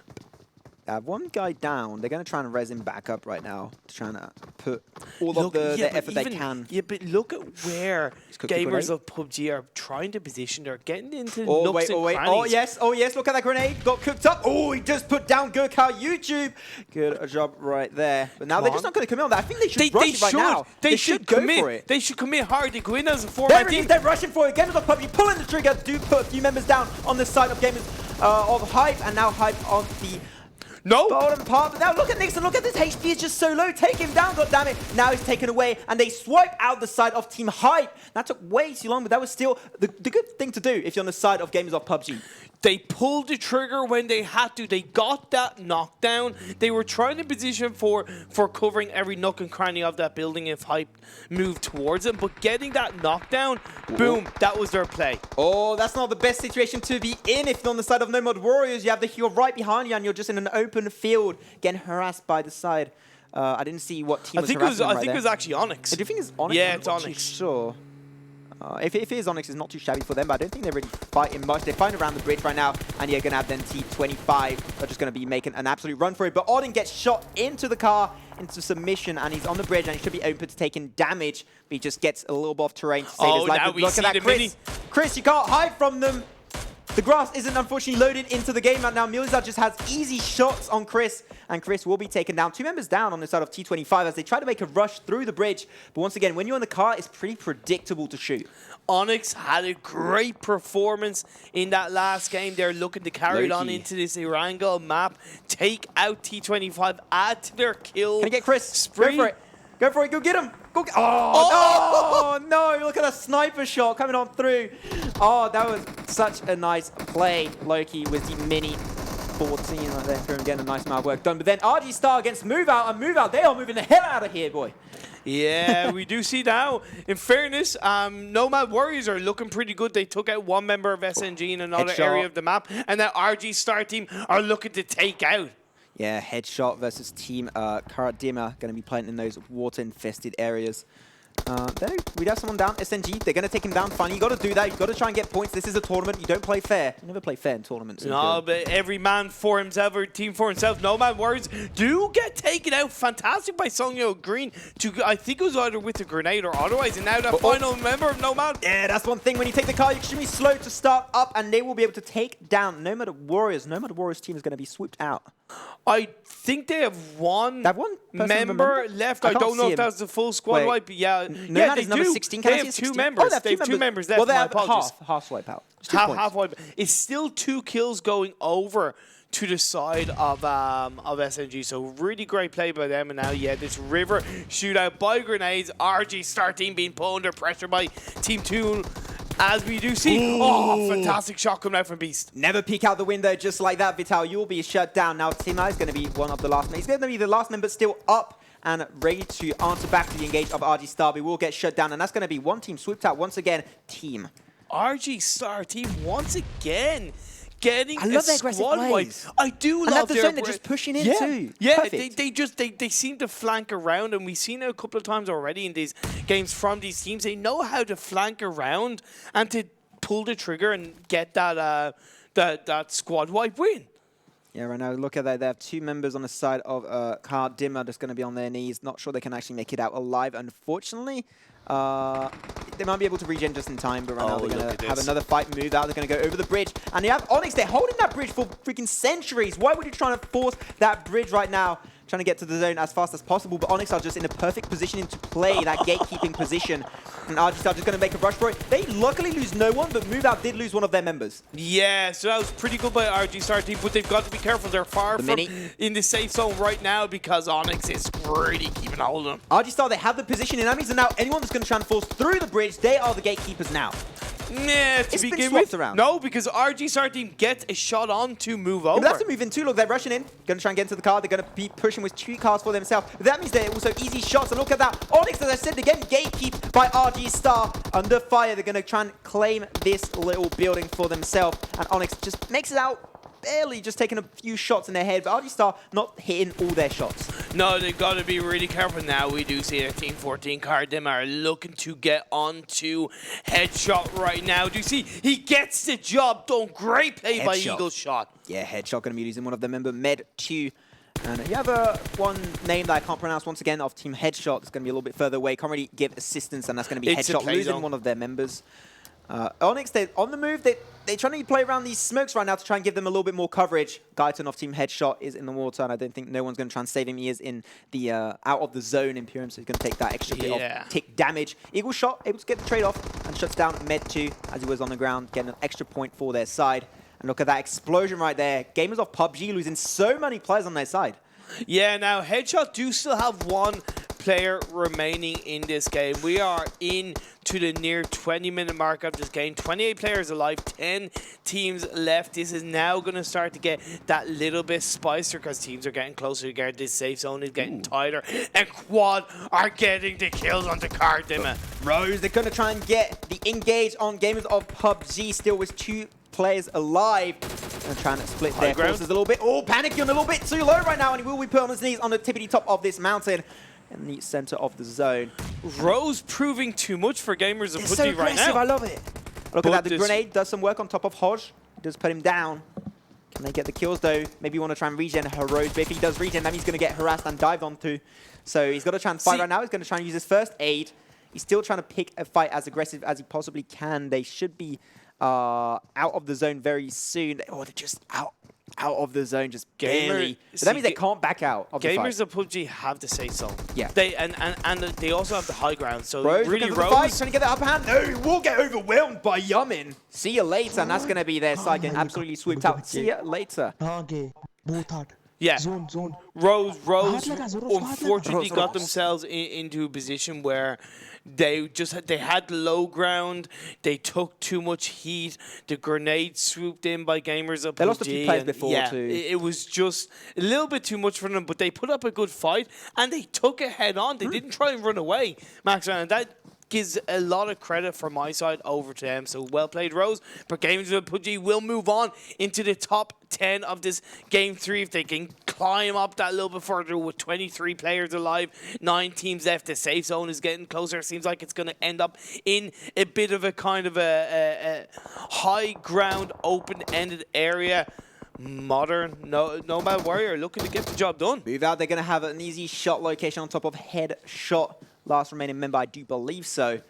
One guy down. They're going to try and res him back up right now to try and put all of the effort they can. Yeah, but look at where Gamers of PUBG are trying to position. They're getting into nooks and crannies. Oh, yes. Look at that grenade. Got cooked up. Oh, he just put down Gurkha YouTube. Good job right there. But now they're just not going to commit on that. I think they should rush it right now. They should go for it. They should commit hard. They go in as a 4-man team. They're rushing for it. Gamers of PUBG pulling the trigger. Do put a few members down on the side of Gamers of Hype. And now Hype on the bottom part, but now look at Nixon, look at this HP is just so low. Take him down, goddammit. Now he's taken away, and they swipe out the side of Team Hype. That took way too long, but that was still the good thing to do if you're on the side of Gamers of PUBG. They pulled the trigger when they had to. They got that knockdown. They were trying to position for covering every nook and cranny of that building if hype moved towards them. But getting that knockdown, boom, that was their play. Oh, that's not the best situation to be in if you're on the side of Nomad Warriors. You have the hero right behind you and you're just in an open field getting harassed by the side. I didn't see what team was harassing them I think it was actually Onyx. Do you think it's Onyx? Yeah, I'm it's not too Onyx. Sure. If it is Onyx, it's not too shabby for them, but I don't think they're really fighting much. They're fighting around the bridge right now, and you're going to have then T25 are just going to be making an absolute run for it. But Odin gets shot into the car, into submission, and he's on the bridge, and he should be open to taking damage, but he just gets a little bit of terrain to save his life. Now we Look see at that, the Chris. mini. Chris, you can't hide from them. The grass isn't unfortunately loaded into the game right now. Milza just has easy shots on Chris, and Chris will be taken down. 2 members down on the side of T25 as they try to make a rush through the bridge. But once again, when you're in the car, it's pretty predictable to shoot. Onyx had a great performance in that last game. They're looking to carry it on into this Erangel map, take out T25, add to their kill. Can you get Chris? Spree. Go for it. Go for it. Go get him. Go get oh, no. Look at that sniper shot coming on through. Oh, that was such a nice play, Loki, with the mini 14 right there. Getting a nice amount of work done. But then RG Star against Move Out, and Move Out, they are moving the hell out of here, boy. Yeah, we do see now. In fairness, Nomad Warriors are looking pretty good. They took out 1 member of SNG in another area of the map, and now RG Star team are looking to take out. Yeah, headshot versus team Karadima going to be playing in those water-infested areas. We'd have someone down, SNG. They're going to take him down. Fine, you got to do that. You got to try and get points. This is a tournament. You don't play fair. You never play fair in tournaments. No, but every man for himself or team for himself. Nomad Warriors do get taken out. Fantastic by Songyeo Green. I think it was either with a grenade or otherwise. And now that final member of Nomad. Yeah, that's one thing. When you take the car, you're extremely slow to start up, and they will be able to take down Nomad Warriors. Nomad Warriors team is going to be swooped out. I think they have one member left. I don't know if that's the full squad wipe, but yeah. No, they do. 16. They have 2 members. They have 2 members left. Well, they My have apologies. half swipe out. Half wipe. It's still 2 kills going over to the side of SNG. So really great play by them. And now, yeah, this river shootout by grenades. RG Star team being put under pressure by Team 2. As we do see, fantastic shot coming out from Beast. Never peek out the window just like that, Vital. You'll be shut down. Now, Tima is going to be one of the last. He's going to be the last member still up and ready to answer back to the engage of RG Star. We will get shut down, and that's going to be one team swooped out once again. Team RG Star team once again getting a squad wipe. I do love the zone. They're just pushing in too. Yeah, they seem to flank around, and we've seen it a couple of times already in these games from these teams. They know how to flank around and to pull the trigger and get that that squad wipe win. Yeah, right now, look at that. They have 2 members on the side of Karadima that's going to be on their knees. Not sure they can actually make it out alive, unfortunately. They might be able to regen just in time, but right now they're going to have another fight move out. They're going to go over the bridge. And you have Onyx. They're holding that bridge for freaking centuries. Why would you try to force that bridge right now? Trying to get to the zone as fast as possible, but Onyx are just in a perfect position to play that gatekeeping position. And RG Star just going to make a rush for it. They luckily lose no one, but Move Out did lose one of their members. Yeah, so that was pretty good by RG Star team, but they've got to be careful. They're far from in the safe zone right now because Onyx is really keeping a hold of them. RG Star, they have the position in enemies, and now anyone that's going to try and force through the bridge, they are the gatekeepers now. Nah, to begin with, no, because RG Star team gets a shot on to move over. They have to move in too. Look, they're rushing in. Going to try and get into the car. They're going to be pushing with 2 cars for themselves. But that means they're also easy shots. And look at that. Onyx, as I said again, gatekeep by RG Star. Under fire, they're going to try and claim this little building for themselves. And Onyx just makes it out. Barely just taking a few shots in their head, but RG Star not hitting all their shots. No, they've got to be really careful now. We do see a Team 14 Karadima are looking to get onto headshot right now. Do you see? He gets the job done. Great play by Eagle Shot. Yeah, headshot going to be using one of the member Med2. And you have one name that I can't pronounce once again of Team Headshot. It's going to be a little bit further away. Can't really give assistance, and that's going to be Headshot losing one of their members. Onyx, they're on the move. They're trying to play around these smokes right now to try and give them a little bit more coverage. Guyton of Team Headshot is in the water, and I don't think no one's going to try and save him. He is in the out of the zone Imperium, so he's going to take that extra bit of tick damage. Eagle Shot able to get the trade-off and shuts down Med2 as he was on the ground, getting an extra point for their side. And look at that explosion right there. Gamers of PUBG losing so many players on their side. Yeah, now Headshot do still have one player remaining in this game. We are in to the near 20-minute mark of this game. 28 players alive, 10 teams left. This is now going to start to get that little bit spicier because teams are getting closer together. This safe zone is getting tighter, and Quad are getting the kills on the card, Dimma. Rose, they're going to try and get the engage on Gamers of PUBG, still with 2 players alive. And trying to split their forces a little bit. Oh, panicking a little bit too low right now, and he will be put on his knees on the tippity top of this mountain in the center of the zone. Rose proving too much for Gamers of PUBG so right now. I love it. Look at that, the grenade does some work on top of Hodge. Does put him down. Can they get the kills though? Maybe you want to try and regen her Rose, but if he does regen, then he's going to get harassed and dived onto. So he's got to try and fight right now. He's going to try and use his first aid. He's still trying to pick a fight as aggressive as he possibly can. They should be out of the zone very soon. Oh, they're just out of the zone, just barely. So that means they can't back out of the fight. Gamers of PUBG have the safe zone. Yeah. They and they also have the high ground. So Rose, really, Rose trying to get the upper hand. No, he will get overwhelmed by Yamin. See you later, and that's going to be their side getting absolutely swooped out. See you later. Yeah. Zone. Rose unfortunately got themselves into a position where they had low ground. They took too much heat. The grenade swooped in by Gamers of PUBG. They lost a few players before too. It was just a little bit too much for them, but they put up a good fight and they took it head on. They didn't try and run away, Max, and that gives a lot of credit from my side over to them. So well played, Rose. But Gamers of PUBG will move on into the top 10 of this game 3 if they can climb up that little bit further with 23 players alive, 9 teams left. The safe zone is getting closer. It seems like it's going to end up in a bit of a kind of a high ground, open-ended area. Modern Nomad Warrior looking to get the job done. Move out. They're going to have an easy shot location on top of Headshot. Last remaining member, I do believe so.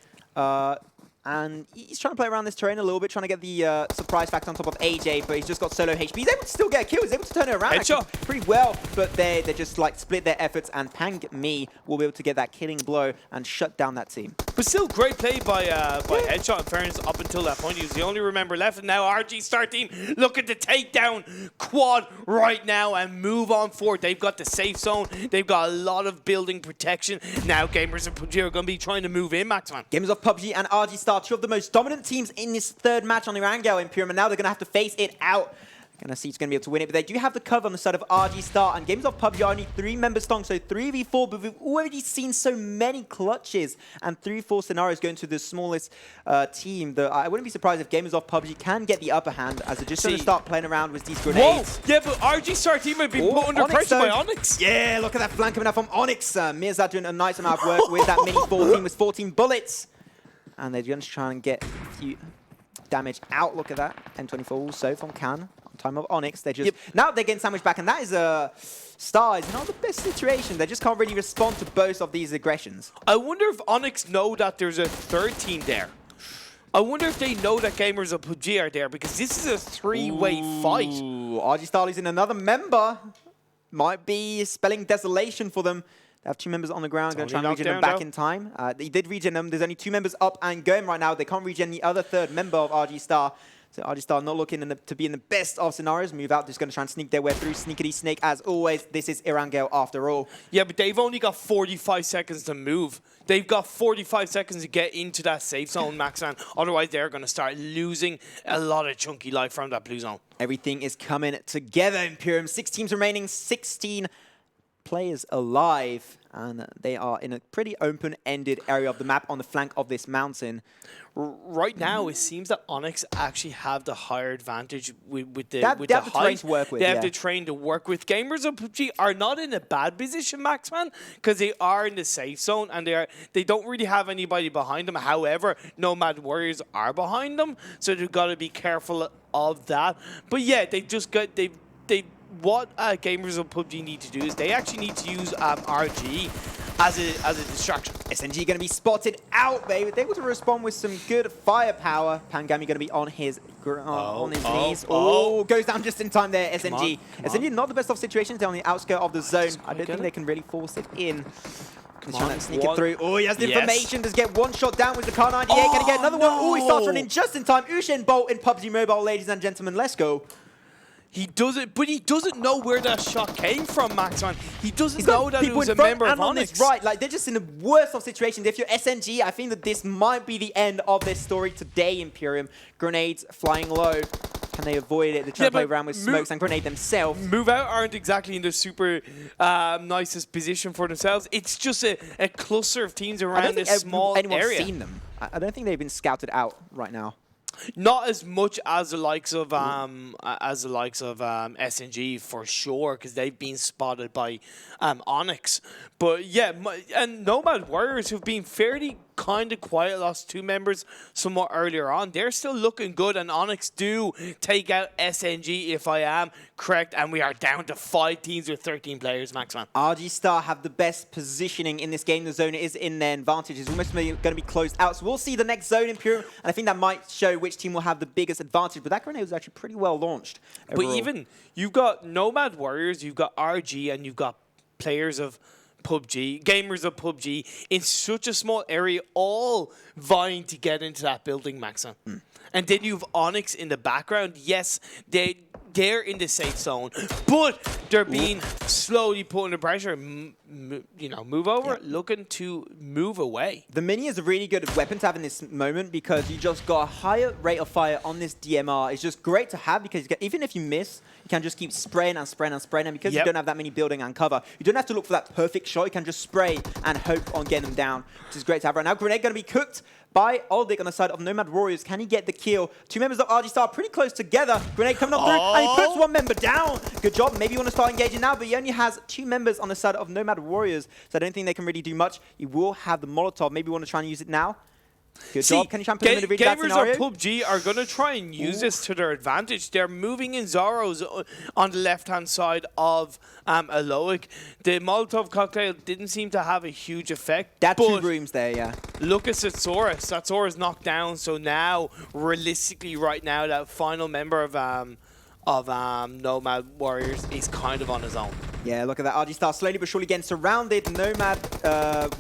And he's trying to play around this terrain a little bit, trying to get the surprise factor on top of AJ, but he's just got solo HP. He's able to still get a kill. He's able to turn it around pretty well, but they just like split their efforts, and Pang-Me will be able to get that killing blow and shut down that team. But still, great play by Headshot. In fairness, up until that point, he was the only member left. And now RG Star Team looking to take down Quad right now and move on forward. They've got the safe zone. They've got a lot of building protection. Now Gamers of PUBG are going to be trying to move in, Maxman. Gamers of PUBG and RG Star, 2 of the most dominant teams in this third match on Erangel in Pyramid. Now they're going to have to face it out. Gonna see who's going to be able to win it, but they do have the cover on the side of RG Star, and Gamers of PUBG are only 3 members strong, so 3v4, but we've already seen so many clutches and 3v4 scenarios going to the smallest team that I wouldn't be surprised if Gamers of PUBG can get the upper hand, as they're just going to start playing around with these grenades. Whoa! Yeah, but RG Star Team have been put under pressure by Onyx. Yeah, look at that flank coming out from Onyx. Mirza doing a nice amount of work with that mini 14 with 14 bullets. And they're going to try and get a few damage out. Look at that. M24 also from Can. Time of Onyx, they're just now they're getting sandwiched back, and that is a Star is not the best situation. They just can't really respond to both of these aggressions. I wonder if Onyx know that there's a third team there. I wonder if they know that Gamers of PUBG are there, because this is a 3-way fight. RG Star losing another member might be spelling desolation for them. They have 2 members on the ground, going to try and regen them back in time. They did regen them. There's only 2 members up and going right now. They can't regen the other third member of RG Star. So RG Star not looking to be in the best of scenarios. Move out, just going to try and sneak their way through. Sneakity snake, as always. This is Erangel after all. Yeah, but they've only got 45 seconds to move. They've got 45 seconds to get into that safe zone, Maxan. Otherwise, they're going to start losing a lot of chunky life from that blue zone. Everything is coming together, Imperium. 6 teams remaining, 16 players alive. And they are in a pretty open-ended area of the map on the flank of this mountain. Right now, it seems that Onyx actually have the higher advantage with the height. They have the terrain to work with. Gamers of PUBG are not in a bad position, Maxman, because they are in the safe zone and they don't really have anybody behind them. However, Nomad Warriors are behind them, so they've got to be careful of that. But yeah, what Gamers of PUBG need to do is they actually need to use RG as a distraction. SNG going to be spotted out, baby. They're able to respond with some good firepower. Pangami going to be on his knees. Oh, goes down just in time there, SNG. SNG not the best of situations. They're on the outskirts of the zone. I don't think they can really force it in. He's trying to sneak it through. Oh, he has the information. Does get 1 shot down with the Kar 98. Can he get another one? Oh, he starts running just in time. Usain Bolt in PUBG Mobile, ladies and gentlemen. Let's go. He doesn't, but he doesn't know where that shot came from, Maxman. He doesn't He's got know that it people was in a front member and of on Onyx. his right. Like, they're just in the worst of situations. If you're SNG, I think that this might be the end of this story today, Imperium. Grenades flying low. Can they avoid it? They're trying to play around with smokes and grenade themselves. Move Out aren't exactly in the super nicest position for themselves. It's just a cluster of teams around this small anyone's area. seen them. I don't think they've been scouted out right now. Not as much as the likes of SNG for sure, because they've been spotted by Onyx. But yeah, and Nomad Warriors, who've been fairly kind of quiet, lost 2 members somewhat earlier on. They're still looking good, and Onyx do take out SNG, if I am correct, and we are down to 5 teams with 13 players, Maxman. RG Star have the best positioning in this game. The zone is in their advantage. It's almost going to be closed out. So we'll see the next zone, Imperium, and I think that might show which team will have the biggest advantage. But that grenade was actually pretty well launched overall. But even, you've got Nomad Warriors, you've got RG, and you've got players of PUBG, gamers of PUBG, in such a small area, all vying to get into that building, Maxon. And then you've Onyx in the background. Yes, they're in the safe zone, but they're being slowly put under pressure. Move over, looking to move away. The Mini is a really good weapon to have in this moment because you just got a higher rate of fire on this DMR. It's just great to have because even if you miss, you can just keep spraying and spraying and spraying. And because you don't have that many building and cover, you don't have to look for that perfect shot. You can just spray and hope on getting them down, which is great to have right now. Grenade going to be cooked by Oldic on the side of Nomad Warriors. Can he get the kill? 2 members of RG Star pretty close together. Grenade coming up through, and he puts 1 member down. Good job. Maybe you want to start engaging now, but he only has 2 members on the side of Nomad Warriors, so I don't think they can really do much. He will have the Molotov. Maybe you want to try and use it now. Good job. Can you try and put him in a really bad scenario? Gamers of PUBG are going to try and use this to their advantage. They're moving in Zorros on the left-hand side of Aloic. The Molotov cocktail didn't seem to have a huge effect. That 2 rooms there, yeah. Look at Satsuras. Satsuras knocked down, so now, realistically, right now, that final member of Nomad Warriors is kind of on his own. Yeah, look at that. RG Star slowly but surely getting surrounded. Nomad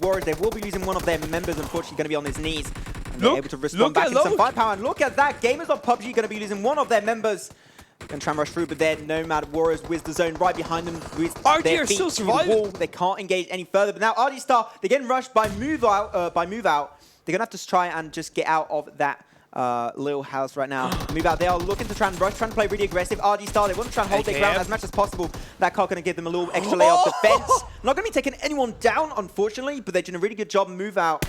Warriors, they will be losing one of their members, unfortunately, going to be on his knees. And they're able to respond back in some firepower. And look at that. Gamers of PUBG going to be losing one of their members. Going to try and rush through, but then Nomad Warriors with the zone right behind them. With RG are still surviving. They can't engage any further. But now RG Star, they're getting rushed by Move Out. They're going to have to try and just get out of that little house right now. Move Out, they are looking to try and rush, trying to play really aggressive. RG Star, they want to try and hold their ground as much as possible. That car going to give them a little extra layer of defense. Not going to be taking anyone down, unfortunately, but they're doing a really good job. Move Out,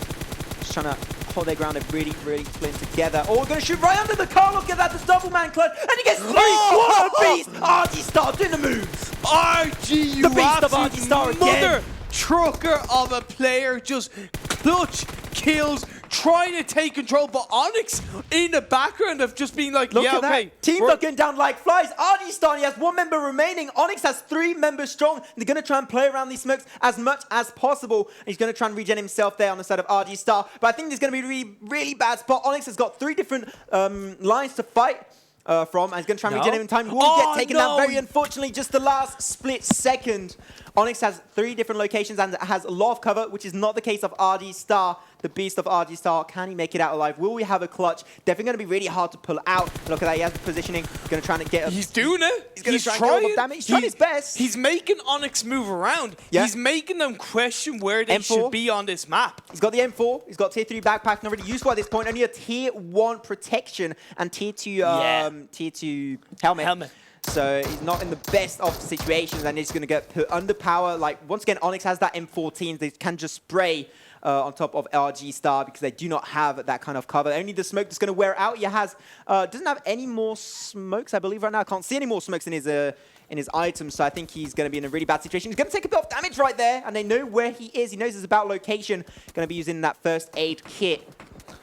just trying to hold their ground. They're really, really playing together. Oh, we're going to shoot right under the car. Look at that, the double man clutch, and he gets 3. What a beast! RG Star doing the moves. RG, you the beast of RG Star again. Trucker of a player, just clutch kills, trying to take control, but Onyx in the background of just being like, look yeah, at okay. That. Teams are going down like flies. RG Star, he has 1 member remaining. Onyx has 3 members strong. They're going to try and play around these smokes as much as possible. He's going to try and regen himself there on the side of RG Star. But I think there's going to be a really, really bad spot. Onyx has got 3 different lines to fight from, and he's going to try and regen him in time. He will get taken down very unfortunately, just the last split second. Onyx has 3 different locations and has a lot of cover, which is not the case of RG Star, the beast of RG Star. Can he make it out alive? Will we have a clutch? Definitely going to be really hard to pull out. Look at that, he has the positioning. Going to try and get. He's doing it. He's going to try and get a lot of damage. He's trying his best. He's making Onyx move around. Yeah. He's making them question where they should be on this map. He's got the M4. He's got tier 3 backpack, not really useful at this point. Only a tier 1 protection and tier 2 helmet. So he's not in the best of situations, and he's going to get put under power. Like, once again, Onyx has that M14. They can just spray on top of RG Star because they do not have that kind of cover. Only the smoke that's going to wear out. He has doesn't have any more smokes, I believe, right now. I can't see any more smokes in his items, so I think he's going to be in a really bad situation. He's going to take a bit of damage right there, and they know where he is. He knows his about location. Going to be using that first aid kit.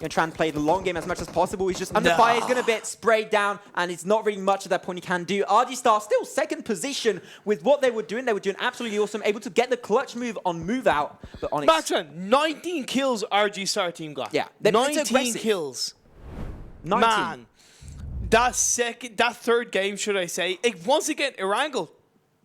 Going to try and play the long game as much as possible. He's just under fire. He's going to get sprayed down, and it's not really much at that point he can do. RG Star still 2nd position with what they were doing. They were doing absolutely awesome. Able to get the clutch move on Move Out. But Onyx... Matron, 19 kills RG Star team got. Yeah. 19 kills. 19. Man, that 3rd game, should I say. Once again, Erangel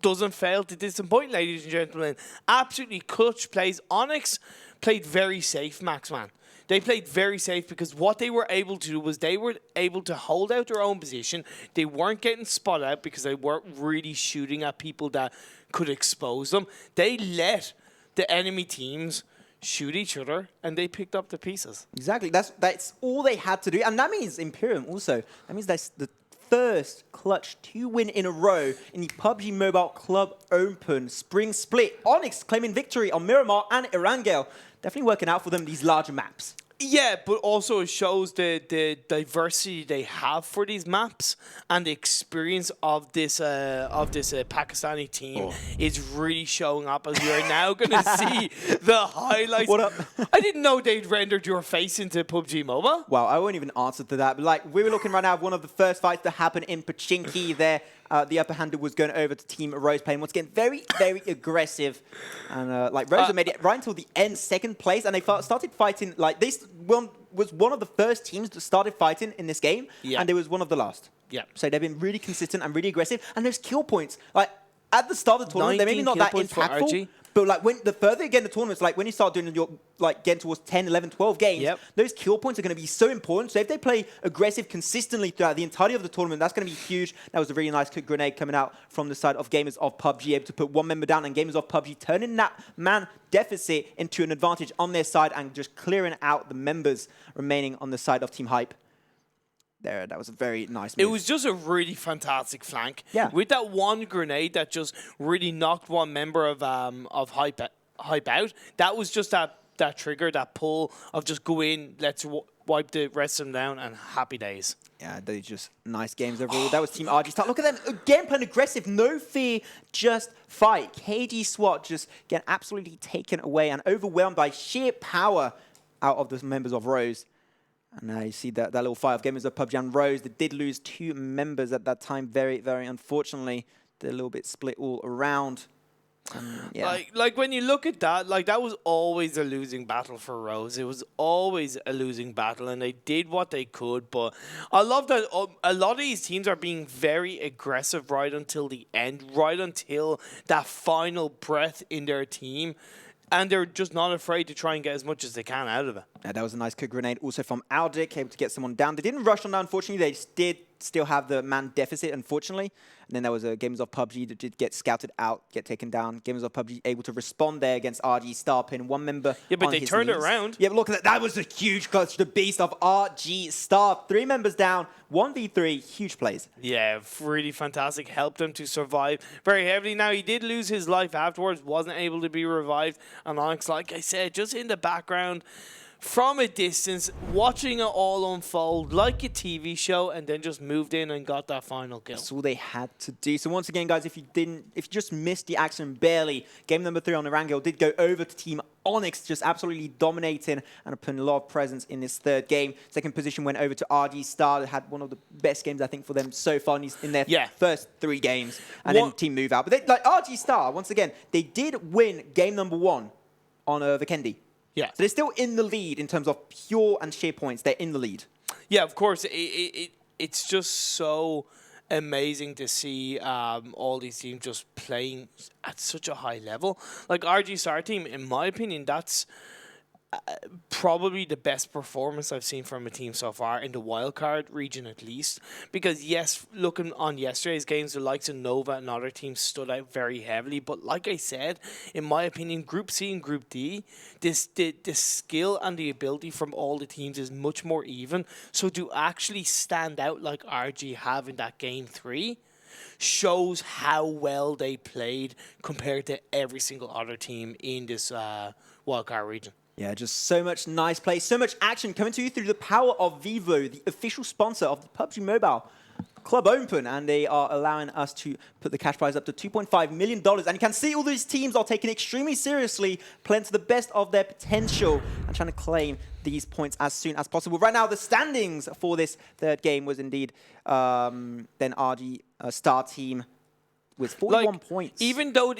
doesn't fail to disappoint, ladies and gentlemen. Absolutely clutch plays. Onyx played very safe, Max, man. They played very safe because what they were able to do was they were able to hold out their own position. They weren't getting spot out because they weren't really shooting at people that could expose them. They let the enemy teams shoot each other, and they picked up the pieces. Exactly. That's all they had to do. And that means Imperium also. That means that's the first clutch 2-win in a row in the PUBG Mobile Club Open Spring Split. Onyx claiming victory on Miramar and Erangel. Definitely working out for them, these larger maps. Yeah, but also it shows the diversity they have for these maps, and the experience of this Pakistani team is really showing up, as we are now going to see the highlights. What up? I didn't know they'd rendered your face into PUBG Mobile. Well, I won't even answer to that. But like, we were looking right now at one of the first fights that happened in Pachinki there. The upper hander was going over to Team Rose, playing once again very, very aggressive. And like Rose made it right until the end, second place. And they started fighting, like this was one of the first teams that started fighting in this game. Yeah. And it was one of the last. Yeah. So they've been really consistent and really aggressive. And those kill points, like at the start of the tournament, they're maybe not that impactful. But like when the further you get in the tournaments, like when you start doing your like getting towards 10, 11, 12 games, those kill points are going to be so important. So if they play aggressive consistently throughout the entirety of the tournament, that's going to be huge. That was a really nice grenade coming out from the side of Gamers of PUBG, able to put one member down, and Gamers of PUBG turning that man deficit into an advantage on their side and just clearing out the members remaining on the side of Team Hype. There, that was a very nice move. It was just a really fantastic flank. Yeah. With that one grenade that just really knocked one member of Hype out. That was just that trigger, that pull of just go in, let's wipe the rest of them down, and happy days. Yeah, they just nice games overall. That was Team RG Start. Look at them again playing aggressive, no fear, just fight. KG SWAT just getting absolutely taken away and overwhelmed by sheer power out of the members of Rose. And now you see that little fight of Gamers of PUBG and Rose. They did lose 2 members at that time, very, very unfortunately. They're a little bit split all around. Yeah. Like when you look at that, like that was always a losing battle for Rose. It was always a losing battle, and they did what they could. But I love that a lot of these teams are being very aggressive right until the end, right until that final breath in their team. And they're just not afraid to try and get as much as they can out of it. Yeah, that was a nice quick grenade also from Aldic, able to get someone down. They didn't rush on that, unfortunately. They did still have the man deficit, unfortunately. And then there was a Gamers of PUBG that did get scouted out, get taken down. Gamers of PUBG able to respond there against RG Star, pinning one member. Yeah, but on they his turned it knees. around. Yeah, but look at that. That was a huge clutch. The beast of RG Star. 3 members down, 1v3, huge plays. Yeah, really fantastic. Helped him to survive very heavily. Now, he did lose his life afterwards, wasn't able to be revived. And Onyx, like I said, just in the background, from a distance, watching it all unfold like a TV show, and then just moved in and got that final kill. That's all they had to do. So once again, guys, if you just missed the action barely, game number 3 on Erangel did go over to Team Onyx, just absolutely dominating and putting a lot of presence in this third game. Second position went over to RG Star. They had one of the best games, I think, for them so far in their first 3 games. And then team move out. But they, like RG Star, once again, they did win game number 1 on Vikendi. Yeah. So they're still in the lead in terms of pure and sheer points. They're in the lead. Yeah, of course. It's just so amazing to see all these teams just playing at such a high level. Like RG Star team, in my opinion, that's probably the best performance I've seen from a team so far in the wildcard region, at least. Because yes, looking on yesterday's games, the likes of Nova and other teams stood out very heavily. But like I said, in my opinion, Group C and Group D, the skill and the ability from all the teams is much more even. So to actually stand out like RG have in that game 3 shows how well they played compared to every single other team in this wildcard region. Yeah, just so much nice play, so much action coming to you through the power of Vivo, the official sponsor of the PUBG Mobile Club Open, and they are allowing us to put the cash prize up to $2.5 million. And you can see all these teams are taking extremely seriously, playing to the best of their potential and trying to claim these points as soon as possible. Right now, the standings for this third game was indeed then RG Star team with 41 points. Even though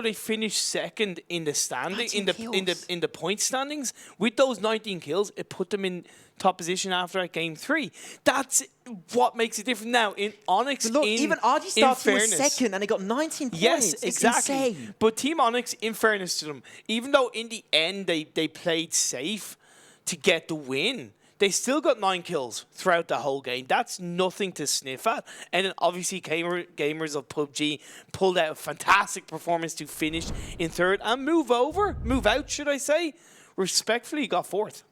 they finished second in the standing in the point standings, with those 19 kills, it put them in top position after that game 3. That's what makes it different now. In Onyx, but look, even RG Star team was second and they got 19 points. Yes, exactly. It's insane. But Team Onyx, in fairness to them, even though in the end they played safe, to get the win. They still got 9 kills throughout the whole game. That's nothing to sniff at. And then obviously gamers of PUBG pulled out a fantastic performance to finish in 3rd and move out, should I say. Respectfully got 4th.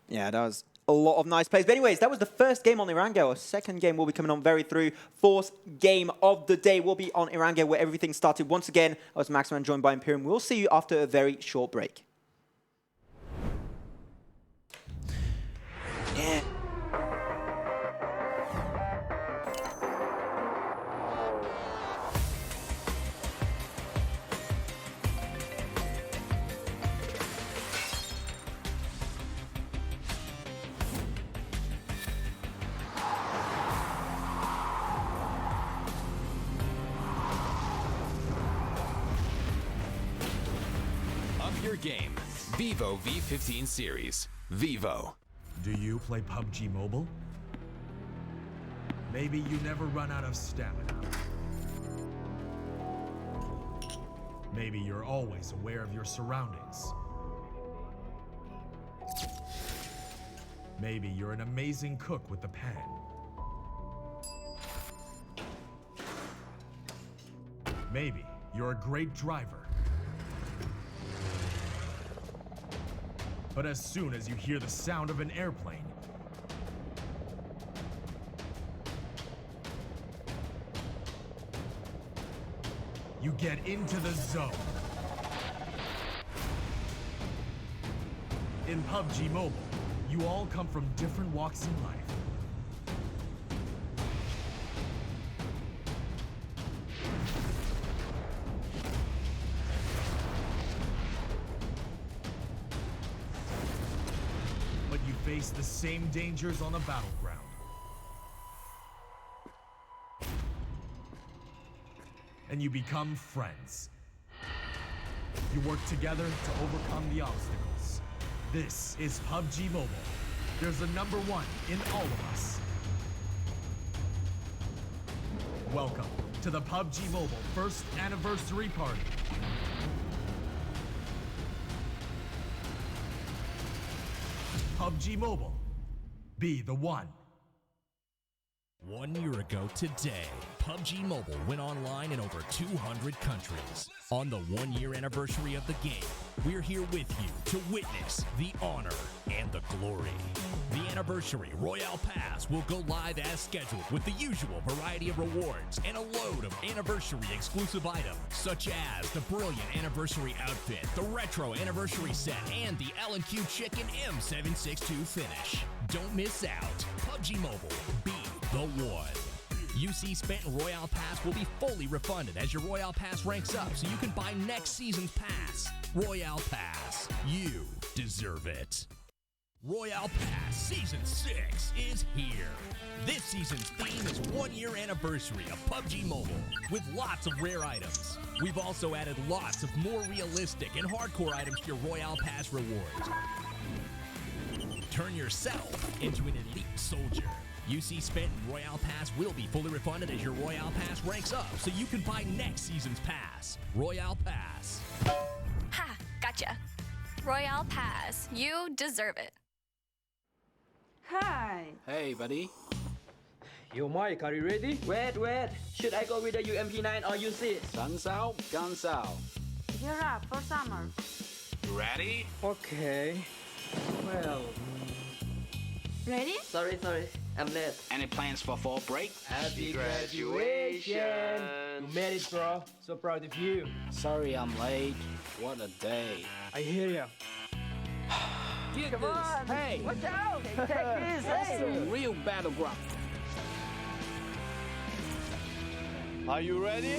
Yeah, that was a lot of nice plays. But anyways, that was the first game on Erangel. Our second game will be coming on very through. 4th game of the day will be on Erangel, where everything started. Once again, I was Maxman, joined by Imperium. We'll see you after a very short break. Yeah. Up your game. Vivo V15 series. Vivo. Do you play PUBG Mobile? Maybe you never run out of stamina. Maybe you're always aware of your surroundings. Maybe you're an amazing cook with the pan. Maybe you're a great driver. But as soon as you hear the sound of an airplane, you get into the zone. In PUBG Mobile, you all come from different walks in life. But you face the same dangers on the battleground. And you become friends. You work together to overcome the obstacles. This is PUBG Mobile. There's a number 1 in all of us. Welcome to the PUBG Mobile 1st anniversary party. PUBG Mobile. Be the one. 1 year ago today, PUBG Mobile went online in over 200 countries. On the 1 year anniversary of the game, we're here with you to witness the honor and the glory. The anniversary Royale Pass will go live as scheduled with the usual variety of rewards and a load of anniversary exclusive items, such as the brilliant anniversary outfit, the retro anniversary set, and the L&Q Chicken M762 finish. Don't miss out. PUBG Mobile, be the one. UC spent in Royale Pass will be fully refunded as your Royale Pass ranks up, so you can buy next season's pass. Royale Pass, you deserve it. Royale Pass Season 6 is here. This season's theme is 1 year anniversary of PUBG Mobile, with lots of rare items. We've also added lots of more realistic and hardcore items to your Royale Pass rewards. Turn yourself into an elite soldier. UC spent in Royale Pass will be fully refunded as your Royale Pass ranks up, so you can buy next season's pass. Royale Pass. Ha! Gotcha. Royale Pass. You deserve it. Hi. Hey, buddy. Yo, Mike, are you ready? Wait. Should I go with the UMP9 or UC? Sun's out, guns out. Gear up for summer. You ready? Okay. Well, Ready? Sorry. I'm late. Any plans for fall break? happy graduation! You made it, bro. So proud of you. Sorry I'm late. What a day. I hear ya. Get Come this. on. Hey, Watch out. Take this. that's a real battleground. Are you ready?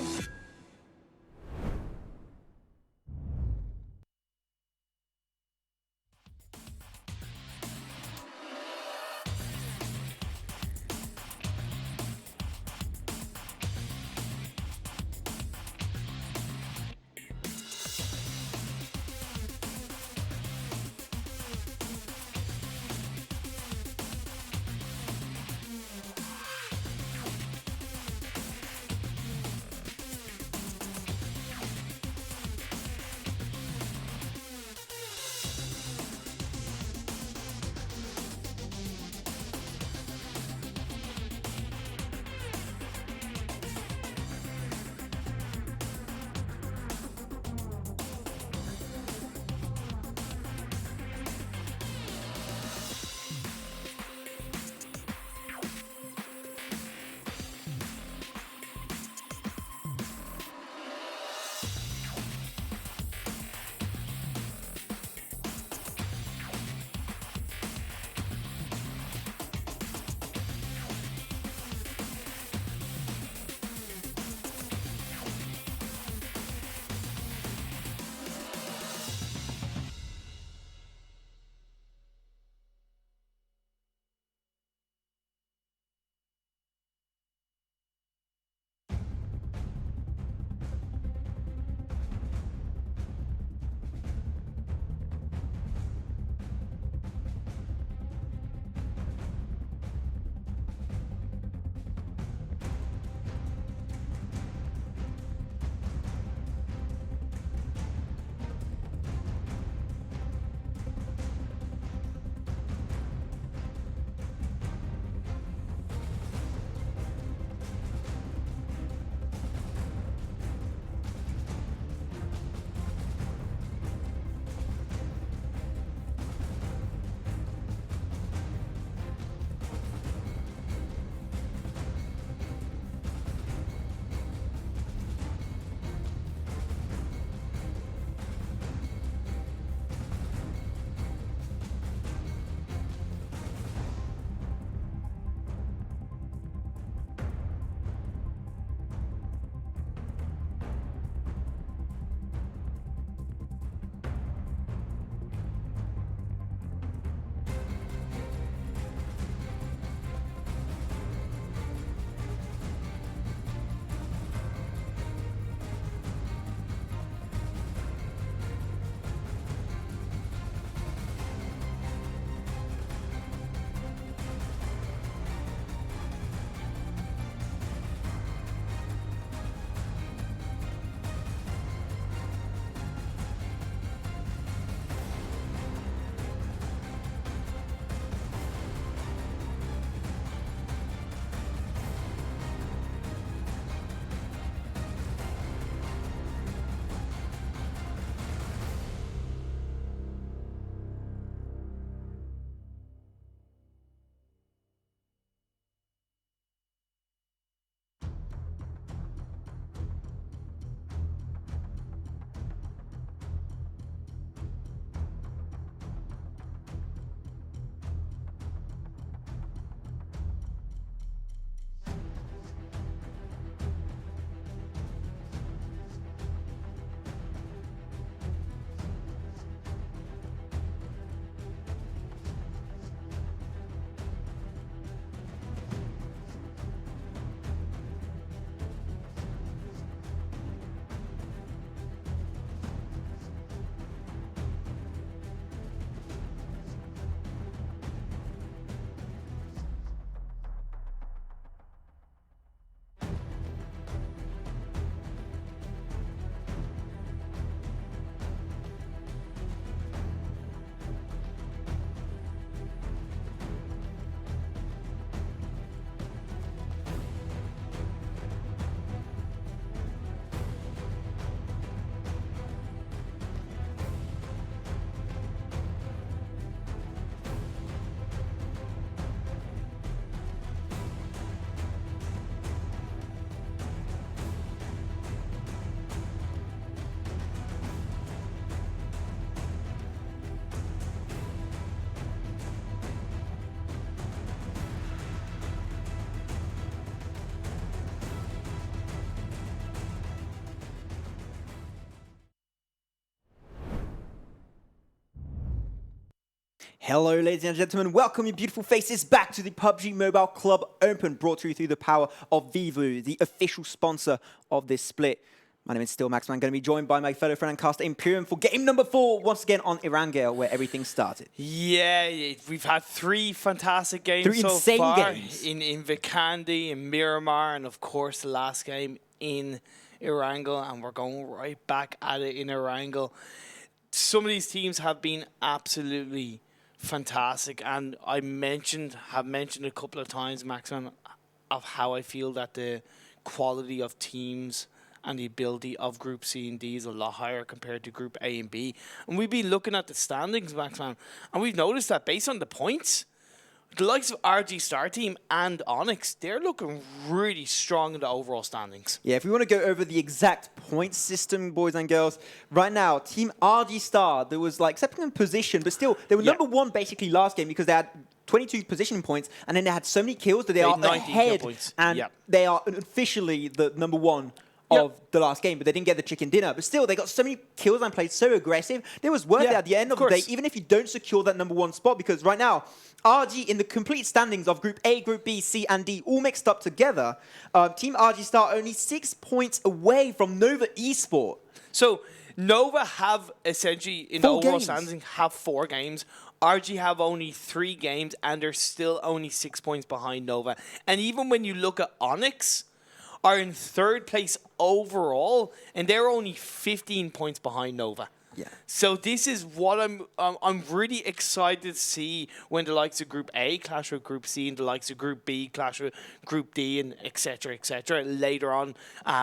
Hello, ladies and gentlemen. Welcome, you beautiful faces, back to the PUBG Mobile Club Open, brought to you through the power of Vivo, the official sponsor of this split. My name is still Max, and I'm going to be joined by my fellow friend and caster Imperium for game number 4, once again on Erangel, where everything started. Yeah, we've had 3 fantastic games Three so insane far. games. In Vikendi, in Miramar, and of course the last game in Erangel, and we're going right back at it in Erangel. Some of these teams have been absolutely fantastic, and I have mentioned a couple of times, Maximum, of how I feel that the quality of teams and the ability of Group C and D is a lot higher compared to Group A and B. And we've been looking at the standings, Maxman, and we've noticed that based on the points, the likes of RG Star Team and Onyx, they're looking really strong in the overall standings. Yeah, if we want to go over the exact point system, boys and girls, right now, Team RG Star, there was like second position, but still, they were number 1 basically last game because they had 22 positioning points, and then they had so many kills that they are ahead, and they are officially the number 1 of the last game, but they didn't get the chicken dinner. But still, they got so many kills and played so aggressive. There was worth it at the end of the day, even if you don't secure that number 1 spot, because right now, RG in the complete standings of Group A, Group B, C, and D, all mixed up together, Team RG Star only 6 points away from Nova Esport. So Nova have essentially, in the overall standings, have 4 games. RG have only 3 games, and they're still only 6 points behind Nova. And even when you look at Onyx, are in 3rd place overall, and they're only 15 points behind Nova. Yeah. So this is what I'm really excited to see when the likes of Group A clash with Group C and the likes of Group B clash with Group D and etc. later on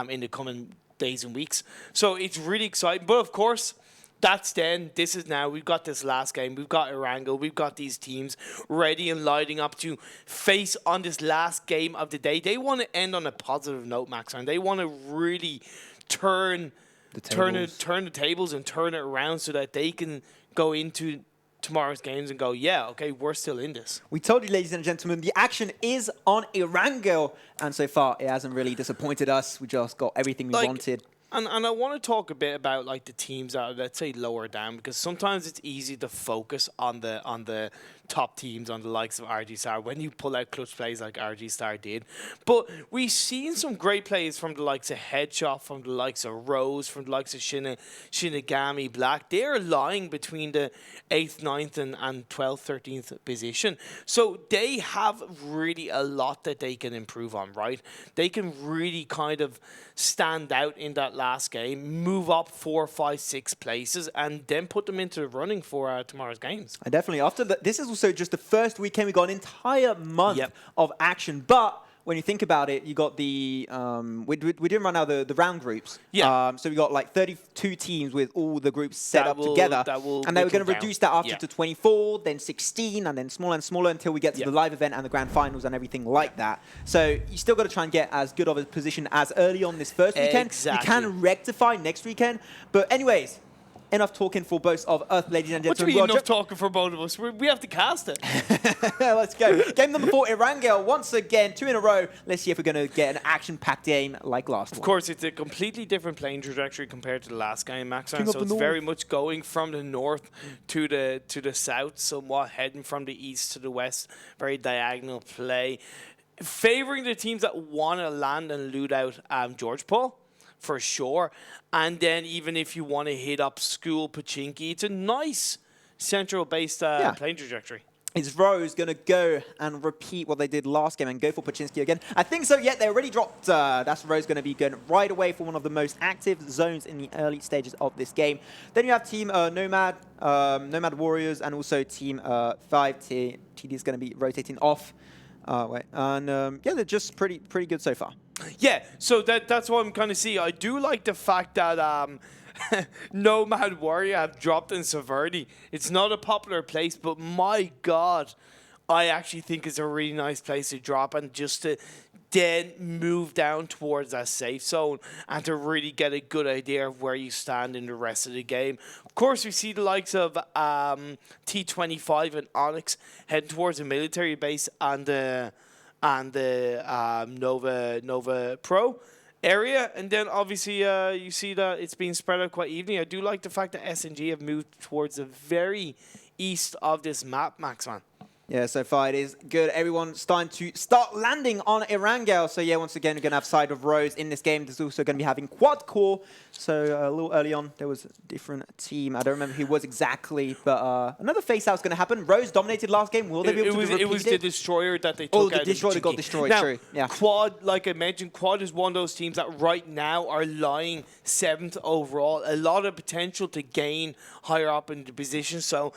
in the coming days and weeks. So it's really exciting. But of course, that's then. This is now. We've got this last game. We've got Erangel. We've got these teams ready and lighting up to face on this last game of the day. They want to end on a positive note, Max, and they want to really turn the tables and turn it around so that they can go into tomorrow's games and go, yeah, okay, we're still in this. We told you, ladies and gentlemen, the action is on Erangel, and so far it hasn't really disappointed us. We just got everything we wanted. And I want to talk a bit about like the teams that are, let's say, lower down, because sometimes it's easy to focus on the top teams, on the likes of RG Star, when you pull out clutch plays like RG Star did. But we've seen some great plays from the likes of Headshot, from the likes of Rose, from the likes of Shinigami Black. They're lying between the 8th, 9th, and 12th, 13th position. So they have really a lot that they can improve on, right? They can really kind of stand out in that last game, move up 4, 5, 6 places, and then put them into the running for tomorrow's games. And definitely, after this is also just the first weekend. We got an entire month of action, but when you think about it, you got the we're doing right now the round groups. So we got like 32 teams with all the groups set up together, and they were going to reduce that after to 24, then 16, and then smaller and smaller until we get to the live event and the grand finals and everything like that. So you still got to try and get as good of a position as early on this first weekend. You can rectify next weekend, but anyways. Enough talking for both of us, ladies and gentlemen. What do you mean enough talking for both of us? We have to cast it. Let's go. Game number 4, Erangel. Once again, 2 in a row. Let's see if we're going to get an action-packed game like last one. Of course, it's a completely different playing trajectory compared to the last game, Max. So it's very much going from the north to the south, somewhat heading from the east to the west. Very diagonal play. Favoring the teams that want to land and loot out George Paul, for sure. And then even if you want to hit up School Pachinki, it's a nice central-based playing trajectory. Is Rose going to go and repeat what they did last game and go for Pachinki again? I think so, yeah. They already dropped. That's Rose going to be going right away for one of the most active zones in the early stages of this game. Then you have Team Nomad Warriors, and also Team 5. TD is going to be rotating off. Yeah, they're just pretty good so far. Yeah, so that's what I'm kind of seeing. I do like the fact that Nomad Warrior have dropped in Severity. It's not a popular place, but my God, I actually think it's a really nice place to drop and just to then move down towards that safe zone and to really get a good idea of where you stand in the rest of the game. Of course, we see the likes of T25 and Onyx heading towards the military base and the Nova Pro area, and then obviously you see that it's being spread out quite evenly. I do like the fact that SNG have moved towards a very east of this map, Maxman. Yeah, so far it is good. Everyone's starting to landing on Erangel. So yeah, once again, we're going to have side of Rose in this game. There's also going to be having quad core. So a little early on, there was a different team. I don't remember who it was exactly, but another face out is going to happen. Rose dominated last game. Will they be able to repeat it? It was the Destroyer that they took out. Oh, the Destroyer got destroyed, now, true. Yeah. Quad, like I mentioned, Quad is one of those teams that right now are lying 7th overall. A lot of potential to gain higher up in the position. So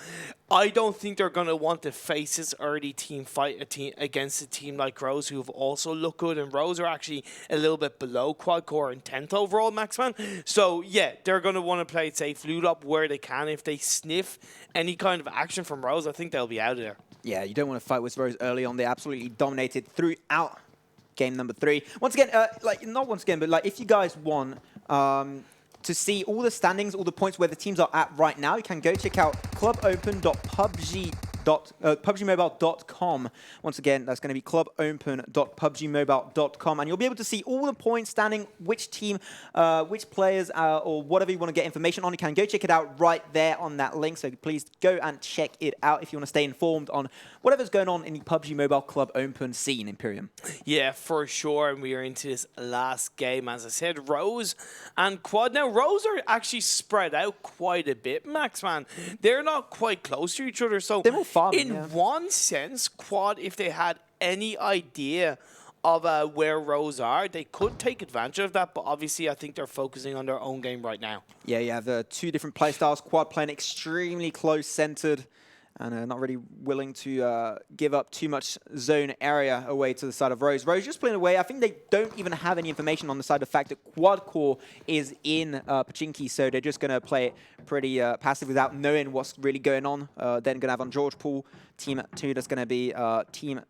I don't think they're going to want to face this early team fight against a team like Rose, who have also looked good. And Rose are actually a little bit below Quad Core in 10th overall, Maxman. So yeah, they're going to want to play it safe, loot up where they can. If they sniff any kind of action from Rose, I think they'll be out of there. Yeah, you don't want to fight with Rose early on. They absolutely dominated throughout game number 3. Once again, not once again, but like if you guys want to see all the standings, all the points where the teams are at right now, you can go check out clubopen.pubgmobile.com. Once again, that's going to be clubopen.pubgmobile.com, and you'll be able to see all the points standing, which team, which players, or whatever you want to get information on. You can go check it out right there on that link, so please go and check it out if you want to stay informed on whatever's going on in the PUBG Mobile Club Open scene, Imperium. Yeah, for sure, and we are into this last game. As I said, Rose and Quad. Now, Rose are actually spread out quite a bit, Max, man. They're not quite close to each other, so in one sense, Quad, if they had any idea of where Rose are, they could take advantage of that, but obviously I think they're focusing on their own game right now. Yeah, you have two different playstyles. Quad playing extremely close-centered and not really willing to give up too much zone area away to the side of Rose. Rose just playing away. I think they don't even have any information on the side of the fact that Quad Core is in Pachinki, so they're just going to play it pretty passive without knowing what's really going on. Then going to have on George Pool, Team 2, that's going to be Team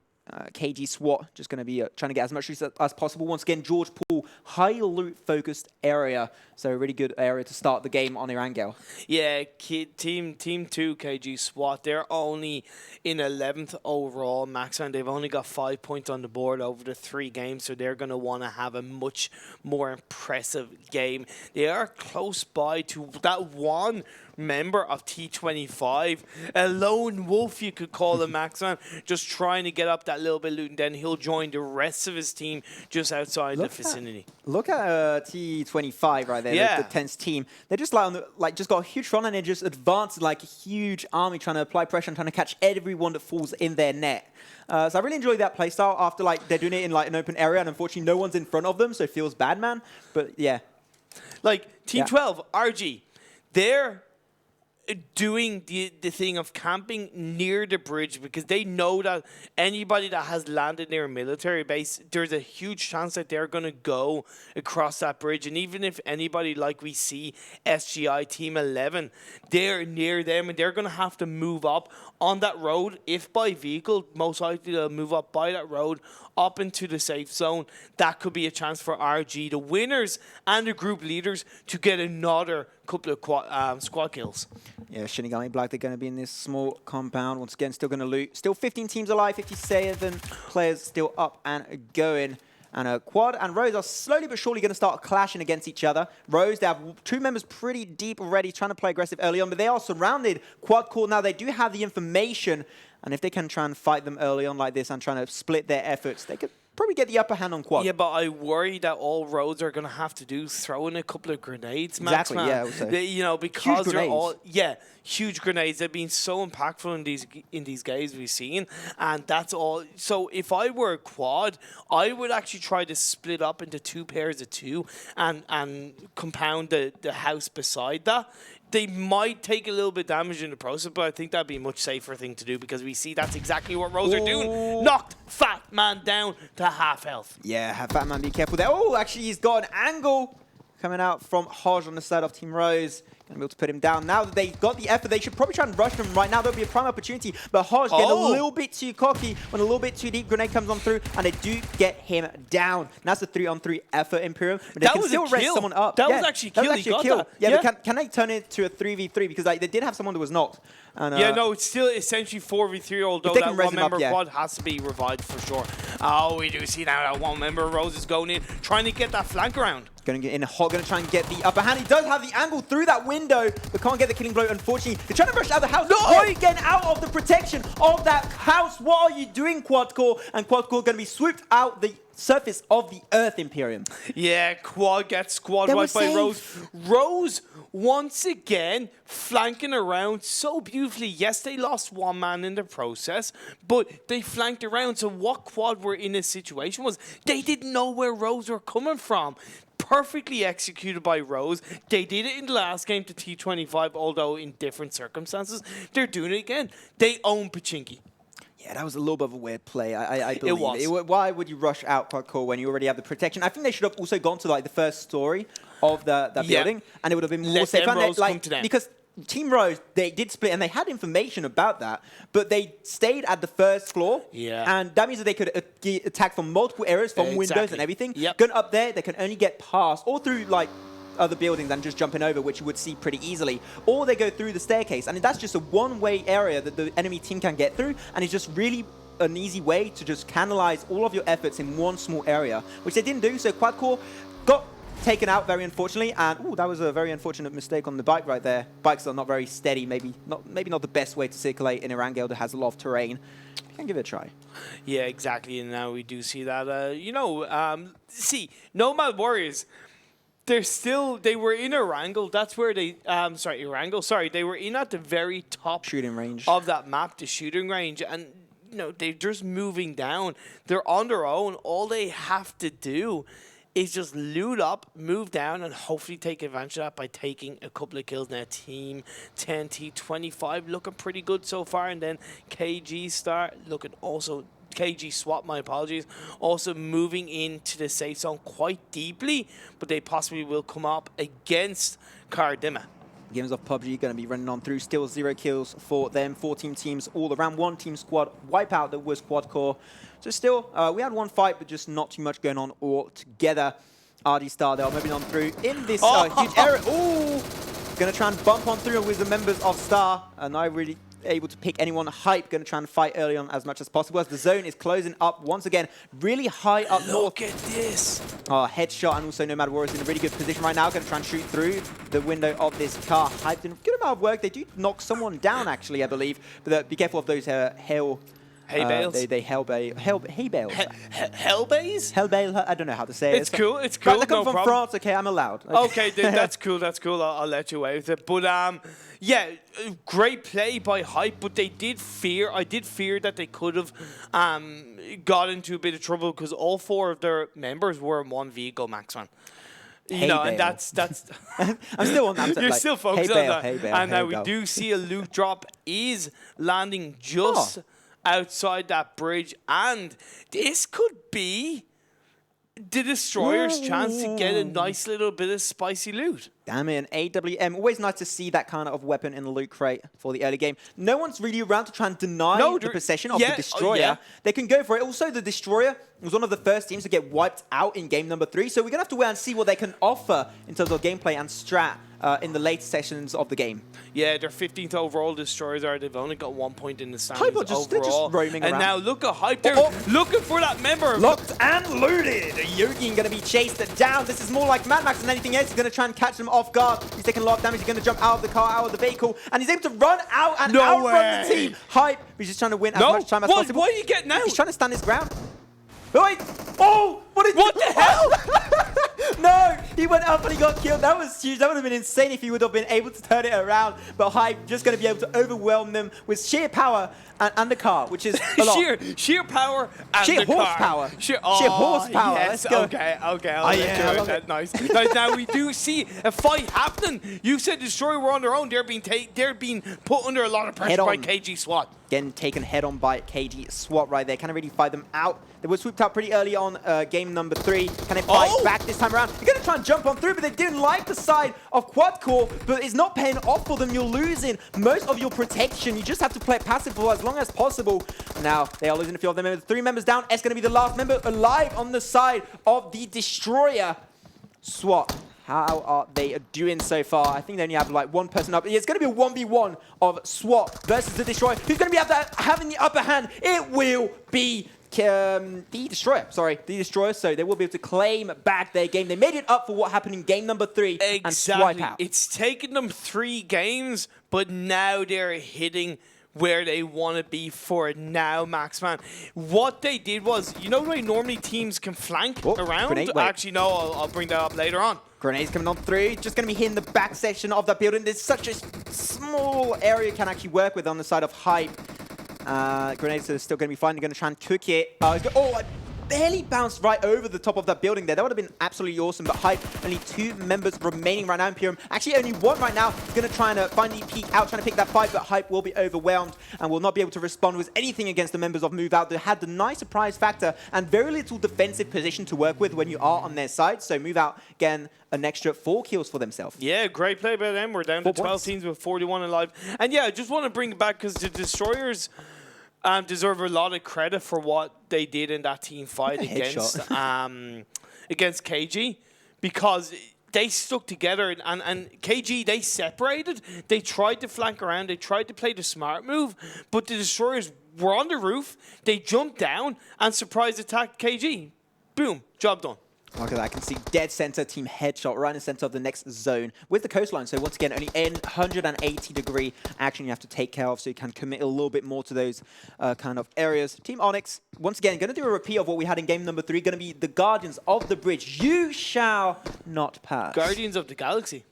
KG SWAT, just going to be trying to get as much as possible. Once again, George Pool, high loot focused area, so a really good area to start the game on Erangel. Yeah, Team 2 KG SWAT, they're only in 11th overall, Max, and they've only got 5 points on the board over the 3 games, so they're going to want to have a much more impressive game. They are close by to that one member of T25, a lone wolf you could call him, Maxman, just trying to get up that little bit of loot, and then he'll join the rest of his team just outside the vicinity. Look at T25 right there, the 10th team. They're just just got a huge front, and they just advanced like a huge army, trying to apply pressure and trying to catch everyone that falls in their net. So I really enjoyed that playstyle after they're doing it in an open area, and unfortunately no one's in front of them, so it feels bad, man. But yeah. Team 12, RG, they're doing the thing of camping near the bridge because they know that anybody that has landed near a military base, there's a huge chance that they're going to go across that bridge. And even if anybody like we see SGI Team 11, they're near them and they're going to have to move up on that road. If by vehicle, most likely they'll move up by that road up into the safe zone. That could be a chance for RG, the winners and the group leaders, to get another couple of squad kills. Yeah, Shinigami Black, they're going to be in this small compound. Once again, still going to loot. Still 15 teams alive, 57 players still up and going. And Quad and Rose are slowly but surely going to start clashing against each other. Rose, they have 2 members pretty deep already, trying to play aggressive early on, but they are surrounded. Quad Core now, they do have the information, and if they can try and fight them early on like this and trying to split their efforts, they could probably get the upper hand on Quad. Yeah, but I worry that all Rose are going to have to do is throw in a couple of grenades, Max. Exactly, yeah. Because they're all huge grenades. They've been so impactful in these games we've seen, and that's all. So if I were a Quad, I would actually try to split up into 2 pairs of 2 and compound the house beside that. They might take a little bit of damage in the process, but I think that'd be a much safer thing to do because we see that's exactly what Rose are doing. Knocked Fat Man down to half health. Yeah, Fat Man, be careful there. Oh, actually, he's got an angle coming out from Hodge on the side of Team Rose. Going to be able to put him down. Now that they got the effort, they should probably try and rush him right now. There'll be a prime opportunity, but Hodge getting a little bit too cocky when a little bit too deep grenade comes on through, and they do get him down. And that's a 3-on-3 effort, Imperium. But they can still raise someone up. That was actually a kill. Yeah, but can they turn it to a 3v3? Because they did have someone that was knocked. And, no, it's still essentially 4v3, although that one member Quad has to be revived for sure. Oh, we do see now that one member Rose is going in, trying to get that flank around. Going to get in hot, going to try and get the upper hand. He does have the angle through that window. window, but can't get the killing blow, unfortunately. They're trying to rush out of the house. No! Again, out of the protection of that house. What are you doing, Quad Core? And Quad Core going to be swooped out the surface of the Earth Imperium. Yeah, Quad gets squad wiped by Rose. Rose, once again, flanking around so beautifully. Yes, they lost one man in the process, but they flanked around. So what Quad were in a situation was they didn't know where Rose were coming from. Perfectly executed by Rose. They did it in the last game to T25, although in different circumstances. They're doing it again. They own Pachinki. Yeah, that was a little bit of a weird play, I believe. It was. Why would you rush out Quad Core when you already have the protection? I think they should have also gone to like the first story of the building, and it would have been more safe. Because Team Rose, they did split, and they had information about that, but they stayed at the first floor, and that means that they could get attacked from multiple areas, from windows and everything. Going up there, they can only get past, or through like other buildings and just jumping over, which you would see pretty easily, or they go through the staircase, and that's just a one-way area that the enemy team can get through, and it's just really an easy way to just canalize all of your efforts in one small area, which they didn't do. So Quad Core got taken out very unfortunately, and that was a very unfortunate mistake on the bike right there. Bikes are not very steady, maybe not the best way to circulate in Erangel that has a lot of terrain. You can give it a try. Yeah, exactly, and now we do see that, see, Nomad Warriors, they were in Erangel. That's where they, they were in at the very top shooting range of that map, the shooting range, and they're just moving down. They're on their own. All they have to do is just loot up, move down, and hopefully take advantage of that by taking a couple of kills. Now, Team 10, T25 looking pretty good so far, and then KG Star looking also. KG SWAT, my apologies, also moving into the safe zone quite deeply, but they possibly will come up against Kardima. Games of PUBG going to be running on through. Still 0 kills for them. 14 teams all around. One team squad wipeout that was Quad Core. So still, we had one fight, but just not too much going on all together. RD Star, they're moving on through in this huge area. Ooh! Going to try and bump on through with the members of Star. And I really able to pick anyone. Hype going to try and fight early on as much as possible as the zone is closing up once again. Really high up north. Look at this. Headshot, and also Nomad Warriors in a really good position right now. Going to try and shoot through the window of this car. Hype did a good amount of work. They do knock someone down actually, I believe. But be careful of those hail. Hay bales? Hay bales. Hell bays? Hell bale, I don't know how to say it. It's cool, it's cool, They come from France, okay, I'm allowed. Okay, that's cool, that's cool. I'll let you away with it. But, yeah, great play by Hype, but I did fear that they could have got into a bit of trouble because all 4 of their members were in one vehicle, Maxman. And that's I'm still on that. You're still focused on that. And now we go. do see a loot drop is landing just outside that bridge, and this could be the Destroyer's chance to get a nice little bit of spicy loot. Damn it, an AWM. Always nice to see that kind of weapon in the loot crate for the early game. No one's really around to try and deny the possession of the Destroyer. They can go for it. Also, the Destroyer was one of the first teams to get wiped out in game number 3, so we're going to have to wait and see what they can offer in terms of gameplay and strat in the late sessions of the game. Yeah, they're 15th overall Destroyers are. They've only got 1 point in the Hype standings they're just roaming around. And now look at Hype. They're looking for that member. Locked and looted. Yogin going to be chased down. This is more like Mad Max than anything else. He's going to try and catch them off guard. He's taking a lot of damage. He's going to jump out of the car, out of the vehicle, and he's able to run out and outrun the team. Hype. He's just trying to win as much time as possible. Why are you getting out? He's trying to stand his ground. Wait! Oh! What the hell? No! He went up and he got killed. That was huge. That would have been insane if he would have been able to turn it around. But Hype just going to be able to overwhelm them with sheer power and the car, which is a lot. sheer power and sheer the car. Horsepower. Sheer horsepower. Yes. Let's go. Okay. I'll let you that. Nice. Now we do see a fight happening. You said Destroyer were on their own. They're being put under a lot of pressure by KG SWAT. Again, taken head on by KG SWAT right there. Can really fight them out. They were swooped out pretty early on game number 3. Can they fight back this time around? You're going to try and jump on through, but they didn't like the side of Quad Core, but it's not paying off for them. You're losing most of your protection. You just have to play it passive for as long as possible. Now, they are losing a few of their members. 3 members down. S going to be the last member alive on the side of the Destroyer. SWAT, how are they doing so far? I think they only have like 1 person up. It's going to be a 1v1 of SWAT versus the Destroyer. Who's going to be having the upper hand? It will be the Destroyer. Sorry, the Destroyer. So they will be able to claim back their game. They made it up for what happened in game number 3 and swipe out. It's taken them 3 games, but now they're hitting where they want to be for it now, Maxman. What they did was, you know, right, normally teams can flank around. Grenade, Actually, no, I'll bring that up later on. Grenades coming on through. Just going to be hitting the back section of that building. There's such a small area you can actually work with on the side of Hype. Grenades are still going to be fine. They're going to try and cook it. I barely bounced right over the top of that building there. That would have been absolutely awesome. But Hype, only 2 members remaining right now. Imperium, actually only 1 right now. Going to try and finally peek out, trying to pick that fight. But Hype will be overwhelmed and will not be able to respond with anything against the members of Move Out. They had the nice surprise factor and very little defensive position to work with when you are on their side. So Move Out, again, an extra 4 kills for themselves. Yeah, great play by them. We're down to 12 teams with 41 alive. And yeah, I just want to bring it back because the Destroyers deserve a lot of credit for what they did in that team fight against against KG, because they stuck together and KG, they separated. They tried to flank around. They tried to play the smart move, but the Destroyers were on the roof. They jumped down and surprise attacked KG. Boom, job done. Look at that. I can see dead center, team headshot right in the center of the next zone with the coastline. So once again, only 180-degree action you have to take care of, so you can commit a little bit more to those kind of areas. Team Onyx, once again, going to do a repeat of what we had in game number 3. Going to be the Guardians of the Bridge. You shall not pass. Guardians of the Galaxy.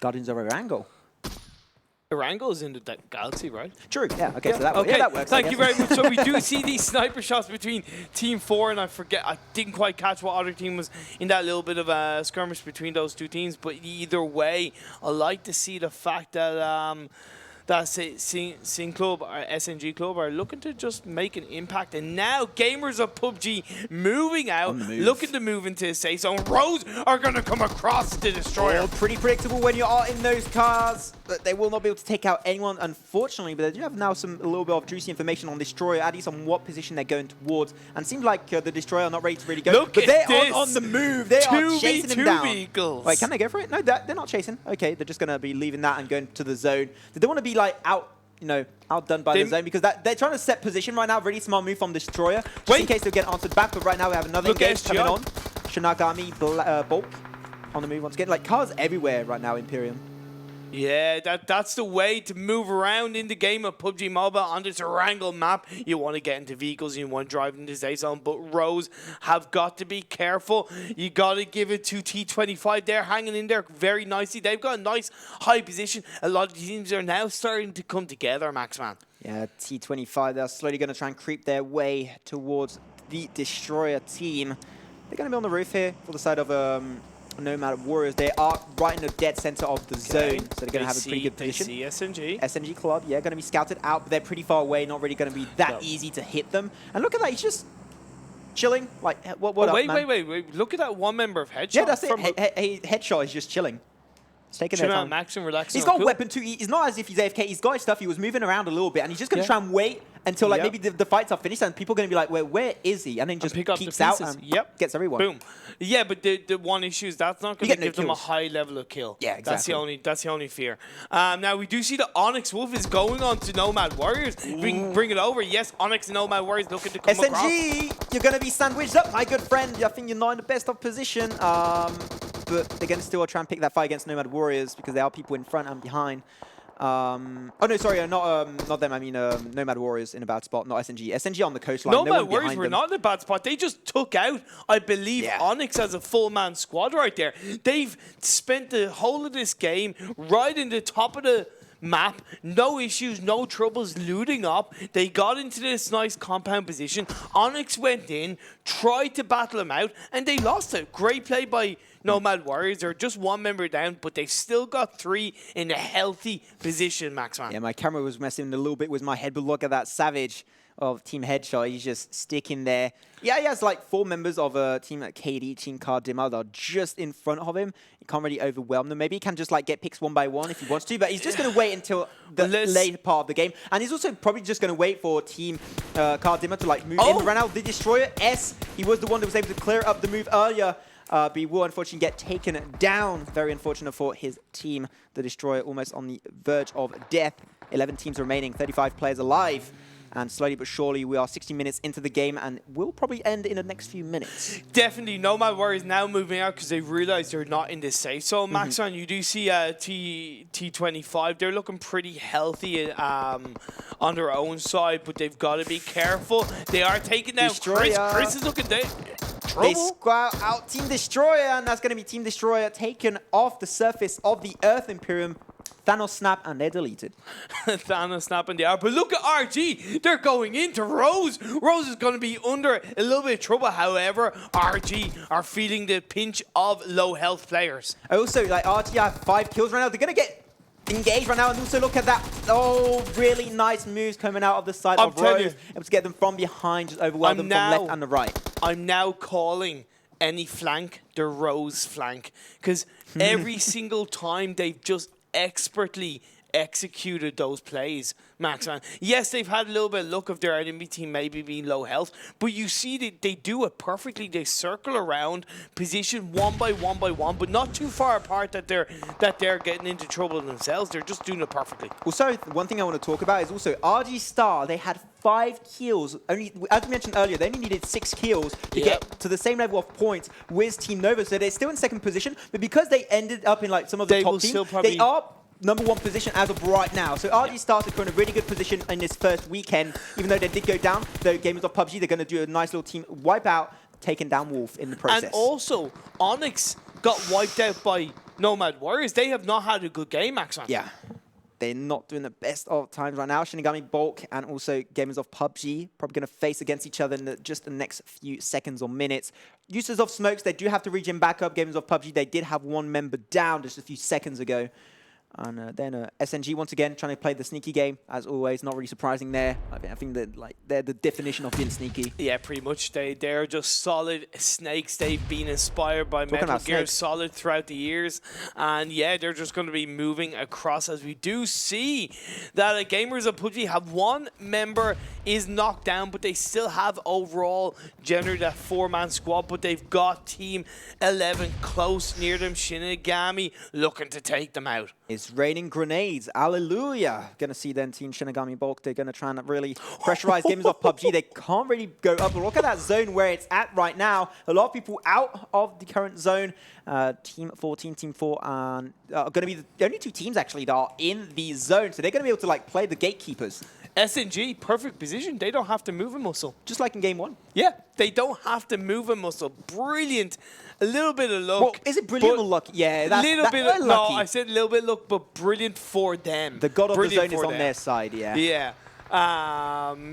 Guardians of Erangel. Erangel is in the galaxy, right? True, yeah, okay, so that, that works. Thank you very much. So we do see these sniper shots between Team 4, and I didn't quite catch what other team was in that little bit of a skirmish between those 2 teams, but either way, I like to see the fact that that Sing Club or SNG Club are looking to just make an impact. And now gamers of PUBG moving out, looking to move into a safe zone. Rose are going to come across the Destroyer. Oh, pretty predictable when you are in those cars. But they will not be able to take out anyone, unfortunately. But they do have now a little bit of juicy information on Destroyer, at least on what position they're going towards. And it seems like the Destroyer are not ready to really go. Look but at they're on the move. They are chasing him down. Vehicles. Wait, can they go for it? No, they're not chasing. Okay, they're just going to be leaving that and going to the zone. They don't want to be like outdone by the zone, because they're trying to set position right now. Really smart move from Destroyer, just in case they'll get answered back. But right now we have another engage coming on. Shinagami Bulk on the move once again. Like cars everywhere right now, Imperium. Yeah, that's the way to move around in the game of PUBG Mobile on this Erangel map. You want to get into vehicles, you want to drive into the safe zone, but Rose have got to be careful. You got to give it to T25. They're hanging in there very nicely. They've got a nice high position. A lot of teams are now starting to come together, Maxman. Yeah, T25, they're slowly going to try and creep their way towards the Destroyer team. They're going to be on the roof here for the side of Nomad Warriors. They are right in the dead center of the zone, so they're going to have a pretty good position. They see SMG. SMG Club, yeah, going to be scouted out, but they're pretty far away, not really going to be that easy to hit them. And look at that, he's just chilling. Like, what up, man? Wait. Look at that one member of Headshot. Yeah, that's it. Headshot is just chilling. He's taking their time. Max and relaxing. He's got a weapon too. He's not as if he's AFK. He's got his stuff. He was moving around a little bit, and he's just going to try and wait until like maybe the fights are finished, and people are going to be like, where is he? And then just peeks out and gets everyone. Boom. Yeah, but the one issue is that's not going to give them a high level of kill. Yeah, exactly. That's the only fear. Now we do see the Onyx Wolf is going on to Nomad Warriors. We can bring it over. Yes, Onyx and Nomad Warriors looking to come across. SNG, you're going to be sandwiched up, my good friend. I think you're not in the best of position. But they're going to still try and pick that fight against Nomad Warriors because there are people in front and behind. Oh no, sorry, not them. I mean, Nomad Warriors in a bad spot, not SNG. SNG on the coastline. Nomad Warriors were not in a bad spot. They just took out, I believe, Onyx as a full-man squad right there. They've spent the whole of this game right in the top of the map, no issues, no troubles, looting up. They got into this nice compound position. Onyx went in, tried to battle them out, and they lost it. Great play by Nomad Warriors. They're just one member down, but they've still got 3 in a healthy position, Maxman. Yeah, my camera was messing a little bit with my head, but look at that Savage of Team Headshot. He's just sticking there. Yeah, he has like 4 members of a team at KD, Team Cardima, that are just in front of him. He can't really overwhelm them. Maybe he can just like get picks one by one if he wants to, but he's just going to wait until the later part of the game. And he's also probably just going to wait for Team Cardima to like move in. Ran out the Destroyer. He was the one that was able to clear up the move earlier. But he will unfortunately get taken down. Very unfortunate for his team. The Destroyer almost on the verge of death. 11 teams remaining, 35 players alive. And slowly but surely, we are 60 minutes into the game, and we'll probably end in the next few minutes. Definitely, Nomad Warriors now moving out because they realize they're not in this safe zone. Maxon, you do see T25. They're looking pretty healthy on their own side, but they've got to be careful. They are taking down Chris. Chris is looking down. They scout out Team Destroyer, and that's going to be Team Destroyer taken off the surface of the Earth Imperium. Thanos snap, and they're deleted. Thanos snap, and they are. But look at RG. They're going into Rose. Rose is going to be under a little bit of trouble. However, RG are feeling the pinch of low health players. Also, like RG have 5 kills right now. They're going to get engaged right now. And also look at that. Oh, really nice moves coming out of the side of Rose. Able to get them from behind, just overwhelm them from left and the right. I'm now calling any flank the Rose flank. Because every single time they've just expertly executed those plays, Max, man. Yes, they've had a little bit of luck of their enemy team maybe being low health, but you see that they do it perfectly. They circle around, position one by one, but not too far apart that they're getting into trouble themselves. They're just doing it perfectly. Also, one thing I want to talk about is also RG Star. They had 5 kills. Only, as we mentioned earlier, they only needed 6 kills to get to the same level of points with Team Nova. So they're still in 2nd position, but because they ended up in like some of the top teams, they are #1 position as of right now. So RG started in a really good position in this first weekend, even though they did go down. The Gamers of PUBG, they're going to do a nice little team wipeout, taking down Wolf in the process. And also, Onyx got wiped out by Nomad Warriors. They have not had a good game, Maxon. Yeah. They're not doing the best of times right now. Shinigami Bulk and also Gamers of PUBG probably going to face against each other in just the next few seconds or minutes. Uses of smokes, they do have to regen back up. Gamers of PUBG, they did have 1 member down just a few seconds ago. And then SNG once again trying to play the sneaky game as always. Not really surprising there. I think that like they're the definition of being sneaky. Yeah, pretty much. They're just solid snakes. They've been inspired by Metal Gear Solid throughout the years, and yeah, they're just going to be moving across as we do see that Gamers of PUBG have 1 member is knocked down, but they still have overall generated that 4-man squad. But they've got Team 11 close near them. Shinigami looking to take them out. It's raining grenades. Hallelujah. Going to see then Team Shinigami Bulk. They're going to try and really pressurize Gamers of PUBG. They can't really go up. But look at that zone where it's at right now. A lot of people out of the current zone. Team 14, Team 4 are going to be the only 2 teams actually that are in the zone. So they're going to be able to like play the gatekeepers. SNG, perfect position. They don't have to move a muscle. Just like in game 1. Yeah, they don't have to move a muscle. Brilliant. A little bit of luck. Well, is it brilliant or lucky? Yeah, that's little bit of luck. No, I said a little bit of luck, but brilliant for them. The god of the zone is on their side, yeah. Yeah.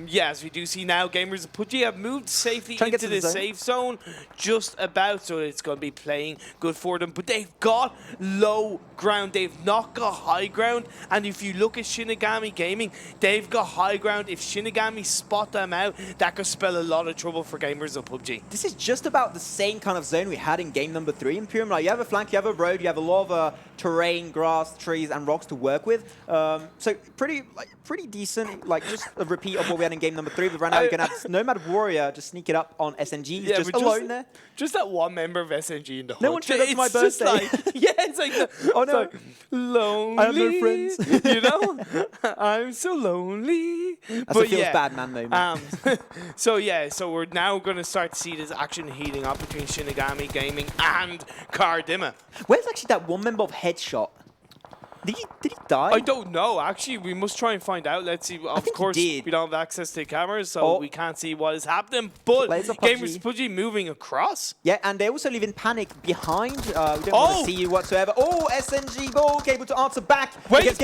Yes, we do see now Gamers of PUBG have moved safely into the safe zone, just about, so it's going to be playing good for them. But they've got low ground, they've not got high ground, and if you look at Shinigami Gaming, they've got high ground. If Shinigami spot them out, that could spell a lot of trouble for Gamers of PUBG. This is just about the same kind of zone we had in game number 3 Imperium. Like, you have a flank, you have a road, you have a lot of terrain, grass, trees, and rocks to work with. So pretty decent, like just a repeat of what we had in game number 3. But right now we're gonna have Nomad Warrior just sneak it up on SNG. Yeah, just alone there. Just that 1 member of SNG in the No one showed up to my birthday. Like, yeah, it's like, oh no, like, lonely. I have no friends. You know, I'm so lonely. That's a feels bad man moment. So yeah, so we're now going to start to see this action heating up between Shinigami Gaming and Kardima. Where's actually that 1 member of Headshot? Did he die? I don't know. Actually, we must try and find out. Let's see. Of course, we don't have access to cameras, so we can't see what is happening. But Gamers of PUBG moving across. Yeah, and they also leave in panic behind. We don't want to see you whatsoever. Oh, SNG Bulk able to answer back. Wait, he gets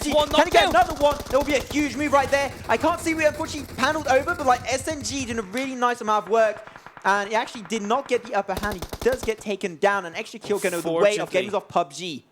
1 Can he get another one? There will be a huge move right there. I can't see we unfortunately paneled over, but like SNG did a really nice amount of work. And he actually did not get the upper hand. He does get taken down. An extra kill going the way of Gamers of PUBG.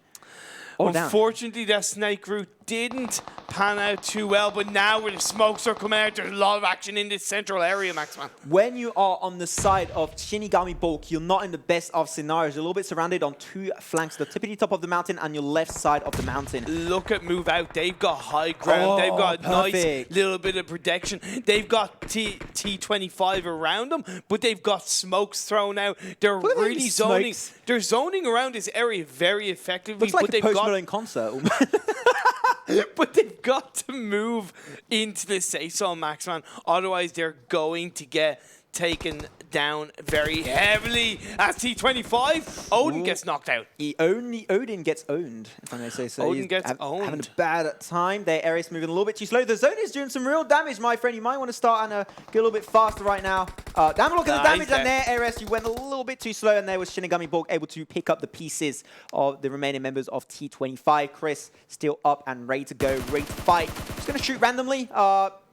Unfortunately, that snake route didn't pan out too well, but now where the smokes are coming out, there's a lot of action in this central area, Maxman. When you are on the side of Shinigami Bulk, you're not in the best of scenarios. You're a little bit surrounded on 2 flanks, the tippity top of the mountain and your left side of the mountain. Look at move out. They've got high ground. They've got a nice little bit of protection. They've got T25 around them, but they've got smokes thrown out. They're really zoning. They're zoning around this area very effectively. Looks like a Post Malone concert. But they've got to move into the safe zone, Maxman. Otherwise, they're going to get taken down very heavily. As T25, Odin gets knocked out. Odin gets owned, if I may say so. Odin gets owned. Having a bad time. Their Ares moving a little bit too slow. The zone is doing some real damage, my friend. You might want to start and get a little bit faster right now. Damn, look at the damage on their Ares. You went a little bit too slow, and there was Shinigami Borg able to pick up the pieces of the remaining members of T25. Chris still up and ready to go, ready to fight. Just going to shoot randomly.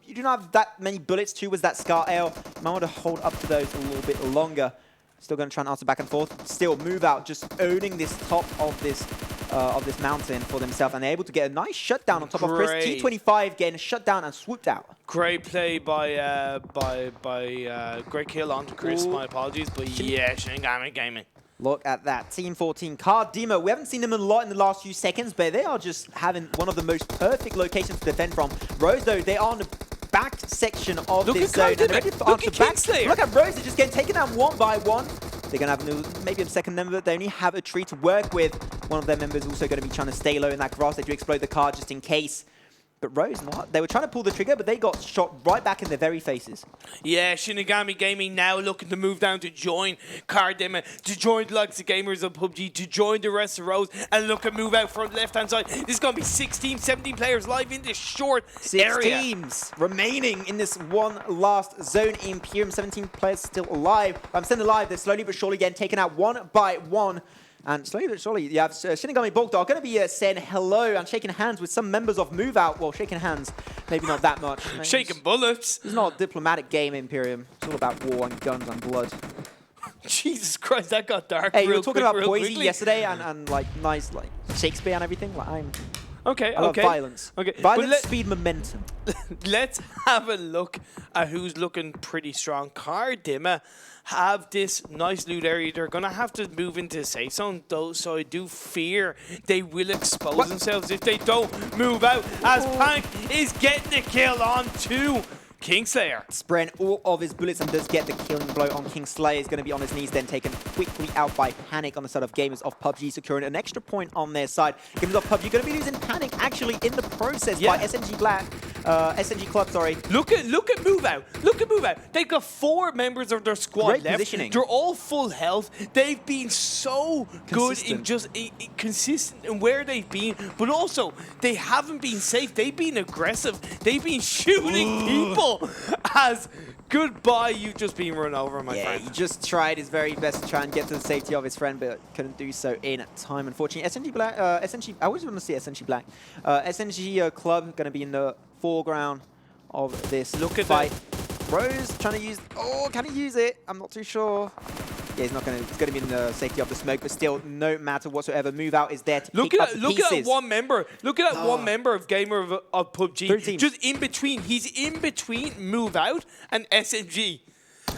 You do not have that many bullets too, was that Scar Ale. You might want to hold up to those a little bit longer. Still going to try and answer back and forth. Still, Move Out just owning this top of this mountain for themselves, and they're able to get a nice shutdown on top of Chris. T25 getting shut down and swooped out. Great play by great kill onto Chris. My apologies, but yeah, Shinigami Gaming. Look at that. Team 14, Cardima. We haven't seen them a lot in the last few seconds, but they are just having one of the most perfect locations to defend from. Rose, though, they are on the back section of this zone. And ready to answer back. Look at Rose, they're just getting taken out one by one. They're going to have maybe a second member. They only have a tree to work with. One of their members also going to be trying to stay low in that grass. They do explode the car just in case. But Rose, what? They were trying to pull the trigger, but they got shot right back in their very faces. Yeah, Shinigami Gaming now looking to move down to join Cardima, to join the likes of Gamers of PUBG, to join the rest of Rose, and look at Move Out from the left-hand side. This is going to be 16, 17 players live in this short area. 6 teams remaining in this one last zone. Imperium, 17 players still alive. I'm still alive. They're slowly but surely getting taken out one by one. And slowly but surely, you have Shinigami Borg going to be saying hello and shaking hands with some members of Move Out. Well, shaking hands, maybe not that much. Shaking bullets. It's not a diplomatic game, Imperium. It's all about war and guns and blood. Jesus Christ, that got dark. Hey, you were talking about Poisey yesterday and like nice like Shakespeare and everything. Like I love violence. Okay. Violence, speed, momentum. Let's have a look at who's looking pretty strong. Cardima have this nice loot area. They're going to have to move into the safe zone, though, so I do fear they will expose themselves if they don't move out, as Pank is getting the kill on to Kingslayer. Spraying all of his bullets and does get the killing blow on Kingslayer. He's going to be on his knees, then taken quickly out by Panic on the side of Gamers of PUBG, securing an extra point on their side. Gamers of PUBG going to be losing Panic actually in the process by SNG Club, sorry. Look at Move Out. Look at Move Out. They've got 4 members of their squad Great left. positioning. They're all full health. They've been so good in just consistent in where they've been, but also they haven't been safe. They've been aggressive. They've been shooting people. As goodbye, you've just been run over, my friend. He just tried his very best to try and get to the safety of his friend, but couldn't do so in time, unfortunately. SNG Black, SNG, I always want to see SNG Black. SNG Club going to be in the foreground of this fight. Rose trying to use, can he use it? I'm not too sure. Yeah, he's not going to. It's going to be in the safety of the smoke, but still, no matter whatsoever, Move Out is there to pick up the pieces. Look at that one member. Look at that one member of Gamer of PUBG. Just in between. He's in between Move Out and SNG.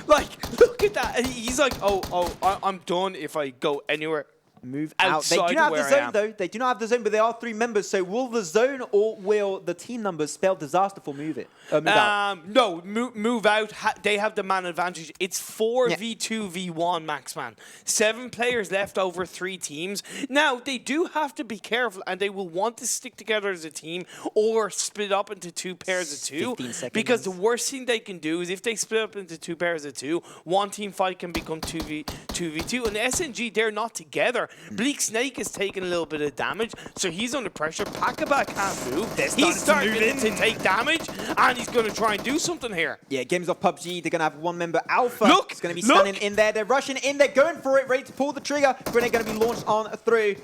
Like, look at that. He's like, I'm done if I go anywhere. Move out. They do not have the zone, though. They do not have the zone, but there are 3 members. So will the zone or will the team numbers spell disaster for Move Out? No, Move Out. They have the man advantage. It's 4v2 v1, Maxman. 7 players left over 3 teams. Now, they do have to be careful, and they will want to stick together as a team or split up into 2 pairs of 2. 15 seconds. Because the worst thing they can do is if they split up into 2 pairs of 2, one team fight can become 2v2. And the SNG, they're not together. Bleak Snake is taking a little bit of damage, so he's under pressure. Pakaba can't move. He's starting to take damage, and he's going to try and do something here. Yeah, Games of PUBG, they're going to have 1 member Alpha. It's going to be standing in there. They're rushing in. They're going for it, ready to pull the trigger. Grenade going to be launched on through.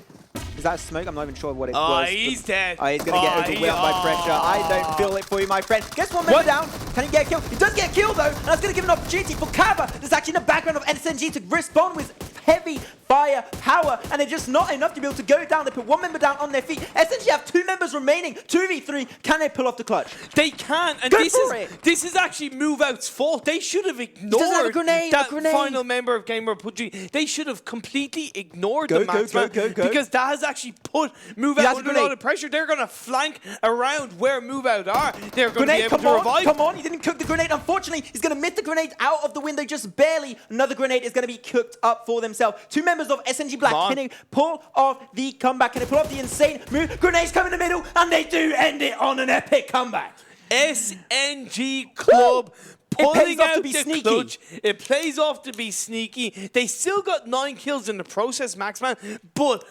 Is that a smoke? I'm not even sure what it was. He's dead. He's going to get overwhelmed by pressure. I don't feel it for you, my friend. Guess one member down. Can he get killed? He does get killed, though. And that's going to give an opportunity for Kaba. There's actually in the background of SNG to respond with heavy fire power, and they're just not enough to be able to go down. They put 1 member down on their feet. SNG have 2 members remaining. 2v3. Can they pull off the clutch? They can, and this is actually Move Out's fault. They should have ignored that final member of Gamer PUBG. They should have completely ignored the match because that has actually put Move Out under a lot of pressure. They're going to flank around where Move Out are. They're going to be able to revive. Come on, he didn't cook the grenade. Unfortunately, he's going to miss the grenade out of the window just barely. Another grenade is going to be cooked up for themselves. 2 members members of SNG Black. Come on. Can they pull off the comeback? Can they pull off the insane move? Grenades come in the middle, and they do end it on an epic comeback. SNG Club It pays pulling off out to be the sneaky. clutch. It plays off to be sneaky. They still got 9 kills in the process, Maxman. But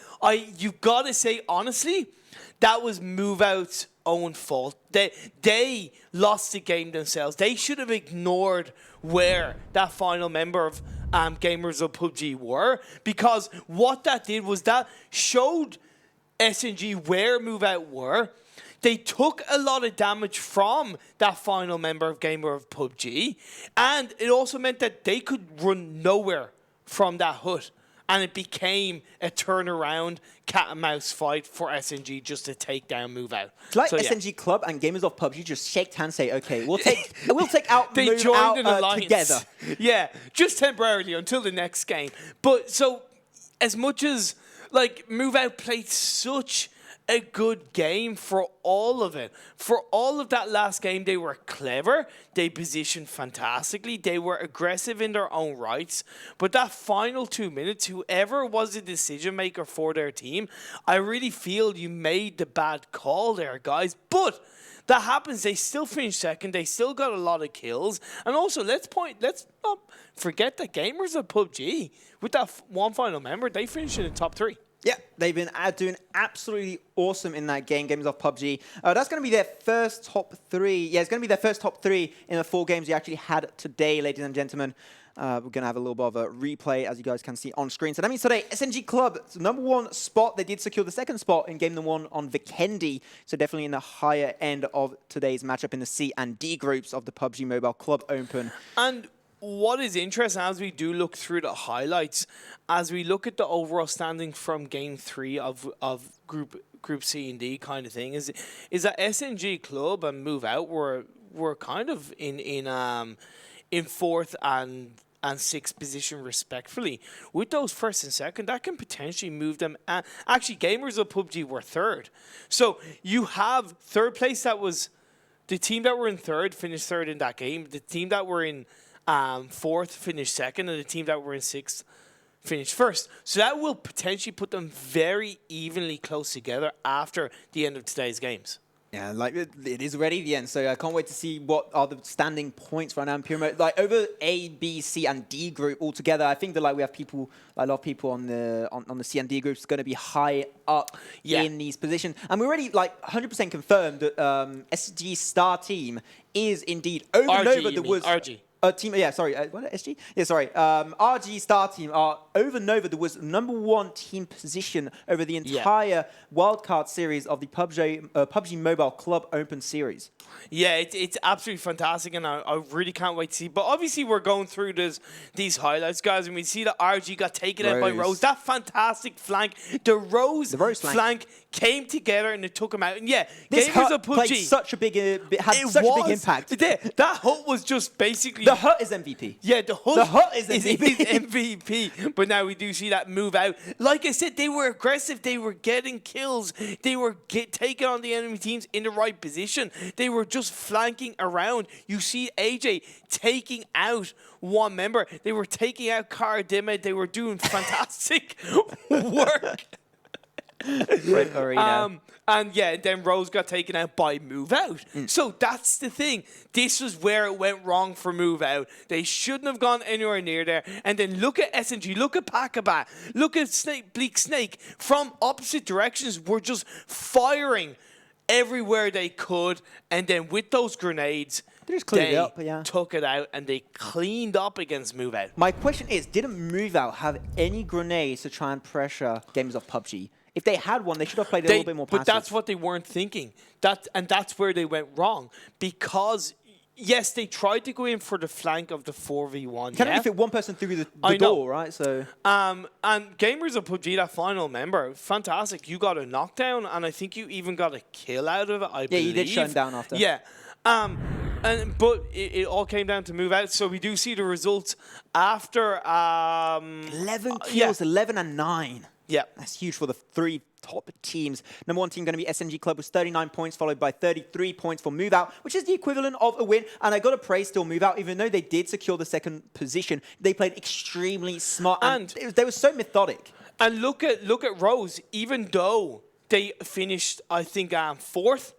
you gotta say honestly, that was Move Out's own fault. They lost the game themselves. They should have ignored where that final member of Gamers of PUBG were, because what that did was that showed SNG where Move Out were. They took a lot of damage from that final member of Gamer of PUBG, and it also meant that they could run nowhere from that hut, and it became a turnaround cat and mouse fight for SNG just to take down Move Out. It's like So, yeah. SNG Club and Gamers of PUBG just shake hands, say, okay, we'll take out They Move joined Out an alliance together. Yeah, just temporarily until the next game. But so as much as like Move Out played such a good game for all of it. For all of that last game, they were clever. They positioned fantastically. They were aggressive in their own rights. But that final 2 minutes, whoever was the decision maker for their team, I really feel you made the bad call there, guys. But that happens. They still finished second. They still got a lot of kills. And also, let's not forget that Gamers of PUBG, with that one final member, they finished in the top 3. Yeah, they've been doing absolutely awesome in that game, Gamers of PUBG. That's going to be their first top 3. Yeah, it's going to be their first top 3 in the 4 games you actually had today, ladies and gentlemen. We're going to have a little bit of a replay, as you guys can see on screen. So that means today, SNG Club, #1 spot. They did secure the 2nd spot in game #1 on Vikendi. So definitely in the higher end of today's matchup in the C and D groups of the PUBG Mobile Club Open. And what is interesting as we do look through the highlights, as we look at the overall standing from Game 3 of Group C and D kind of thing, is that SNG Club and Move Out were kind of in 4th and 6th position respectfully. With those 1st and 2nd, that can potentially move them. Actually, Gamers of PUBG were 3rd. So you have 3rd place, that was the team that were in 3rd finished 3rd in that game. The team that were in 4th finished 2nd, and the team that were in 6th finished 1st. So that will potentially put them very evenly close together after the end of today's games. Yeah, like it is already the end, so I can't wait to see what are the standing points right now in Pyramid. Like over A, B, C, and D group altogether. I think that like we have people, like, a lot of people on the C and D groups going to be high up in these positions, and we already like 100% confirmed that SG Star Team is indeed over and over the woods. RG. Team, yeah, sorry, what, SG? Yeah, sorry. RG Star Team are over Nova. There was #1 team position over the entire wildcard series of the PUBG Mobile Club Open Series. Yeah, it's absolutely fantastic, and I really can't wait to see. But obviously, we're going through these highlights, guys, and we see that RG got taken out by Rose. That fantastic flank, the Rose flank came together and it took him out. And yeah, this Gamers of hut played PUBG such a big, had such a big impact. That hut was just basically the hut is MVP. Yeah, the hut is MVP. But now we do see that Move Out. Like I said, they were aggressive. They were getting kills. They were taking on the enemy teams in the right position. They were just flanking around. You see AJ taking out one member. They were taking out Karadima. They were doing fantastic work. And yeah, then Rose got taken out by Move Out. So that's the thing. This was where it went wrong for Move Out. They shouldn't have gone anywhere near there. And then look at SNG, look at Pakabat, look at Bleak Snake. From opposite directions, were just firing everywhere they could. And then with those grenades, they took it out and they cleaned up against Move Out. My question is, didn't Move Out have any grenades to try and pressure Gamers of PUBG? If they had one, they should have played a little bit more passive. But that's what they weren't thinking. And that's where they went wrong. Because, yes, they tried to go in for the flank of the 4v1. Can only fit one person through the door, right? So, and Gamers of PUBG, that final member, fantastic. You got a knockdown, and I think you even got a kill out of it, I believe. Yeah, you did shut him down after. Yeah. But it all came down to Move Out. So we do see the results after 11 kills, 11 and 9. Yeah. That's huge for the 3 top teams. Number 1 team going to be SNG Club with 39 points, followed by 33 points for Move Out, which is the equivalent of a win. And I got to praise still Move Out, even though they did secure the 2nd position, they played extremely smart and they were so methodic. And look at Rose, even though they finished, I think, 4th,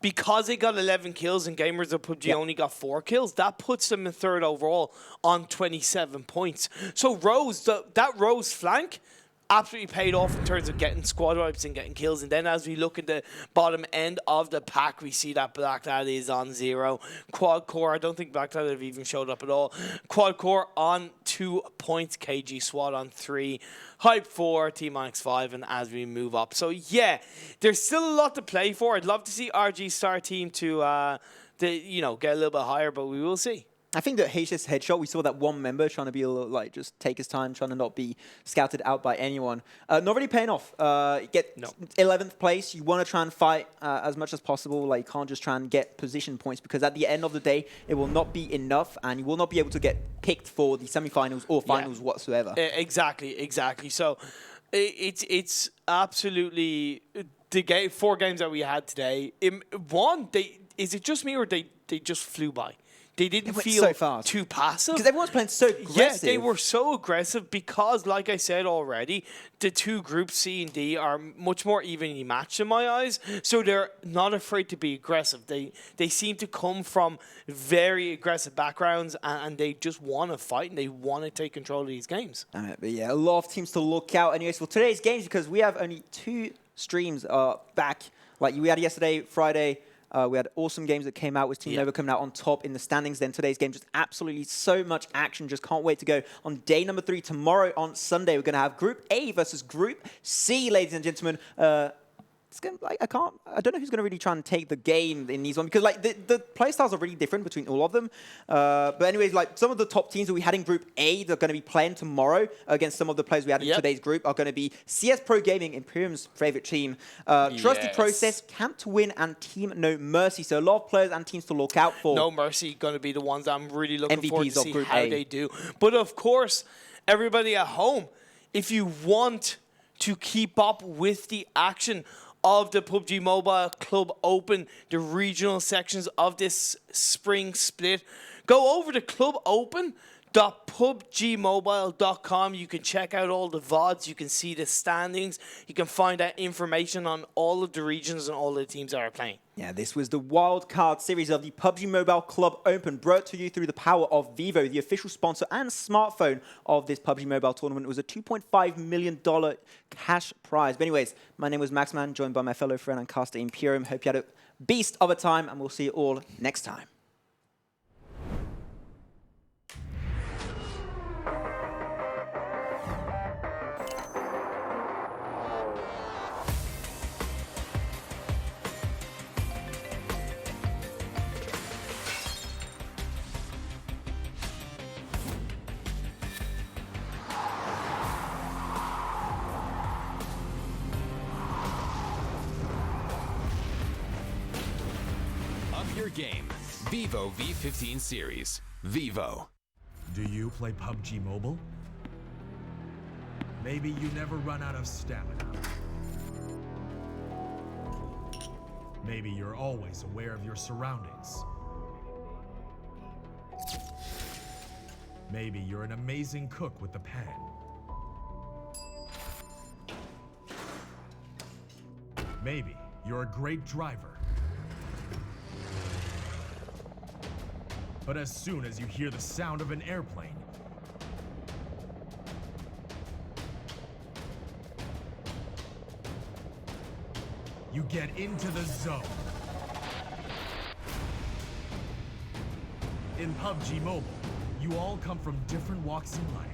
because they got 11 kills and Gamers of PUBG only got 4 kills, that puts them in 3rd overall on 27 points. So Rose, that Rose flank absolutely paid off in terms of getting squad wipes and getting kills. And then as we look at the bottom end of the pack, we see that Black Lad is on 0. Quad Core, I don't think Black Lad have even showed up at all. Quad Core on 2 points. KG SWAT on 3. Hype 4, T-Monix 5, and as we move up. So yeah, there's still a lot to play for. I'd love to see RG Star Team to you know, get a little bit higher, but we will see. I think that HS Headshot, we saw that one member trying to be a little, like, just take his time, trying to not be scouted out by anyone. Not really paying off. Get 11th place. You want to try and fight as much as possible. Like, you can't just try and get position points, because at the end of the day, it will not be enough, and you will not be able to get picked for the semifinals or finals whatsoever. Exactly. So it's absolutely the 4 games that we had today. Is it just me, or they just flew by? They didn't feel so too passive. Because everyone's playing so aggressive. Yeah, they were so aggressive because, like I said already, the 2 groups, C and D, are much more evenly matched in my eyes. So they're not afraid to be aggressive. They seem to come from very aggressive backgrounds, and they just want to fight, and they want to take control of these games. But yeah, a lot of teams to look out. Anyways, for today's games, because we have only 2 streams back. Like we had yesterday, Friday. We had awesome games that came out with Team Nova coming out on top in the standings. Then today's game, just absolutely so much action. Just can't wait to go on day number 3 tomorrow on Sunday. We're going to have Group A versus Group C, ladies and gentlemen. It's gonna, like, I don't know who's going to really try and take the game in these ones, because like the play styles are really different between all of them. But anyways, like some of the top teams that we had in Group A that are going to be playing tomorrow against some of the players we had in today's group are going to be CS Pro Gaming, Imperium's favorite team, Trusted Process, Camp to Win, and Team No Mercy. So a lot of players and teams to look out for. No Mercy going to be the ones that I'm really looking MVPs forward to of see Group how A. they do. But of course, everybody at home, if you want to keep up with the action of the PUBG Mobile Club Open, the regional sections of this spring split, go over to clubopen.pubgmobile.com. You can check out all the VODs. You can see the standings. You can find out information on all of the regions and all the teams that are playing. Yeah, this was the wildcard series of the PUBG Mobile Club Open, brought to you through the power of Vivo, the official sponsor and smartphone of this PUBG Mobile tournament. It was a $2.5 million cash prize. But anyways, my name was Maxman, joined by my fellow friend and caster Imperium. Hope you had a beast of a time, and we'll see you all next time. Your game, Vivo V15 series. Vivo. Do you play PUBG Mobile? Maybe you never run out of stamina. Maybe you're always aware of your surroundings. Maybe you're an amazing cook with the pan. Maybe you're a great driver. But as soon as you hear the sound of an airplane, you get into the zone. In PUBG Mobile, you all come from different walks in life.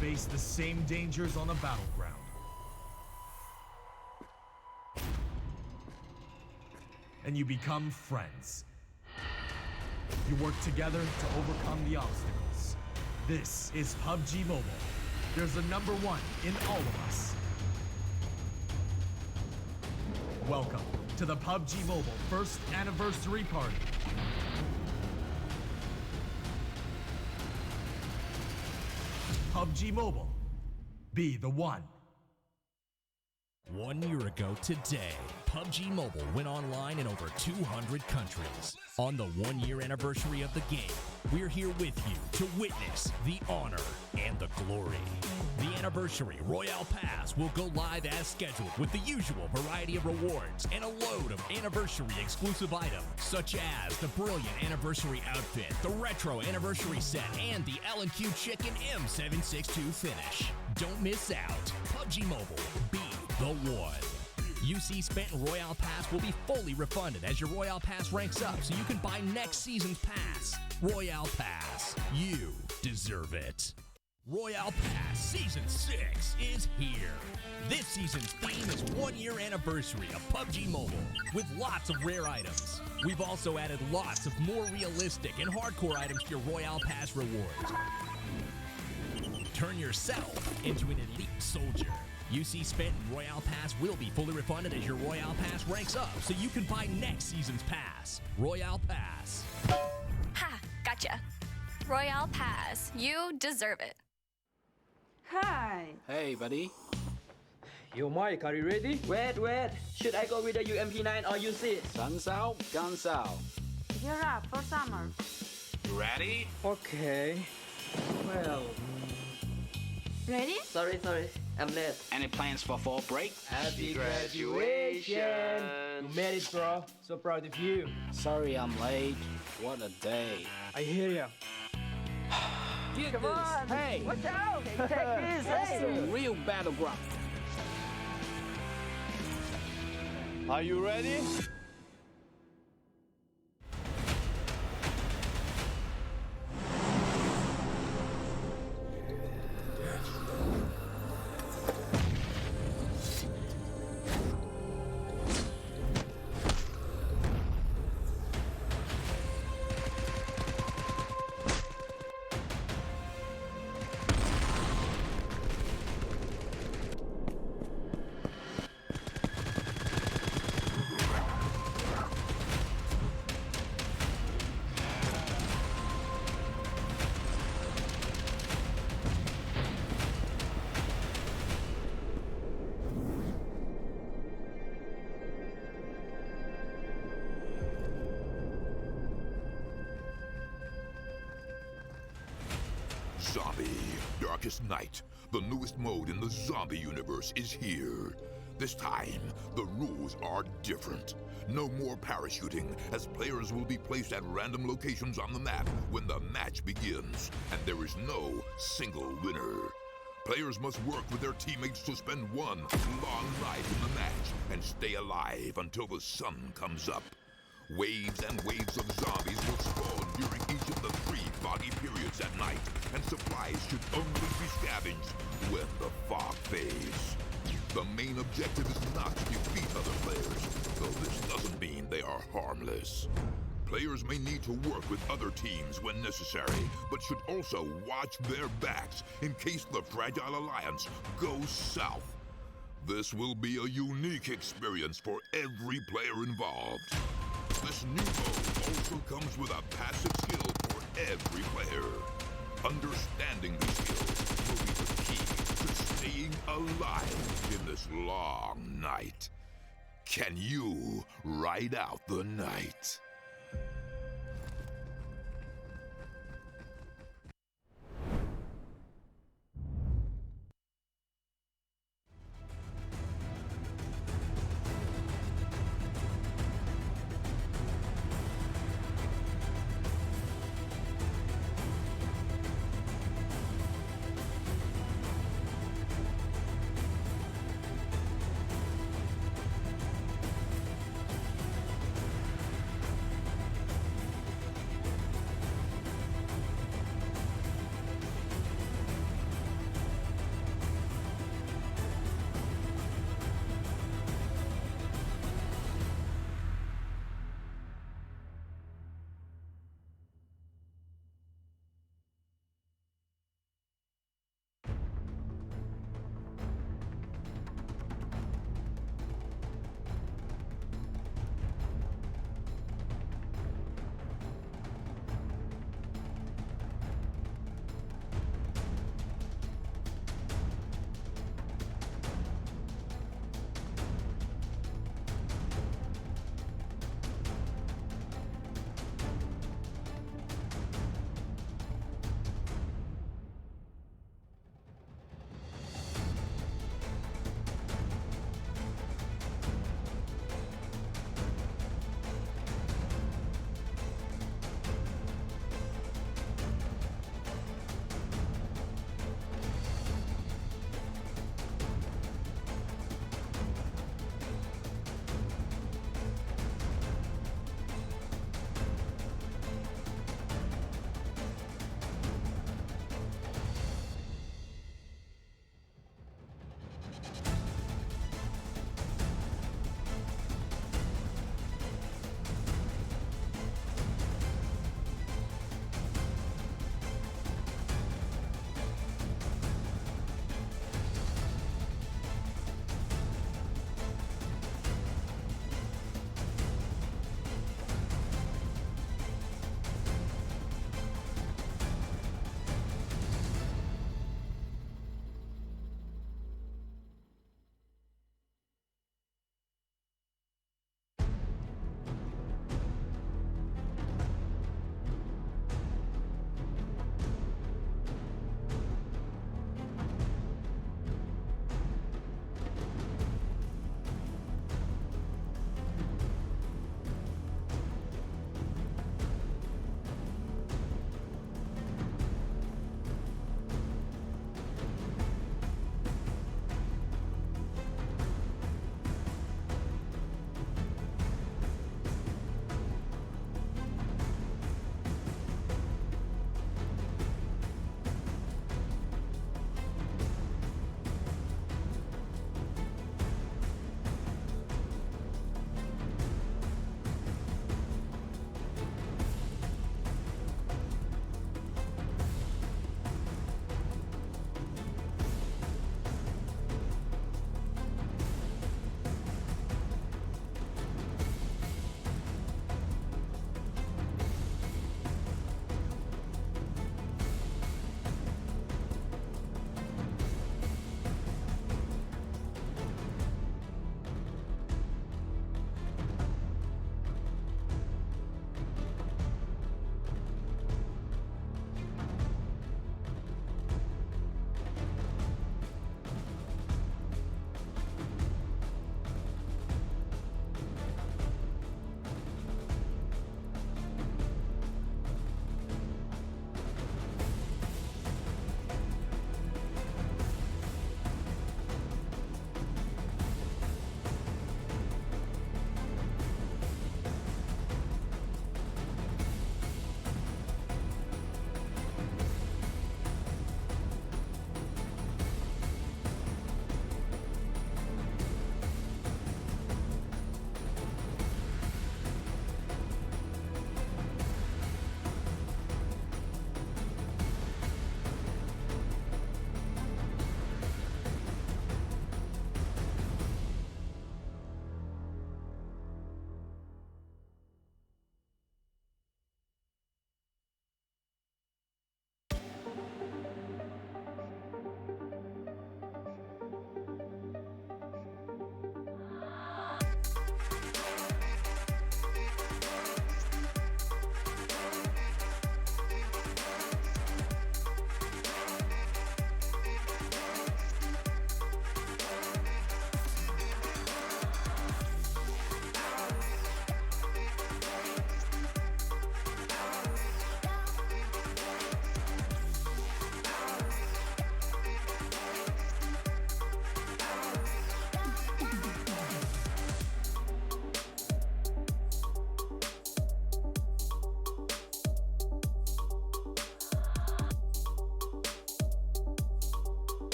Face the same dangers on the battleground. And you become friends. You work together to overcome the obstacles. This is PUBG Mobile. There's a #1 in all of us. Welcome to the PUBG Mobile first anniversary party. PUBG Mobile, be the one. 1 year ago today, PUBG Mobile went online in over 200 countries. On the 1 year anniversary of the game, we're here with you to witness the honor and the glory. The Anniversary Royale Pass will go live as scheduled with the usual variety of rewards and a load of anniversary exclusive items, such as the brilliant anniversary outfit, the retro anniversary set, and the L&Q Chicken M762 finish. Don't miss out. PUBG Mobile, be the one. UC spent in Royale Pass will be fully refunded as your Royale Pass ranks up, so you can buy next season's pass. Royale Pass, you deserve it. Royale Pass Season 6 is here. This season's theme is 1 year anniversary of PUBG Mobile, with lots of rare items. We've also added lots of more realistic and hardcore items to your Royale Pass rewards. Turn yourself into an elite soldier. UC spent in Royale Pass will be fully refunded as your Royale Pass ranks up, so you can buy next season's pass. Royale Pass. Ha! Gotcha. Royale Pass. You deserve it. Hi. Hey, buddy. Yo, Mike, are you ready? Wait. Should I go with the UMP9 or use it? Sun's out, guns out. Gear up for summer. Ready? Okay. Well, Ready? Sorry. I'm late. Any plans for fall break? happy graduation! You made it, bro. So proud of you. Sorry I'm late. What a day. I hear ya. Get Come this. on! Hey, Watch out! Take this! that's a real battleground. Are you ready? Zombie, Darkest Night, the newest mode in the zombie universe, is here. This time, the rules are different. No more parachuting, as players will be placed at random locations on the map when the match begins, and there is no single winner. Players must work with their teammates to spend one long night in the match and stay alive until the sun comes up. Waves and waves of zombies will spawn during each of the 3 foggy periods at night, and supplies should only be scavenged when the fog fades. The main objective is not to defeat other players, though this doesn't mean they are harmless. Players may need to work with other teams when necessary, but should also watch their backs in case the Fragile Alliance goes south. This will be a unique experience for every player involved. This new mode also comes with a passive skill for every player. Understanding these skills will be the key to staying alive in this long night. Can you ride out the night?